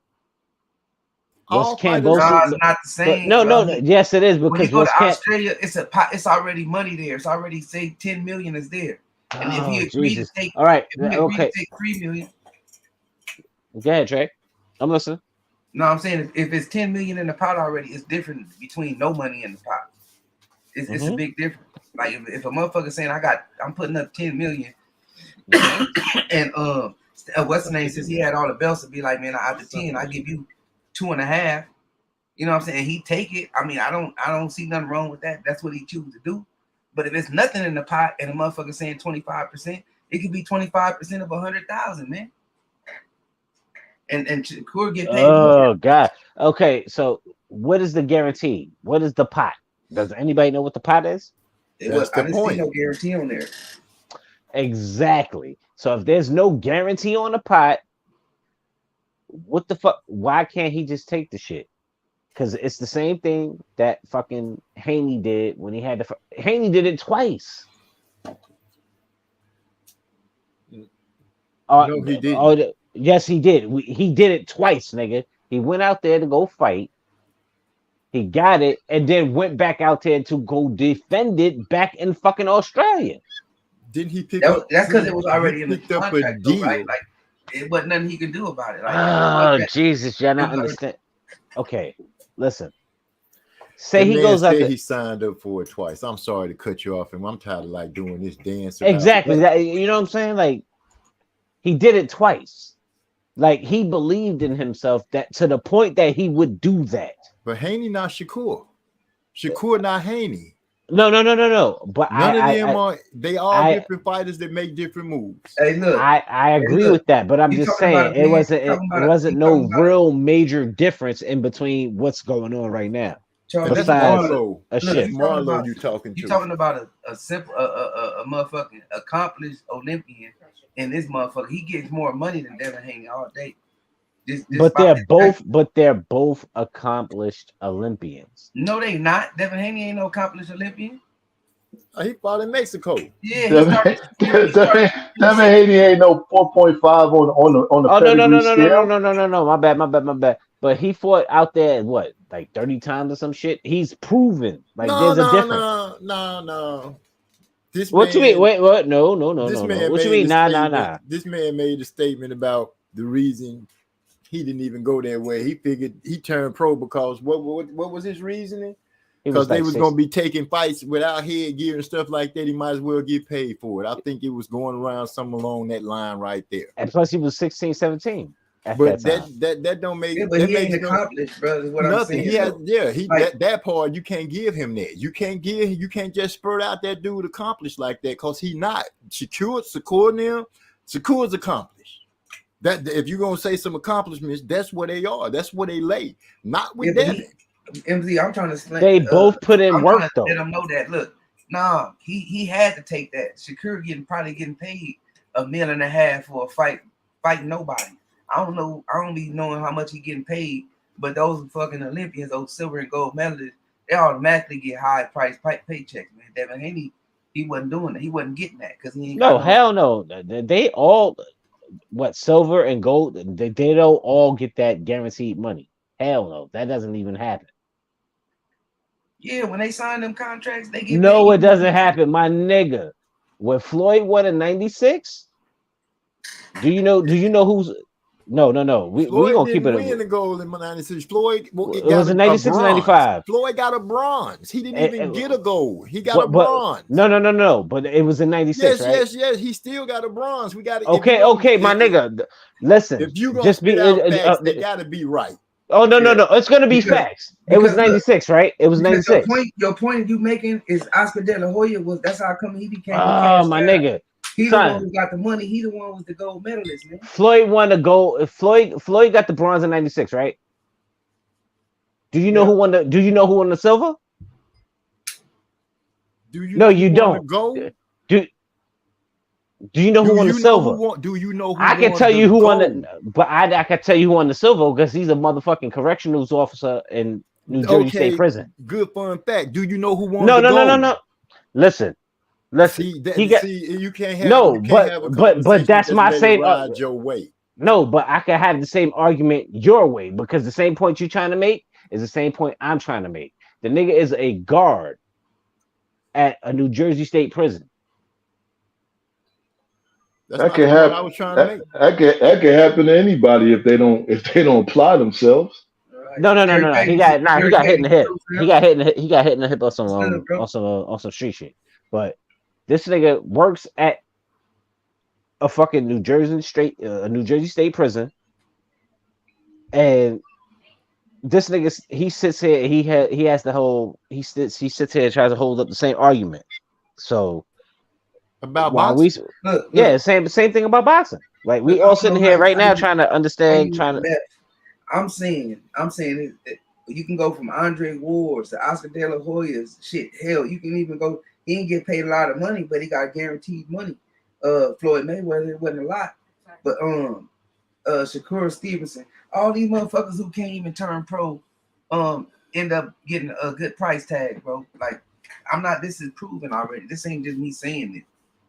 It's not the same. No. Yes, it is because when you go to Australia, it's already money there. It's already say 10 million is there. And if he agreed to take, all right, okay, take 3 million. Go ahead, Trey. I'm listening. No, I'm saying if it's 10 million in the pot already, it's different between no money in the pot. It's a big difference. Like if a motherfucker saying I'm putting up 10 million, and what's the name says he had all the belts to be like, man, out of 10, I give you 2.5. You know what I'm saying? He take it. I mean, I don't see nothing wrong with that. That's what he chooses to do. But if it's nothing in the pot and a motherfucker saying 25%, it could be 25% of 100,000, man. And Shakur get paid. Oh God. Okay, so what is the guarantee? What is the pot? Does anybody know what the pot is? I didn't see no guarantee on there. Exactly. So if there's no guarantee on the pot, what the fuck? Why can't he just take the shit? Because it's the same thing that fucking Haney did when he had Haney did it twice. No, he didn't. Yes, he did. He did it twice, nigga. He went out there to go fight. He got it, and then went back out there to go defend it back in fucking Australia. Didn't he pick up? That's because it was already in the contract, though, right? Like it wasn't nothing he could do about it. Like, Jesus, y'all not understand. Okay, listen. Say he goes out there. He signed up for it twice. I'm sorry to cut you off, and I'm tired of like doing this dance. Exactly. You know what I'm saying? Like he did it twice. Like he believed in himself that to the point that he would do that. But Haney not Shakur. Shakur not Haney. No. But none of them are. They all different fighters that make different moves. Hey, look. I agree with that, but I'm just saying it wasn't no real major difference in between what's going on right now. Charles, that's besides Marlo. a That's ship. Marlo you talking You to. talking about a simple a motherfucking accomplished Olympian, and this motherfucker he gets more money than Devin Haney all day. But they're both accomplished Olympians. No, they not. Devin Haney ain't no accomplished Olympian. He fought in Mexico. Yeah, Devin Haney ain't no 4.5 on the pedigree scale. No. My bad. But he fought out there what, like 30 times or some shit. He's proven like there's a difference. No. What you mean? Wait, what? No. What you mean? Nah. This man made a statement about the reason he didn't even go that way. He figured he turned pro because what was his reasoning? Because they was going to be taking fights without headgear and stuff like that. He might as well get paid for it. I think it was going around something along that line right there. And plus, he was 16, 17. But that don't make but that he ain't accomplished, bro. Is what nothing. I'm saying. That part you can't give him that. You can't just spurt out that dude accomplished like that because he not. Shakur's accomplished. That if you're gonna say some accomplishments, that's what they are. That's what they lay. Not with that. MZ, I'm trying to explain. They both put in work though. Let them know that. Look, nah, he had to take that. Shakur probably getting paid $1.5 million for a fighting nobody. I don't know. I don't be knowing how much he getting paid, but those fucking Olympians, those silver and gold medalists, they automatically get high price paychecks, man. Devin Haney, he wasn't doing it. He wasn't getting that because he ain't. No, hell no. They all silver and gold. They don't all get that guaranteed money. Hell no, that doesn't even happen. Yeah, when they sign them contracts, they get. No, it doesn't happen, my nigga. When Floyd won in '96, do you know who's? No. We gonna keep it. Win the gold in '96. Floyd. It was in '96 and '95. Floyd got a bronze. He didn't even get a gold. He got a bronze. No. But it was in '96, right? Yes. He still got a bronze. We got okay, my nigga. Listen, if you gonna just be facts, they gotta be right. Oh no! It's gonna be facts. It was '96, right? It was '96. Your point you making is Oscar De La Hoya that's how come he became. Oh my nigga. He the one who got the money. He the one who was the gold medalist, man. Floyd won the gold. Floyd got the bronze in '96, right? Do you know who won the? Do you know who won the silver? No, you don't. Do you know who won the silver? Do you know who I can tell you who won the, but I can tell you who won the silver because he's a motherfucking correctional officer in New Jersey State Prison. Good fun fact. Do you know who won? No. Listen. You can't have but that's my same. Your way. No, but I can have the same argument your way because the same point you're trying to make is the same point I'm trying to make. The nigga is a guard at a New Jersey State prison. That can happen. I was trying to make. That can happen to anybody if they don't apply themselves. No. He got hit in the hip. He got hit in the hip on some street shit. But this nigga works at a fucking New Jersey State prison, and this nigga he sits here. He sits here and tries to hold up the same argument. So. About boxing? Same thing about boxing. Like we all sitting here right now trying to understand. I'm saying it, you can go from Andre Ward's to Oscar De La Hoya's shit. Hell, you can even go. He didn't get paid a lot of money, but he got guaranteed money. Floyd Mayweather, it wasn't a lot, but Shakur Stevenson, all these motherfuckers who can't even turn pro, end up getting a good price tag, bro. Like this is proven already. This ain't just me saying it.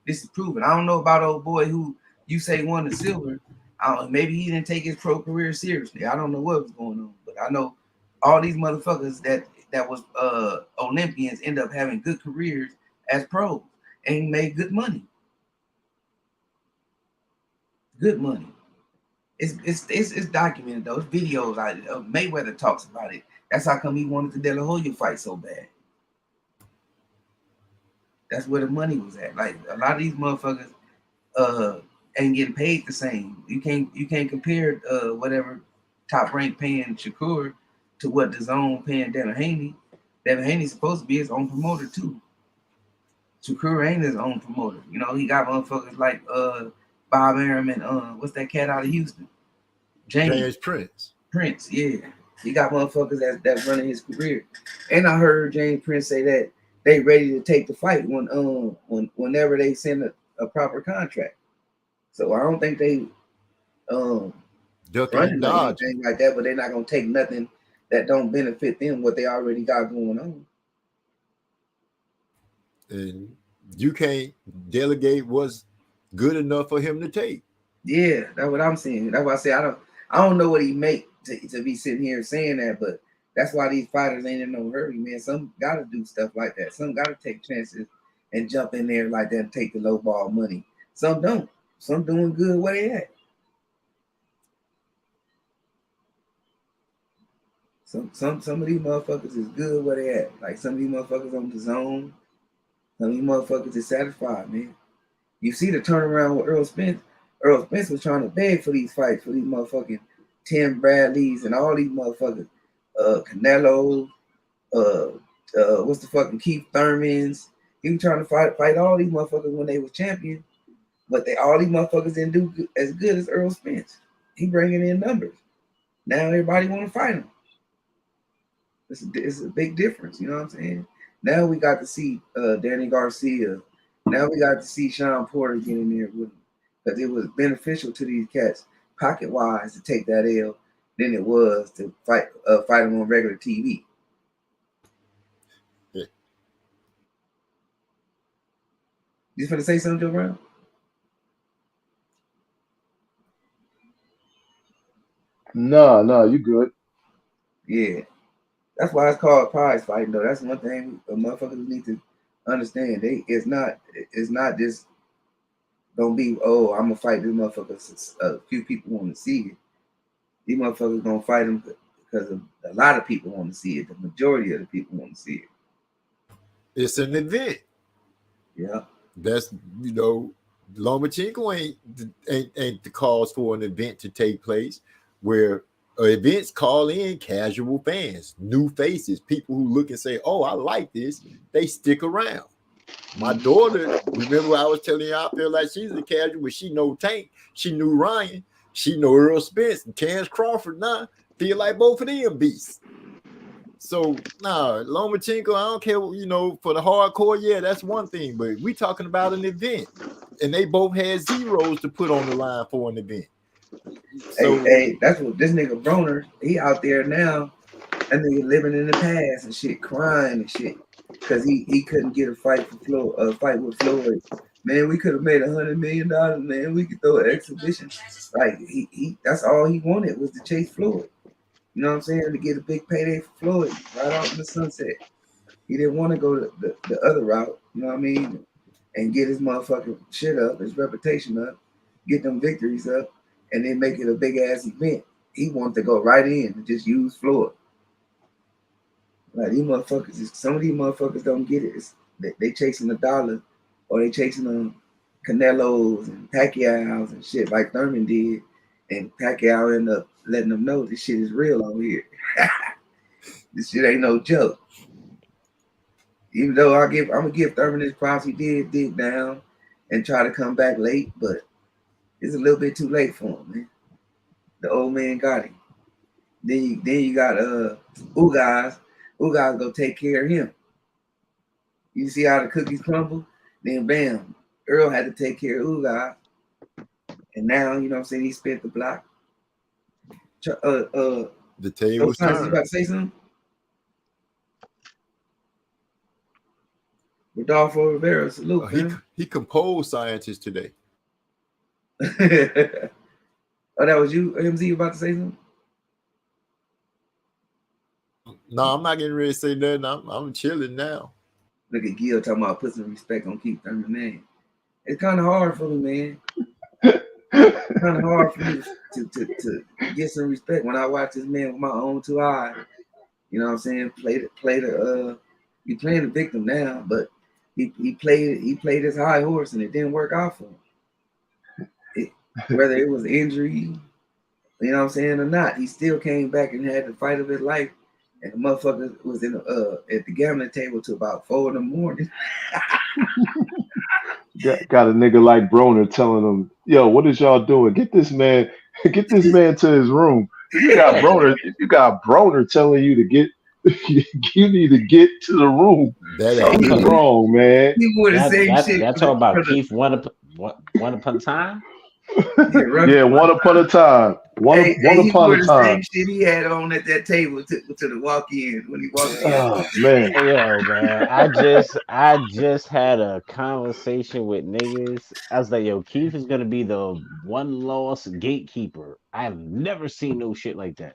This is proven. I don't know about old boy who you say won the silver. Maybe he didn't take his pro career seriously. I don't know what was going on, but I know all these motherfuckers that was Olympians end up having good careers as pros and made good money. Good money. It's documented though. It's videos. Mayweather talks about it. That's how come he wanted the De La Hoya fight so bad. That's where the money was at. Like a lot of these motherfuckers ain't getting paid the same. You can't compare whatever Top Rank paying Shakur to what the Zone paying Devin Haney. Devin Haney's supposed to be his own promoter too. Shakur ain't his own promoter. You know, he got motherfuckers like Bob Arum and what's that cat out of Houston? James Prince. Prince, yeah. He got motherfuckers that's running his career. And I heard James Prince say that they ready to take the fight whenever they send a proper contract. So I don't think they ducking running and or dodging. anything like that, but they're not gonna take nothing that don't benefit them what they already got going on. And you can't delegate what's good enough for him to take. Yeah, that's what I'm saying. That's why I say I don't know what he make to be sitting here saying that, but that's why these fighters ain't in no hurry, man. Some gotta do stuff like that. Some gotta take chances and jump in there like that and take the low ball money. Some don't. Some doing good where they at. Some of these motherfuckers is good where they at. Like some of these motherfuckers on the zone. Some of these motherfuckers is satisfied, man. You see the turnaround with Earl Spence. Earl Spence was trying to beg for these fights for these motherfucking Tim Bradleys and all these motherfuckers. Canelo, what's the fucking Keith Thurmans. He was trying to fight all these motherfuckers when they was champion, but all these motherfuckers didn't do as good as Earl Spence. He bringing in numbers. Now everybody want to fight him. It's a big difference, you know what I'm saying? Now we got to see Danny Garcia. Now we got to see Sean Porter get in there with him. Because it was beneficial to these cats, pocket-wise, to take that L than it was to fight them on regular TV. Yeah. You finna say something, Joe Brown? No, you good. Yeah. That's why it's called prize fighting, though. That's one thing motherfuckers need to understand. It's not just gonna be, oh, I'm gonna fight this motherfucker. A few people want to see it. These motherfuckers gonna fight them because a lot of people want to see it. The majority of the people want to see it. It's an event. Yeah. That's, Lomachenko ain't the cause for an event to take place where events call in casual fans, new faces, people who look and say, oh, I like this. They stick around. My daughter, remember I was telling you, I feel like she's a casual, but she know Tank, she knew Ryan, she know Earl Spence and Terrence Crawford. Now feel like both of them beasts. So Lomachenko, I don't care, for the hardcore, yeah, that's one thing, but we talking about an event, and they both had zeros to put on the line for an event. So, hey, that's what this nigga Broner, he out there now. That nigga living in the past and shit, crying and shit, because he couldn't get a fight with Floyd. Man, we could have made $100 million. Man, we could throw an exhibition. Like he that's all he wanted was to chase Floyd. You know what I'm saying? To get a big payday for Floyd right out in the sunset. He didn't want to go the other route. You know what I mean? And get his motherfucking shit up, his reputation up, get them victories up, and then make it a big ass event. He wanted to go right in and just use Floyd. Like these motherfuckers, some of these motherfuckers don't get it. They chasing the dollar, or they chasing Canelos and Pacquiao's and shit like Thurman did, and Pacquiao ended up letting them know this shit is real over here. This shit ain't no joke. Even though I'm gonna give Thurman his props, he did dig down and try to come back late, but it's a little bit too late for him, man. The old man got him. Then you got Ugas. Ugas go take care of him. You see how the cookies crumble? Then bam, Earl had to take care of Ugas. And now, you know what I'm saying, he spent the block. The table's turned. You about to say something? Rodolfo Rivera, salute. He composed scientists today. Oh, that was you, MZ, you about to say something? No, I'm not getting ready to say nothing. I'm chilling now. Look at Gil talking about put some respect on Keith Thurman name. It's kind of hard for me, man. It's kind of hard for me to get some respect when I watch this man with my own two eyes. You know what I'm saying? He's playing the victim now, but he played his high horse and it didn't work out for him. Whether it was injury, you know what I'm saying, or not, he still came back and had the fight of his life. And the motherfucker was at the gambling table till about 4 a.m. Got a nigga like Broner telling him, yo, what is y'all doing? Get this man to his room. You got Broner telling you to get. You need to get to the room. That ain't Something's good. wrong, man. He wore the same shit. That talk about Keith one upon a time. Yeah, one upon a time. One He upon wore a the time. same shit he had on at that table to the walk-in when he walked in. Oh man. Hey, yo, man, I just had a conversation with niggas. I was like, yo, Keith is gonna be the one loss gatekeeper. I've never seen no shit like that.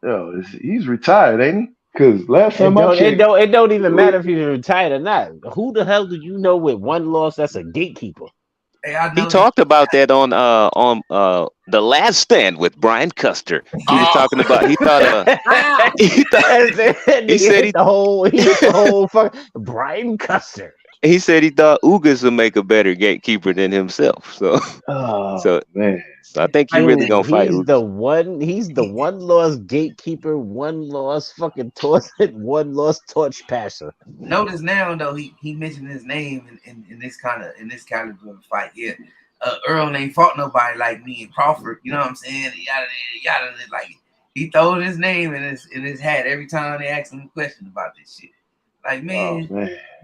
Yo, he's retired, ain't he? Because last time I checked, It don't even matter if he's retired or not. Who the hell do you know with one loss that's a gatekeeper? Hey, I He know talked about that on The Last Stand with Brian Custer. He was talking about he thought he said hit the whole fucking Brian Custer. he said he thought Ugas would make a better gatekeeper than himself. So man. I think he really gonna fight He's Ugas. He's the one loss gatekeeper, one loss fucking torch, one loss torch passer. notice now though he mentioned his name in this caliber of fight. Yeah, Earl ain't fought nobody like me and Crawford. You know what I'm saying? Yada, like he throwing his name in his hat every time they ask him a question about this shit. Like man,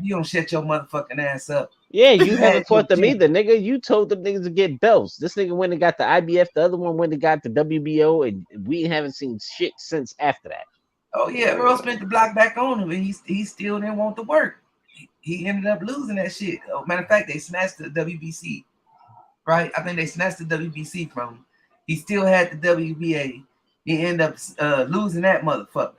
you don't shut your motherfucking ass up. Yeah, you haven't fought them either, nigga. You told them niggas to get belts. This nigga went and got the IBF. The other one went and got the WBO, and we haven't seen shit since after that. Oh yeah, Earl spent the block back on him, and he still didn't want to work. He ended up losing that shit. Oh, matter of fact, they snatched the WBC. Right? I think they snatched the WBC from him. He still had the WBA. He ended up losing that motherfucker,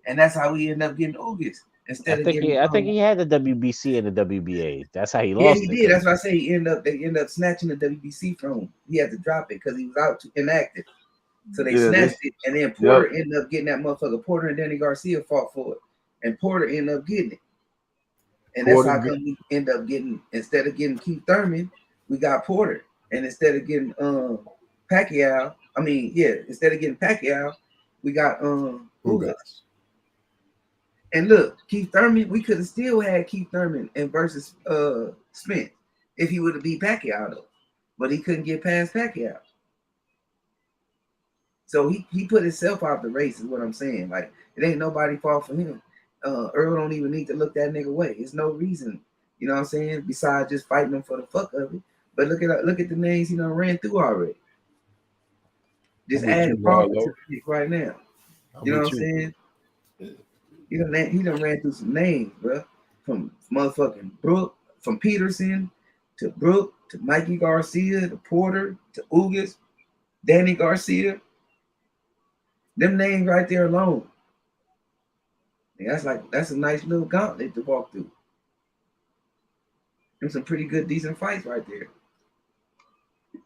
and that's how we ended up getting Ugas. I think he had the WBC and the WBA. That's how he Yeah, lost. he did. That's why I say they ended up snatching the WBC from him. He had to drop it because he was out inactive. So they snatched it, and then Porter ended up getting that motherfucker. Porter and Danny Garcia fought for it, and Porter ended up getting it. And that's how come we end up getting, instead of getting Keith Thurman, we got Porter, and instead of getting Pacquiao, instead of getting Pacquiao, we got Ugas. And look, Keith Thurman, we could have still had Keith Thurman and versus Spence if he would have beat Pacquiao though, but he couldn't get past Pacquiao. So he put himself out the race, is what I'm saying. Like it ain't nobody fault for him. Earl don't even need to look that nigga away. There's no reason, you know what I'm saying, besides just fighting him for the fuck of it. But look at the names he done ran through already. Just add Crawford to the pick right now. You know what I'm saying? He done ran through some names, bro. From motherfucking Brook, from Peterson to Brook to Mikey Garcia to Porter to Ugas, Danny Garcia. Them names right there alone. That's a nice little gauntlet to walk through. There's some pretty good, decent fights right there.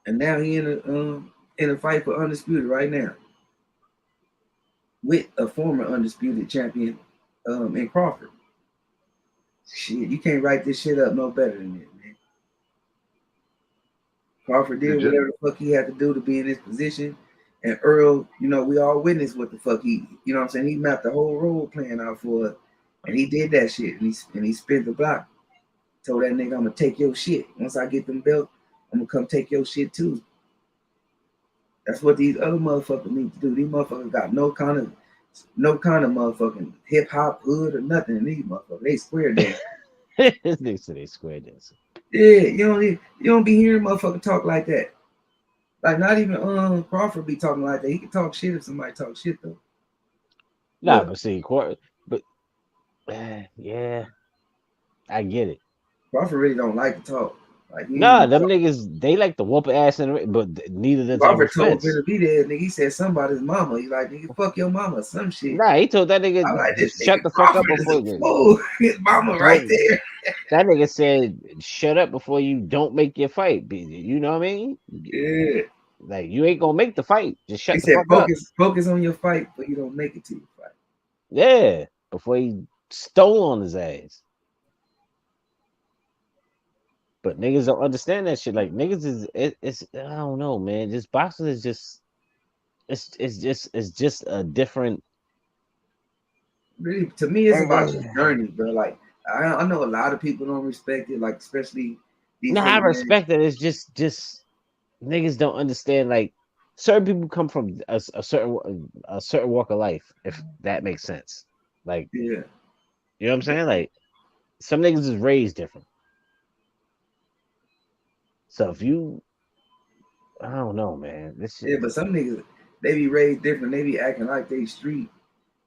And now he in a fight for undisputed right now with a former undisputed champion in Crawford. Shit, you can't write this shit up no better than this, man. Crawford did whatever the fuck he had to do to be in this position. And Earl, you know, we all witnessed what the fuck he, you know what I'm saying? He mapped the whole role plan out for us. And he did that shit. And he spent the block. Told that nigga, I'm gonna take your shit. Once I get them belts, I'm gonna come take your shit too. That's what these other motherfuckers need to do. These motherfuckers got no kind of motherfucking hip hop hood or nothing in these motherfuckers. They square dance. They say they square dancing. Yeah, you don't be hearing motherfucker talk like that. Like not even Crawford be talking like that. He can talk shit if somebody talk shit though. Nah, but see, yeah, I get it. Crawford really don't like to talk. Like them niggas, they like to whoop ass but neither the Crawford told him to be there, nigga. He said somebody's mama. He like, nigga, fuck your mama, some shit. Nah, he told that nigga, like shut the fuck up before you. His mama right there. That nigga said, shut up before you don't make your fight. You know what I mean? Yeah. Like you ain't gonna make the fight. Just shut he the said, fuck up. Focus on your fight, but you don't make it to your fight. Yeah, before he stole on his ass. But niggas don't understand that shit. Like niggas it's I don't know, man. Just boxing is just it's just a different. Really, to me, it's about your journey, bro. Like I know a lot of people don't respect it, like especially. No, I respect it. It's just niggas don't understand. Like certain people come from a certain walk of life, if that makes sense. Like, Yeah. you know what I'm saying? Like, some niggas is raised different. So if you, I don't know, man. This shit Yeah, but some niggas, they be raised different. They be acting like they street.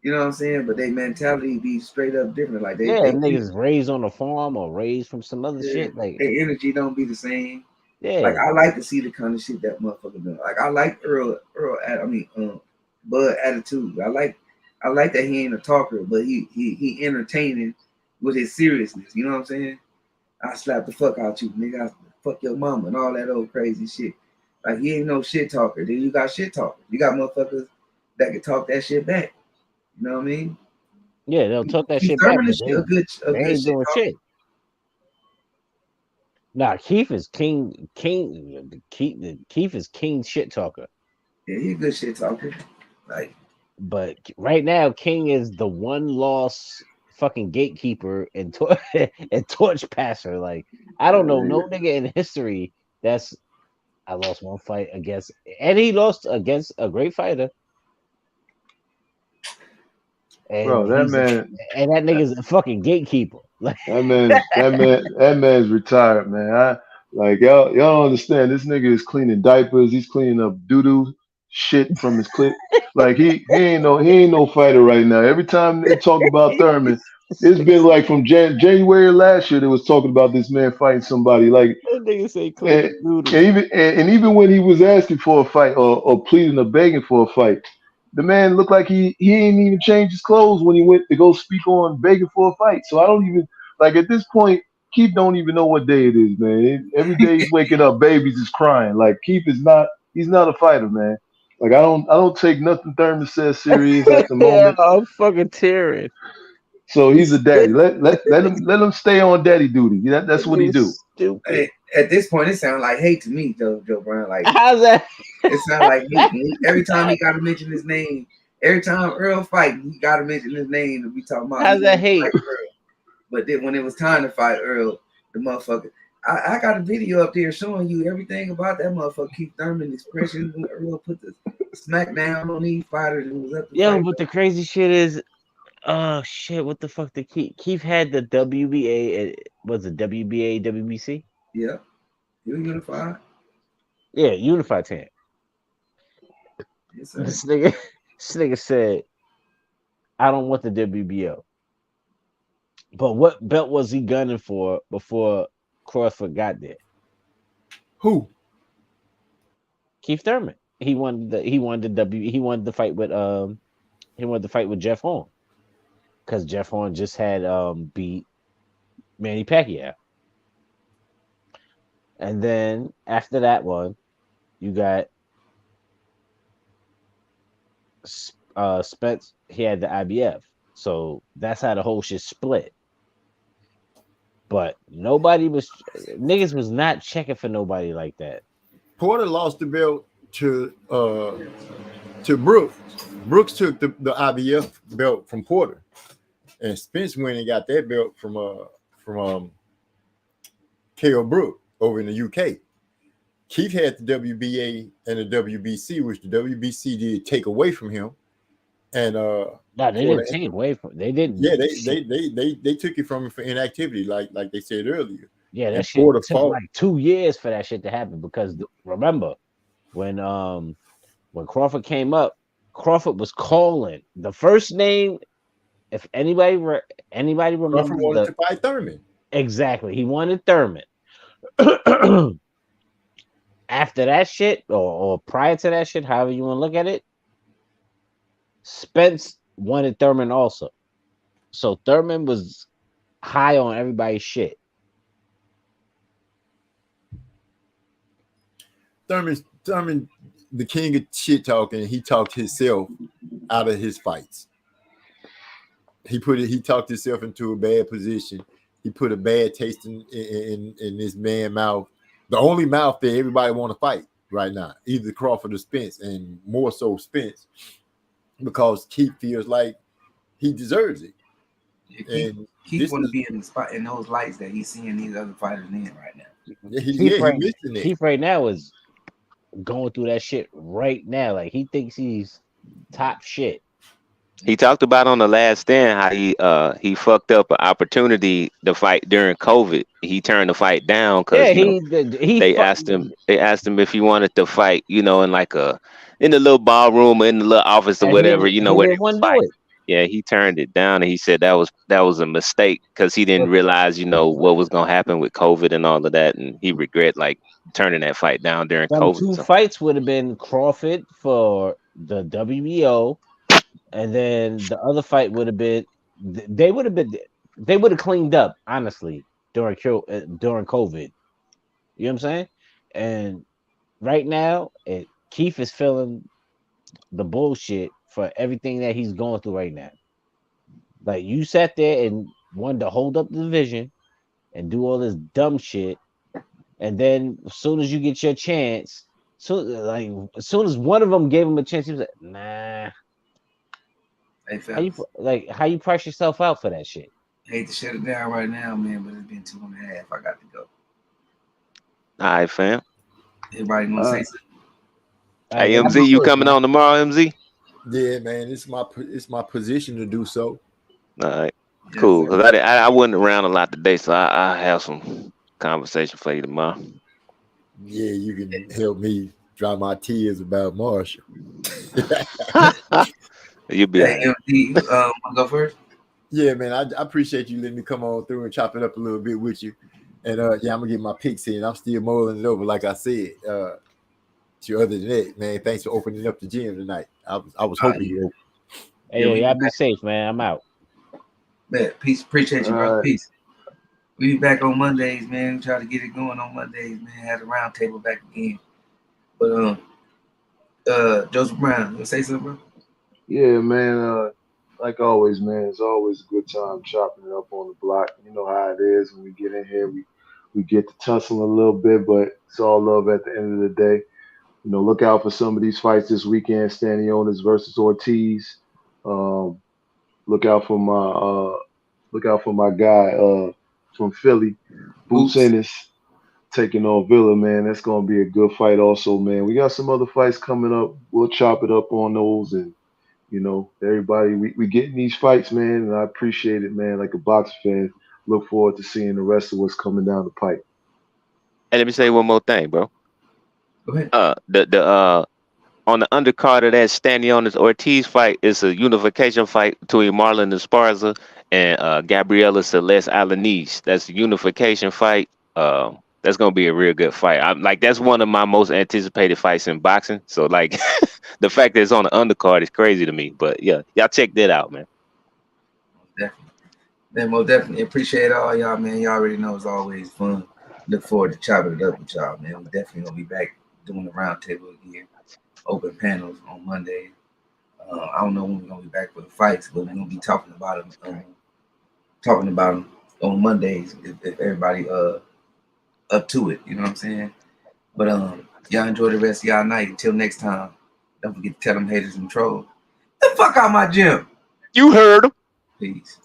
You know what I'm saying? But they mentality be straight up different. Like yeah, niggas raised on a farm or raised from some other shit. Like, their energy don't be the same. yeah, Like I like to see the kind of shit that motherfucker doing. Like I like Bud attitude. I like that he ain't a talker, but he entertaining with his seriousness. You know what I'm saying? I slap the fuck out you, nigga. I fuck your mama and all that old crazy shit. Like he ain't no shit talker. Then you got shit talkers. You got motherfuckers that can talk that shit back. You know what I mean? yeah, they'll talk that Keith shit back, Thurman but is a good they ain't shit doing talker. shit. Nah, Keith is king. Keith is king shit talker. Yeah, he's a good shit talker. Like, but right now, King is the one loss fucking gatekeeper and and torch passer. Like, I don't know no nigga in history that's I lost one fight against, and he lost against a great fighter. And Bro, that nigga's a fucking gatekeeper. Like that man's retired, man. Y'all don't understand. This nigga is cleaning diapers. He's cleaning up doo doo shit from his clip. Like he ain't no fighter right now. Every time they talk about Thurman, it's been like from January last year they was talking about this man fighting somebody. Like that nigga say and, clean doodle. and even when he was asking for a fight or pleading or begging for a fight, the man looked like he ain't even changed his clothes when he went to go speak on begging for a fight. So I don't even like at this point. Keith don't even know what day it is, man. Every day he's waking up, babies is crying. Like Keith is not. He's not a fighter, man. Like I don't take nothing Thurman says serious at the Yeah, moment. I'm fucking tearing. So he's a daddy. Let him stay on daddy duty. That's what he do. Stupid. At this point, it sounds like hate to me, Joe Brown. Like How's that? it sounds like hate. Every time he got to mention his name, every time Earl fight, he got to mention his name to be talking about. How's that hate? But then when it was time to fight Earl, the motherfucker, I got a video up there showing you everything about that motherfucker Keith Thurman expression when Earl put the smack down on these fighters and was up to Yo, fight. but the crazy shit is, oh shit, what the fuck did Keith had the WBA, was it WBA, WBC? Yeah, he was unified. Yeah, unified champ. Yes, This nigga said, I don't want the WBO. But what belt was he gunning for before Crawford got there? Who? Keith Thurman. He wanted the fight with Jeff Horn. Because Jeff Horn just had beat Manny Pacquiao. And then after that one, you got Spence. He had the IBF. So that's how the whole shit split. But niggas was not checking for nobody like that. Porter lost the belt to Brooks. Brooks took the IBF belt from Porter, and Spence went and got that belt from K.O. Brook over in the UK. Keith had the WBA and the WBC, which the WBC did take away from him. And no, they didn't take it away from. They didn't. Yeah, they took it from him for inactivity, like they said earlier. Yeah, that and shit Porter took like 2 years for that shit to happen because remember when Crawford came up, Crawford was calling the first name. If anybody remembers, Crawford wanted to fight Thurman. Exactly, he wanted Thurman. After that shit, or prior to that shit, however you want to look at it, Spence wanted Thurman also. So Thurman was high on everybody's shit. Thurman, the king of shit talking, he talked himself out of his fights. He talked himself into a bad position. He put a bad taste in this man's mouth. The only mouth that everybody want to fight right now, either Crawford or Spence, and more so Spence, because Keith feels like he deserves it. Keith want to be in the spot in those lights that he's seeing these other fighters in right now. Keith right now is going through that shit right now. Like he thinks he's top shit. He talked about on the Last Stand how he fucked up an opportunity to fight during COVID. He turned the fight down Yeah, because they asked him if he wanted to fight, in like in the little ballroom or in the little office or and whatever, he where they didn't was want to do fighting. it. Yeah, he turned it down and he said that was a mistake because he didn't But realize, what was gonna happen with COVID and all of that, and he regret like turning that fight down during them COVID. two So fights would have been Crawford for the WBO, and then the other fight would have been they would have cleaned up honestly during COVID. You know what I'm saying? And right now, Keith is feeling the bullshit for everything that he's going through right now. Like you sat there and wanted to hold up the division and do all this dumb shit, and then as soon as you get your chance, as soon as one of them gave him a chance, he was like, "Nah." Hey, How you price yourself out for that shit? hate to shut it down right now, man, but it's been 2.5. I got to go. all right, fam. Everybody want to say something? Hey, MZ, you coming on tomorrow, MZ? Yeah, man, it's my position to do so. All right, cool. Because I wasn't around a lot today, so I have some conversation for you tomorrow. Yeah, you can help me dry my tears about Marshall. You'll be MZ, want to go first? Yeah, man, I appreciate you letting me come on through and chop it up a little bit with you. And yeah, I'm gonna get my picks in. I'm still mulling it over, like I said. To other than that, man, thanks for opening up the gym tonight. I was hoping you open. Hey, y'all be safe, man. I'm out. Man, peace. Appreciate you, bro. Peace. We be back on Mondays, man. We try to get it going on Mondays, man. Have the round table back again. But Joseph Brown, you say something, bro? Yeah, man. Like always, man, it's always a good time chopping it up on the block. You know how it is when we get in here. We get to tussle a little bit, but it's all love at the end of the day. Look out for some of these fights this weekend. Stanionis versus Ortiz. Look out for my guy from Philly, Boots Ennis, taking on Villa, man. That's gonna be a good fight, also, man. We got some other fights coming up. We'll chop it up on those, and everybody, we getting these fights, man, and I appreciate it, man. Like a boxer fan, look forward to seeing the rest of what's coming down the pipe. Hey, let me say one more thing, bro. Go ahead. The on the undercard of that Stanionis Ortiz fight is a unification fight between Marlon Esparza and Gabriela Celeste Alanis. That's a unification fight. That's gonna be a real good fight. That's one of my most anticipated fights in boxing. So like the fact that it's on the undercard is crazy to me. But yeah, y'all check that out, man. Definitely. Man, most definitely appreciate all y'all, man. Y'all already know it's always fun. Look forward to chopping it up with y'all, man. We definitely gonna be back doing the round table again. Open panels on Monday. I don't know when we're gonna be back for the fights, but we're gonna be talking about them on Mondays if everybody up to it. You know what I'm saying? But y'all enjoy the rest of y'all night. Until next time, don't forget to tell them haters and trolls, the fuck out my gym. You heard them. Peace.